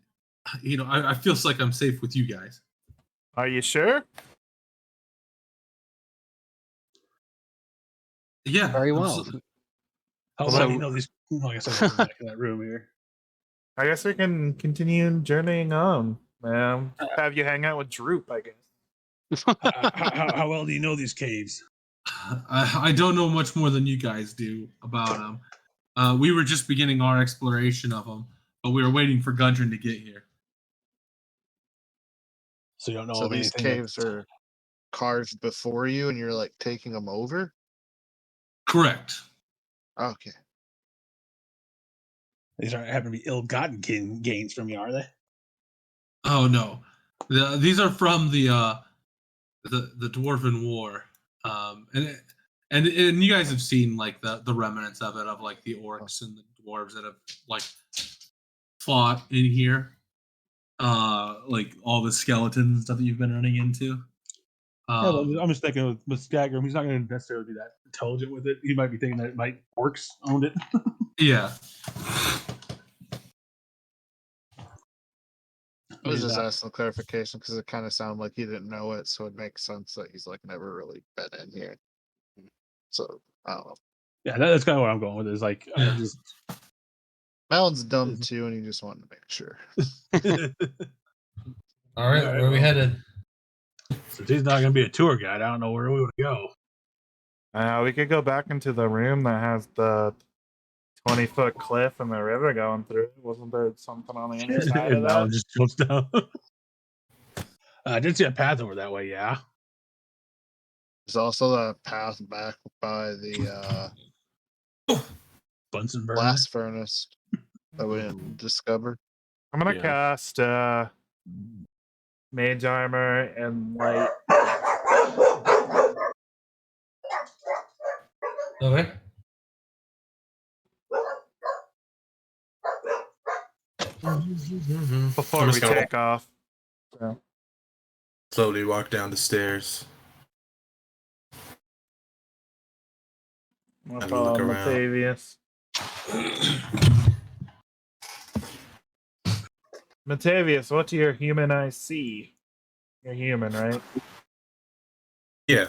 I feel like I'm safe with you guys. Are you sure? Yeah. Very well. absolutely. How Well, well do then- you know these? I guess I'll go back in that room here. I guess we can continue journeying on. Have you hang out with Droop, I guess. How well do you know these caves? I don't know much more than you guys do about them. We were just beginning our exploration of them, but we were waiting for Gundren to get here. So you don't know So of these anything caves are carved before you, and you're like taking them over. Correct. Okay. These aren't happen to be ill-gotten gains from you, are they? Oh no, these are from the Dwarven War, and you guys have seen like the remnants of it, of like the orcs and the dwarves that have like fought in here. like all the skeletons and stuff that you've been running into. Yeah, but I'm just thinking with Skyrim, he's not going to necessarily be that intelligent with it. He might be thinking that orcs owned it. Yeah. I was just asking clarification because it kind of sounded like he didn't know it, so it makes sense that he's like never really been in here. So I don't know. Yeah, that's kind of what I'm going with. Is like I just Malon's dumb too, and he just wanted to make sure. All right, where are we headed? Since he's not going to be a tour guide, I don't know where we would go. We could go back into the room that has the 20-foot cliff and the river going through it. Wasn't there something on the inside of Malin that? just jumps down. I did see a path over that way. Yeah. There's also the path back by the Bunsen burner. blast furnace that we didn't discover. I'm gonna cast mage armor and light. Okay. Before we take off. So. Slowly walk down the stairs. With look around. Matavius. Matavius, what do your human eyes see? You're human, right? Yeah.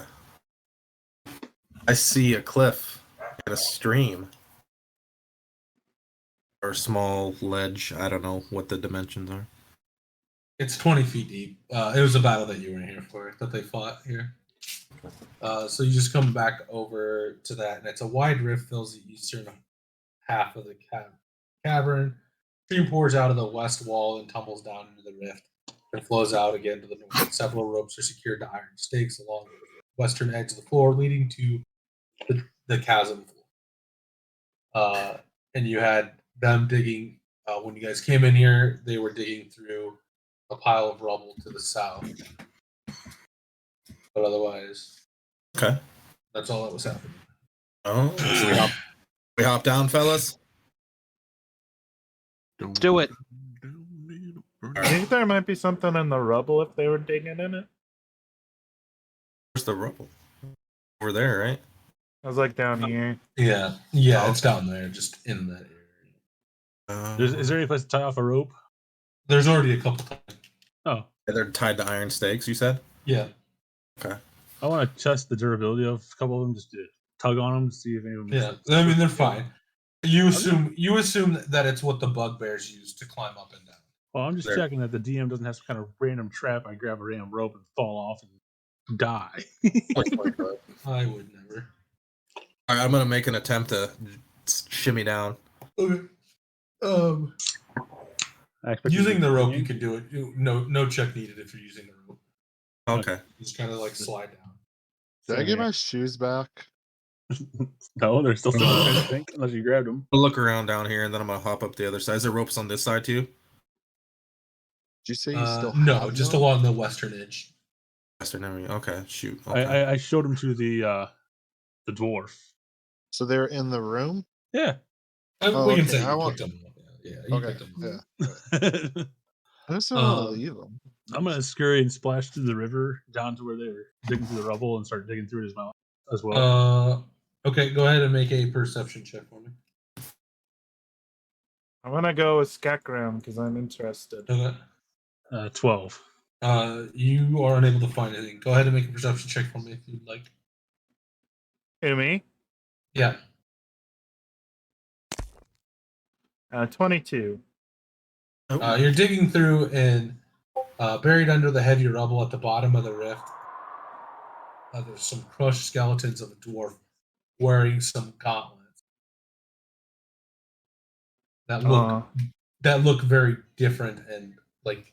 I see a cliff and a stream. Or a small ledge. I don't know what the dimensions are. It's 20 feet deep. It was a battle that you were here for, that they fought here. So you just come back over to that, and it's a wide rift fills the eastern half of the cavern. Stream pours out of the west wall and tumbles down into the rift and flows out again to the north. Several ropes are secured to iron stakes along the western edge of the floor, leading to the chasm floor. And you had them digging. When you guys came in here, they were digging through a pile of rubble to the south. But otherwise, okay, that's all that was happening. Oh, so we hop down, fellas. Let's do it. I think there might be something in the rubble if they were digging in it. Where's the rubble? Over there, right? I was like down here. Yeah, it's down there, just in that area. Is there any place to tie off a rope? There's already a couple times. Oh, they're tied to iron stakes. You said? Yeah. Okay. I want to test the durability of a couple of them, just to tug on them to see if any of them. Yeah, I mean they're fine. You assume that it's what the bugbears use to climb up and down. Well, I'm just checking that the DM doesn't have some kind of random trap. I grab a random rope and fall off and die. I would never. All right, I'm gonna make an attempt to shimmy down. Okay. Using the rope, you can do it. No check needed if you're using the rope. Okay. You just kind of like slide down. Did I get my shoes back? No, they're still I think, unless you grabbed them. I'll look around down here and then I'm gonna hop up the other side. Is there ropes on this side too? Did you say you still no, have just them? along the western edge. Western area. Okay, shoot. Okay. I showed them to the dwarf. So they're in the room? Yeah. We can say you picked them up. Yeah, you picked them up. Yeah. I just don't want to leave them. I'm gonna scurry and splash through the river down to where they were digging through the rubble and start digging through it as well. Okay, go ahead and make a perception check for me. I'm gonna go with Skekram because I'm interested. Okay. 12. You are unable to find anything. Go ahead and make a perception check for me if you'd like. Who, me? Yeah. 22. You're digging through and buried under the heavy rubble at the bottom of the rift. There's some crushed skeletons of a dwarf wearing some gauntlets that look very different, and like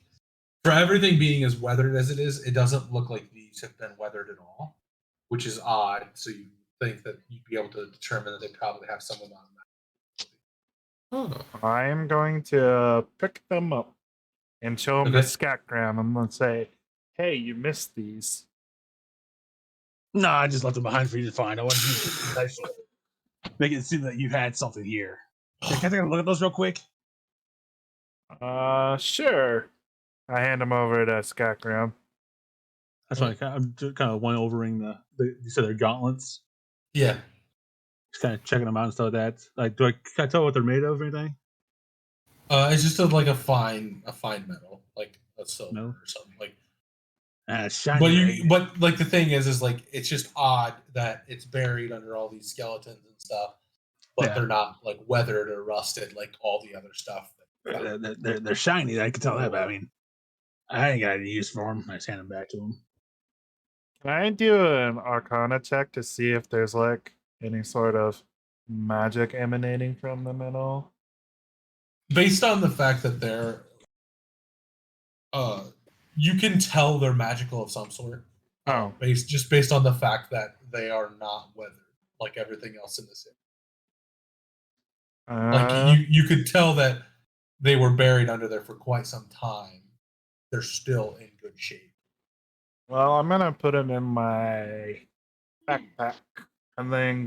for everything being as weathered as it is, it doesn't look like these have been weathered at all, which is odd. So you think that you'd be able to determine that they probably have some amount of that. I am going to pick them up and show them the Skekram. I'm going to say, hey, you missed these. No, I just left them behind for you to find. I wanted you to make it seem that you had something here. Can I take a look at those real quick? Sure. I hand him over to Skakram. That's why I'm just kind of one overing the. You said they're gauntlets. Yeah. Just kind of checking them out and stuff like that. Like, can I tell what they're made of or anything? It's just like a fine metal, like a silver No? or something. Like, Shiny. but like the thing is like it's just odd that it's buried under all these skeletons and stuff, but they're not like weathered or rusted like all the other stuff. They're shiny. I can tell that, but I mean, I ain't got any use for them. I just hand them back to them. Can I do an Arcana check to see if there's like any sort of magic emanating from them at all? Based on the fact that they're, you can tell they're magical of some sort. Oh, Based on the fact that they are not weathered like everything else in the city. Like you could tell that they were buried under there for quite some time. They're still in good shape. Well, I'm gonna put them in my backpack and then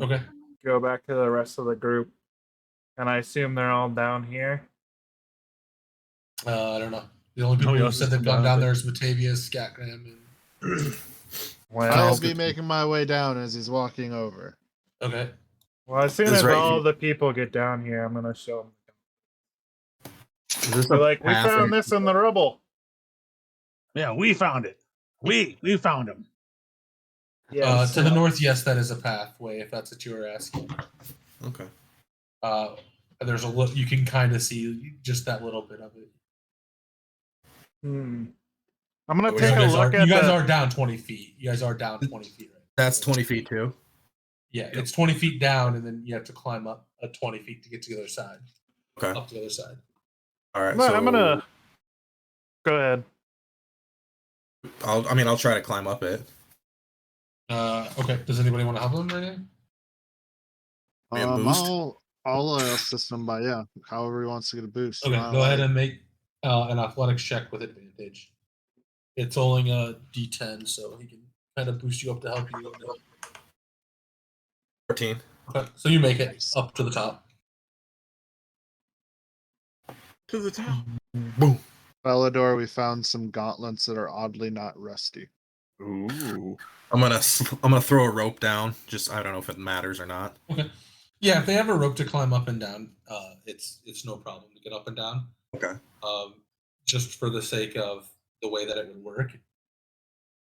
go back to the rest of the group. And I assume they're all down here. I don't know. The only people who said they've gone down there is Batavia, Scatgram, and I'll be making my way down as he's walking over. Okay. Well, as soon as all the people get down here, I'm gonna show them. We're like, we found this in the rubble. Yeah, we found it. We found them. Yes. To the north, yes, that is a pathway. If that's what you were asking. Okay. There's a you can kind of see just that little bit of it. I'm gonna take a look at. You guys are down 20 feet. You guys are down 20 feet. Right? That's 20 feet too. Yeah, it's 20 feet down, and then you have to climb up 20 feet to get to the other side. Okay. Up to the other side. All right. I'm gonna go ahead. I'll try to climb up it. Okay. Does anybody want to help him right now? I'll assist him by however he wants to get a boost. Okay, go ahead and make an athletics check with advantage. It's only a D10, so he can kind of boost you up to help you. 14. Okay, so you make it up to the top. To the top. Boom. Bellador, we found some gauntlets that are oddly not rusty. Ooh. I'm gonna throw a rope down. Just I don't know if it matters or not. Okay. Yeah, if they have a rope to climb up and down, it's no problem to get up and down. Okay. Just for the sake of the way that it would work,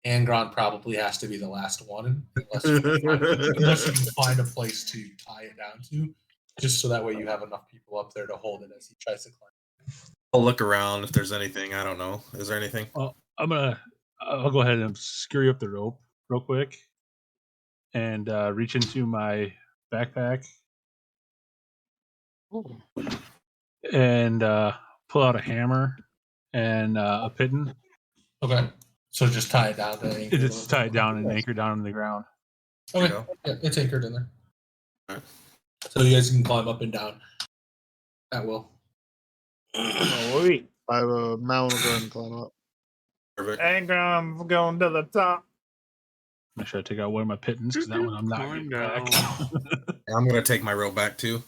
Angron probably has to be the last one, unless you can find a place to tie it down to, just so that way you have enough people up there to hold it as he tries to climb. I'll look around if there's anything. I don't know. Is there anything? I'll go ahead and scurry up the rope real quick and reach into my backpack and pull out a hammer and a piton. Okay. So just tie it down to anchor. Just tie it down and anchor down in the ground. Okay. Yeah, it's anchored in there. All right. So you guys can climb up and down at will. Sweet. I have a mount. Go ahead and climb up. Perfect. Angron's going to the top. Make sure I take out one of my pitons because that one I'm not getting back. I'm gonna take my rope back too.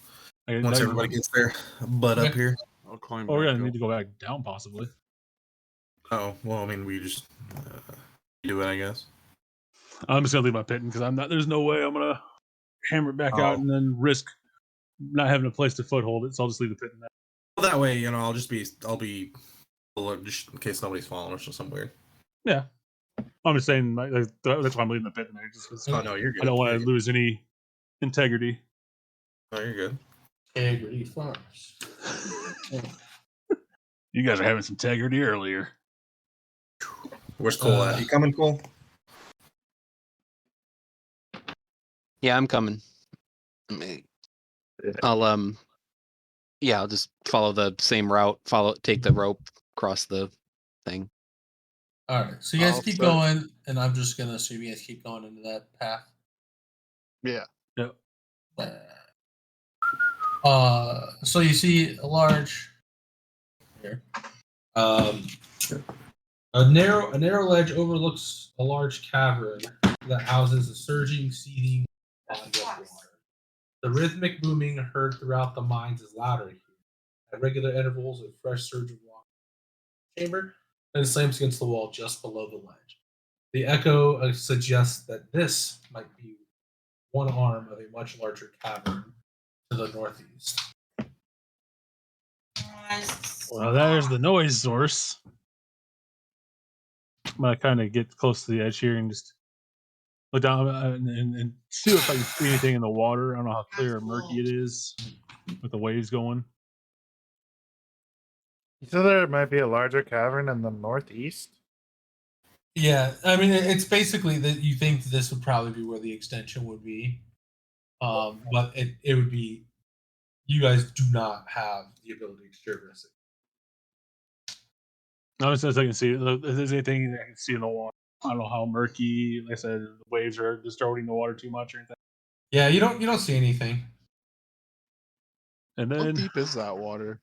Once everybody gets their butt up here. I'll climb. We're gonna need to go back down possibly. Oh well, I mean we just do it, I guess. I'm just gonna leave my piton because I'm not. There's no way I'm gonna hammer it back out and then risk not having a place to foothold it. So I'll just leave the piton there. Well, that way, I'll be just in case nobody's falling or something weird. Yeah, I'm just saying that's why I'm leaving the pit in there. Just oh no, you're good. I don't want to lose any integrity. Oh, you're good. Integrity first. You guys are having some integrity earlier. Where's Cole at? You coming, Cole? Yeah, I'm coming. I'll I'll just follow the same route. Take the rope across the thing. All right, so you guys keep going, and I'm just gonna assume you guys keep going into that path. Yeah. Yep. So you see a large here. A narrow ledge overlooks a large cavern that houses a surging, seething body of water. The rhythmic booming heard throughout the mines is louder here. At regular intervals, a fresh surge of water chamber. and it slams against the wall just below the ledge. The echo suggests that this might be one arm of a much larger cavern to the northeast. Well, there's the noise source. I'm gonna kind of get close to the edge here and just look down and see if I can see anything in the water. I don't know how clear or murky it is with the waves going. You said there might be a larger cavern in the northeast? Yeah, I mean, it's basically that you think this would probably be where the extension would be. But it would be, you guys do not have the ability to traverse it. Not as I can see. If there's anything that I can see in the water, I don't know how murky. Like I said, the waves are distorting the water too much or anything. Yeah, you don't see anything. And How then deep is that water?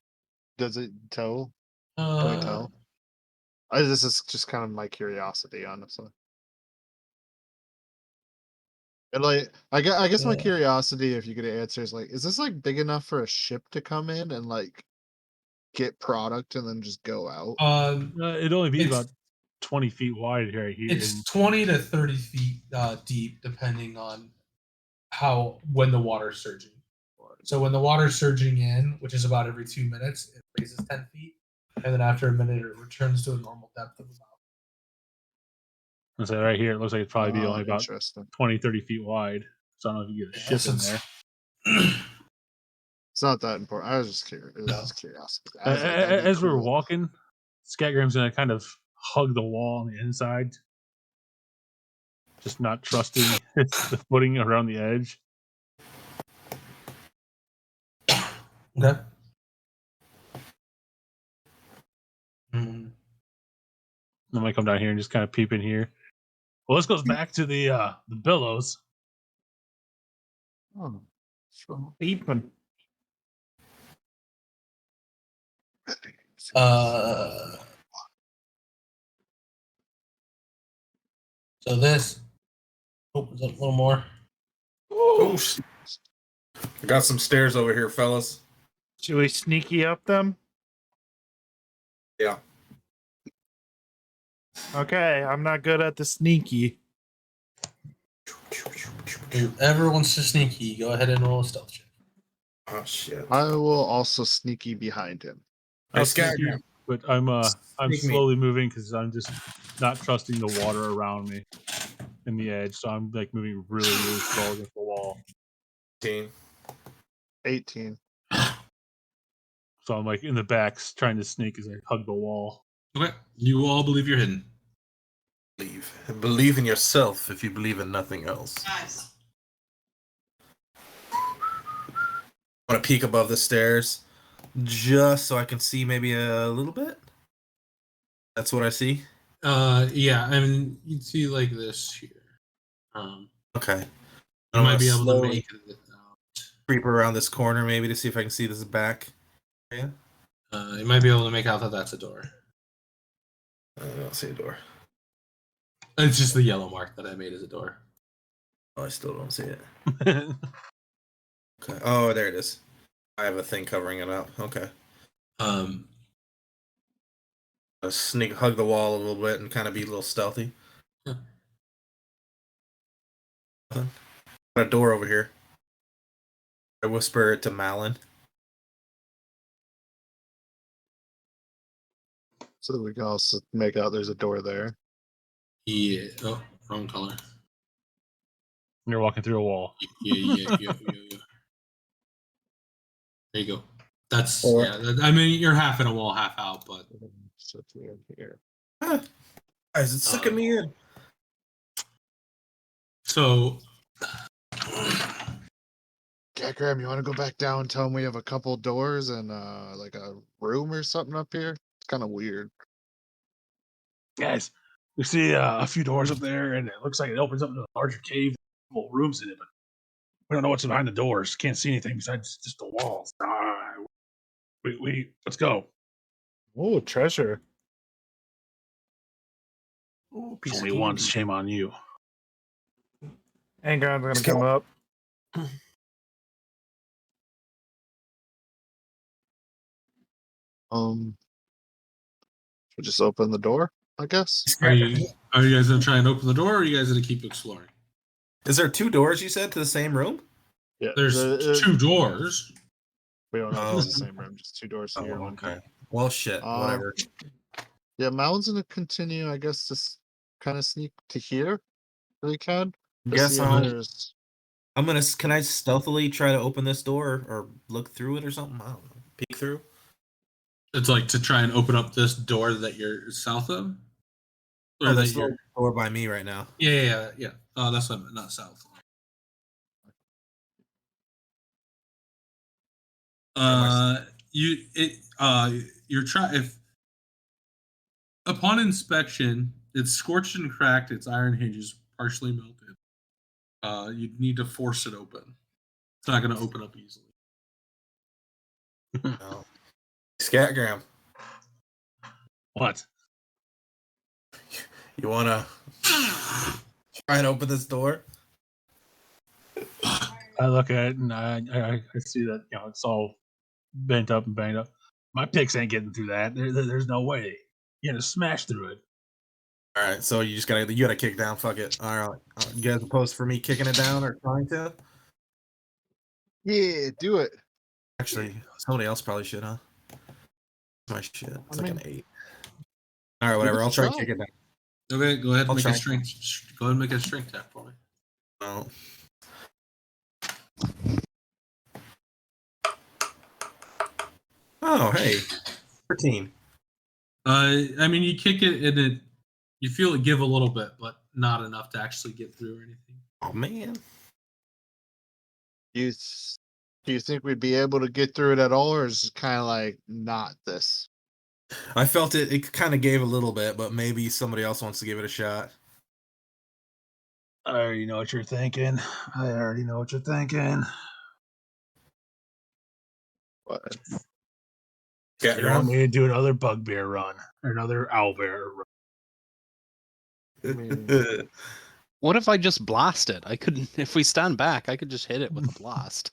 Does it tell? Can we Uh, tell? This is just kind of my curiosity, honestly. And like, I guess my curiosity, if you could answer, is like, is this like big enough for a ship to come in and like get product and then just go out? it'd only be it's about 20 feet wide right here. it's 20 to 30 feet deep, depending on when the water's surging. So when the water's surging in, which is about every 2 minutes, it raises 10 feet, and then after a minute, it returns to a normal depth of about. And so right here, it looks like it'd probably be only about Interesting. 20, 30 feet wide. So I don't know if you get a ship in there. It's not that important. I was just curious. It was No. just curiosity. I was like, that'd be As we were cool. walking, Scatgram's gonna kind of hug the wall on the inside, just not trusting the footing around the edge. Okay. Mm. I might come down here and just kind of peep in here. Well, this goes back to the billows. Oh, so Beeping. So this opens up a little more. Oh, I got some stairs over here, fellas. Should we sneaky up them? Yeah. Okay, I'm not good at the sneaky. Whoever wants to sneaky, go ahead and roll a stealth check. Oh shit. I will also sneaky behind him. Hey, I'll sneak you, Scatgram. but I'm Sneak me. slowly moving because I'm just not trusting the water around me in the edge. So I'm like moving really, really slow against the wall. 18. So I'm like in the back trying to sneak as I hug the wall. Okay. You all believe you're hidden. Believe in yourself if you believe in nothing else. Nice. I want to peek above the stairs just so I can see maybe a little bit. That's what I see. Yeah, I mean, you'd see like this here. Okay. You I'm might be gonna able to slowly make it. creep around this corner maybe to see if I can see this back. Yeah. You might be able to make out that that's a door. I don't see a door. It's just the yellow mark that I made as a door. Oh, I still don't see it. Okay. Oh, there it is. I have a thing covering it up. Okay. Huh. I'll hug the wall a little bit and kind of be a little stealthy. Yeah. Got a door over here. I whisper it to Malin. So that we can also make out there's a door there. Yeah. Oh, wrong color. You're walking through a wall. Yeah. There you go. That's Or- I mean, you're half in a wall, half out, but So we're here. Guys, it's sucking me in. so Graham, you want to go back down and tell him we have a couple doors and like a room or something up here? It's kind of weird. Guys, we see a few doors up there, and it looks like it opens up into a larger cave. Well, rooms in it, but we don't know what's behind the doors. Can't see anything besides just the walls. Let's go. Oh, treasure. Ooh, It's only once. Shame on you. Angron's gonna Let's come go. up. We just open the door, I guess. Are you guys gonna try and open the door, or are you guys gonna keep exploring? Is there 2 doors you said to the same room? Yeah, There's 2 doors. We don't know if it's the same room. Just 2 doors here. Oh, One okay. here. Well, shit. Whatever. Yeah, Mal's gonna continue. I guess just kind of sneak to here. Really can. Guess There's. I'm gonna. Can I stealthily try to open this door or look through it or something? I don't know. Peek through. It's like to try and open up this door that you're south of. Or Oh, that there's no you're. door by me right now. Yeah. Oh, that's not south. You're trying if upon inspection it's scorched and cracked, its iron hinges partially melted. You'd need to force it open. It's not going to open up easily. No. Scatgram. What? You wanna try and open this door? I look at it and I see that it's all bent up and banged up. My picks ain't getting through that. There's no way. You're gonna smash through it. All right, so you gotta kick down. Fuck it. All right, you guys opposed for me kicking it down or trying to? Yeah, do it. Actually, somebody else probably should, huh? My shit. It's I like mean, an 8. All right, whatever. give it a I'll try and shot. kick it down. Okay, go ahead and I'll make try. a strength. Go ahead and make a strength tap for me. No. Oh, hey, 13. I mean, you kick it and you feel it give a little bit, but not enough to actually get through or anything. Oh man. Do you think we'd be able to get through it at all, or is it kind of like not this? I felt it. It kind of gave a little bit, but maybe somebody else wants to give it a shot. I already know what you're thinking. What? You want me to do another bugbear run or another owlbear run? What if I just blast it? I could, if we stand back, I could just hit it with a blast.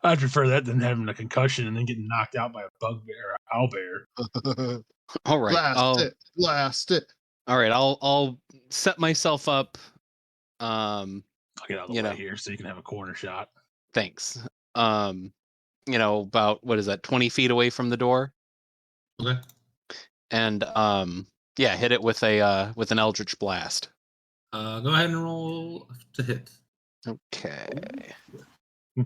I'd prefer that than having a concussion and then getting knocked out by a bugbear or owlbear. All right, Blast it. All right, I'll set myself up. I'll get out of the way here so you can have a corner shot. Thanks. About what is that, 20 feet away from the door? Okay. And hit it with an Eldritch Blast. Go ahead and roll to hit. Okay.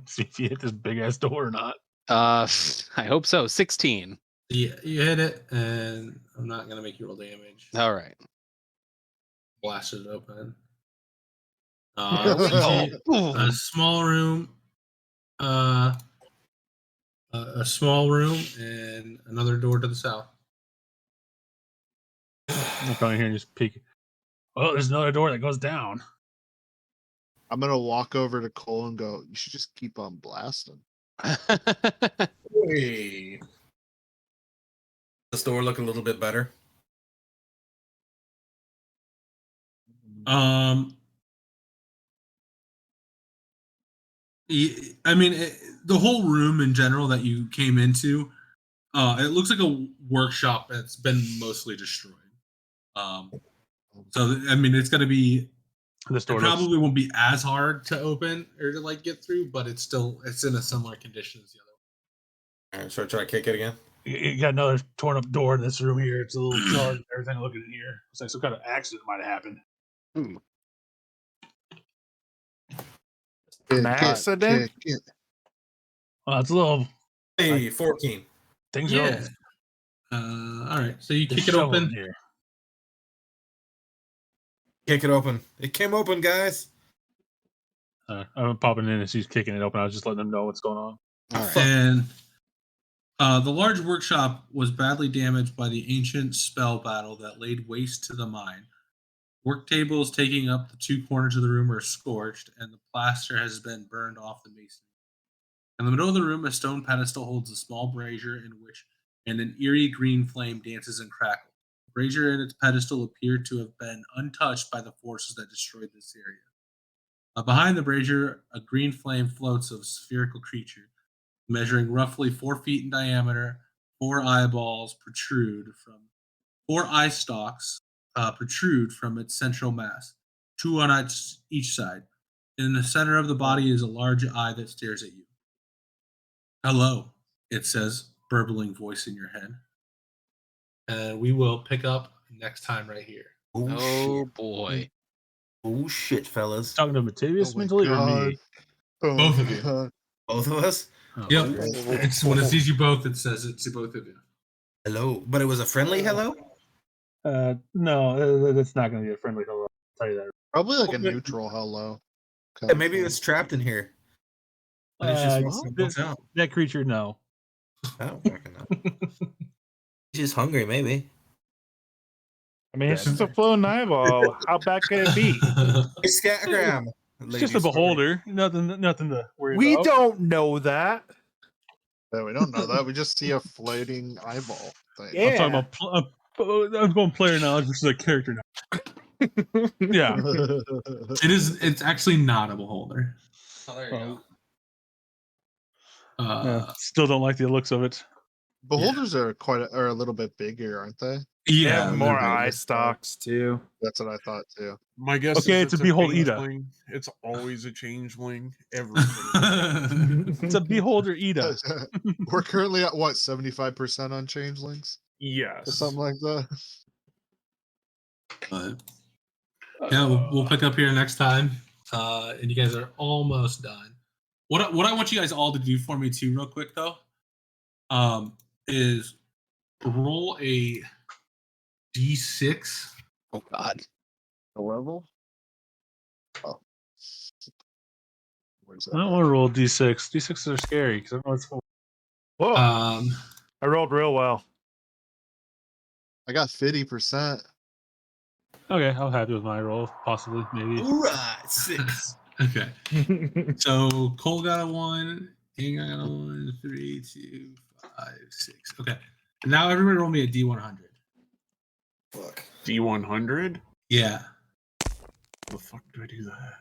See if you hit this big ass door or not. I hope so. 16. Yeah, you hit it, and I'm not gonna make you roll damage. All right. Blasted it open. There we go. A small room. A small room and another door to the south. I'm coming here and just peek. Oh, there's another door that goes down. I'm gonna walk over to Cole and go, you should just keep on blasting. Hey. This door look a little bit better. I mean, the whole room in general that you came into, it looks like a workshop that's been mostly destroyed. So I mean, it's gonna be. This door probably won't be as hard to open or to like get through, but it's in a similar condition as the other one. All right, so I try to kick it again. You got another torn up door in this room here. It's a little jarred. Everything looking in here. It's like some kind of accident might have happened. An accident? Well, it's a little. Hey, 14. Things Yeah. are. All right. So you kick it open. Here. Kick it open. It came open, guys. I'm popping in and she's kicking it open. I was just letting them know what's going on. All right. And the large workshop was badly damaged by the ancient spell battle that laid waste to the mine. Work tables taking up the 2 corners of the room are scorched, and the plaster has been burned off the masonry. In the middle of the room, a stone pedestal holds a small brazier in which an eerie green flame dances and crackles. The brazier and its pedestal appeared to have been untouched by the forces that destroyed this area. Behind the brazier, a green flame floats of a spherical creature, measuring roughly 4 feet in diameter, 4 eyeballs protrude from 4 eye stalks protrude from its central mass, 2 on each side. In the center of the body is a large eye that stares at you. Hello, it says, burbling voice in your head. And we will pick up next time right here. Oh boy. Oh shit, fellas. Talking to Mativius Oh my mentally or God. me? Oh Both my of you. God. Both of us? Oh, Yep. shit. It's when it sees you both, it says it to both of you. Hello. But it was a friendly hello? No, that's not going to be a friendly hello. I'll tell you that. Probably like a Okay. neutral hello. Yeah, maybe it's trapped in here. But it just wants to bounce out. That creature, no. Oh, fucking no. He's just hungry, maybe. I mean, it's just a floating eyeball. How bad could it be? It's scattergram. It's just a beholder. Nothing to worry We about. don't know that. Yeah, we don't know that. We just see a floating eyeball thing. Yeah. I'm talking about. I'm going player knowledge versus a character knowledge. Yeah. It's actually not a beholder. Oh, there you go. Still don't like the looks of it. Beholders are a little bit bigger, aren't they? They Yeah, have more they're eye big. stalks too. That's what I thought too. My guess Okay, is it's a behold Ida. changeling. It's always a changeling. Everything. It's a beholder Ida. We're currently at what, 75% on changelings? Or Yes. something like that. But yeah, we'll pick up here next time. And you guys are almost done. What I want you guys all to do for me too, real quick though, is roll a d6. Oh God. The level? Oh. Where's I don't that? want to roll d6. D6s are scary because I don't know what's for. Whoa! Um, I rolled real well. I got 50%. Okay, I'm happy with my roll. Possibly, maybe. All right, 6. okay. So Cole got a 1, Ian got a 1, 3, 2, 5, 6. Okay. And now everybody roll me a d100. Fuck. D100? Yeah. The fuck do I do that?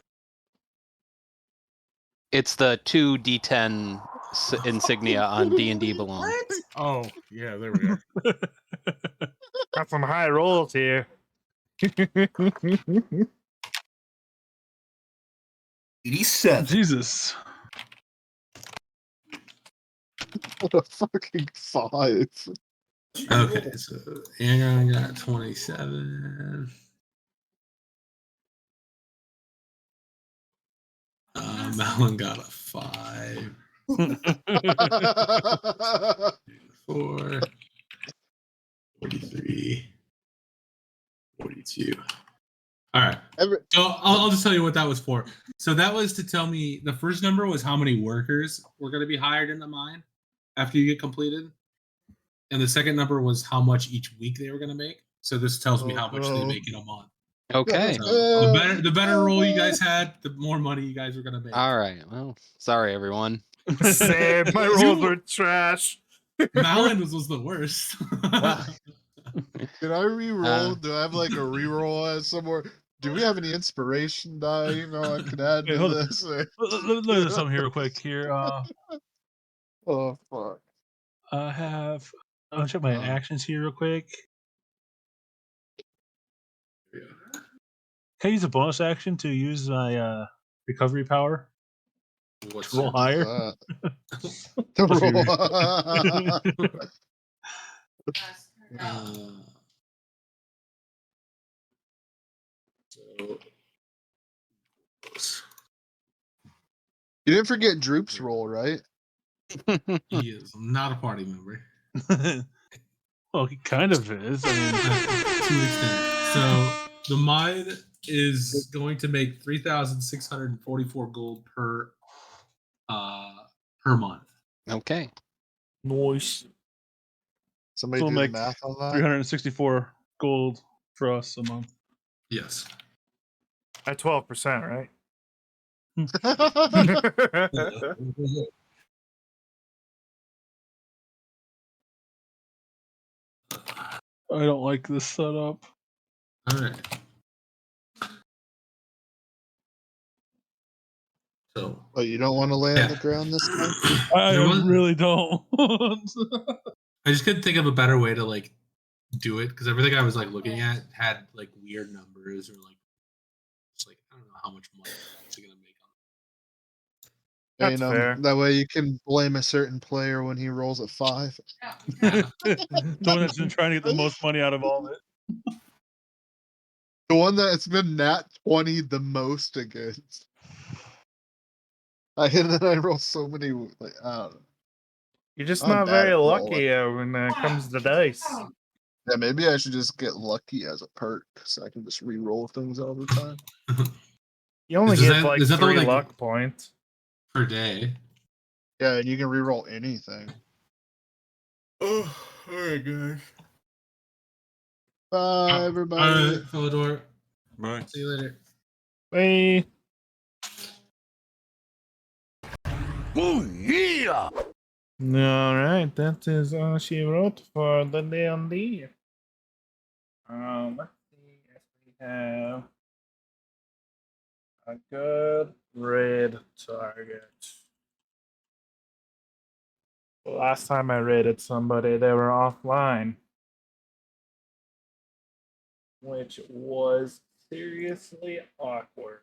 It's the 2d10 insignia on D&D Belong. Oh, yeah, there we go. Got some high rolls here. 87. Jesus. What a fucking 5. Okay, so Ian got 27. Malin got a 5. 4, 43, 42. All right. So I'll just tell you what that was for. So that was to tell me the first number was how many workers were going to be hired in the mine after you get completed. And the second number was how much each week they were going to make. So this tells me how much they make in a month. Okay. So the better roll you guys had, the more money you guys were going to make. All right. Well, sorry everyone. Same. My rolls were trash. Malin was the worst. Can I re-roll? Do I have like a re-roll somewhere? Do we have any inspiration die? I could add to this. Look at something here real quick. Here, Oh fuck! I'll check my actions here real quick. Can I use a bonus action to use my recovery power? What's To roll higher? To roll. You didn't forget Droop's roll, right? He is not a party member. Well, he kind of is. I mean, to an extent. So the mine is going to make 3,644 gold per month. Okay. Nice. Somebody so do we'll the make math on that. 364 gold for us a month. Yes. At 12%, right? I don't like this setup. All right. So. Oh, you don't want to lay on the ground this time? I really don't. I just couldn't think of a better way to like do it because everything I was like looking at had like weird numbers or like just like I don't know how much money it's gonna make on. That's fair. That way you can blame a certain player when he rolls a 5. Yeah. The one that's been trying to get the most money out of all of it. The one that's been nat 20 the most against. And then I roll so many. Like, I don't know. You're just I'm not bad very at lucky when it comes to dice. Yeah, maybe I should just get lucky as a perk so I can just re-roll things all the time. You only Is get that- like is that the 3 one that- luck points. Per day. Yeah, and you can re-roll anything. Oh, all right, guys. Bye, everybody. Philodor. Bye. See you later. Bye. Oh, yeah! All right, that is all she wrote for the D&D. Let's see if we have a good raid target. The last time I raided somebody, they were offline, which was seriously awkward.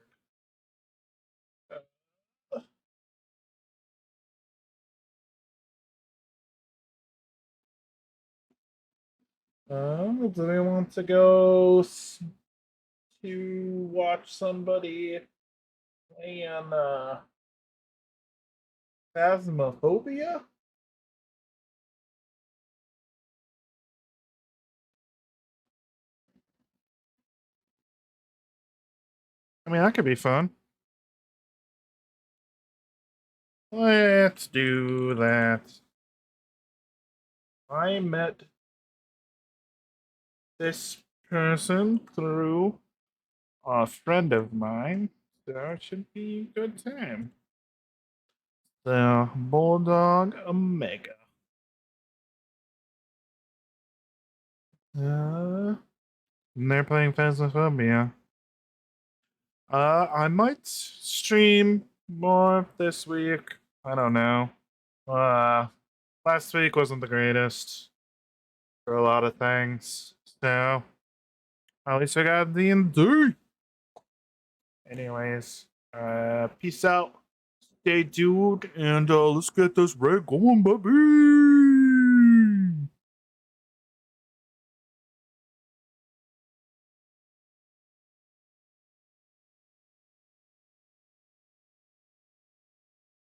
Do they want to go to watch somebody play on Phasmophobia? I mean, that could be fun. Let's do that. I met this person through a friend of mine, so it should be a good time. The Bulldog Omega. And they're playing Phasmophobia. I might stream more this week. I don't know. Last week wasn't the greatest for a lot of things, so at least I got D&D. Anyways, peace out. Stay tuned, and let's get this raid going, baby.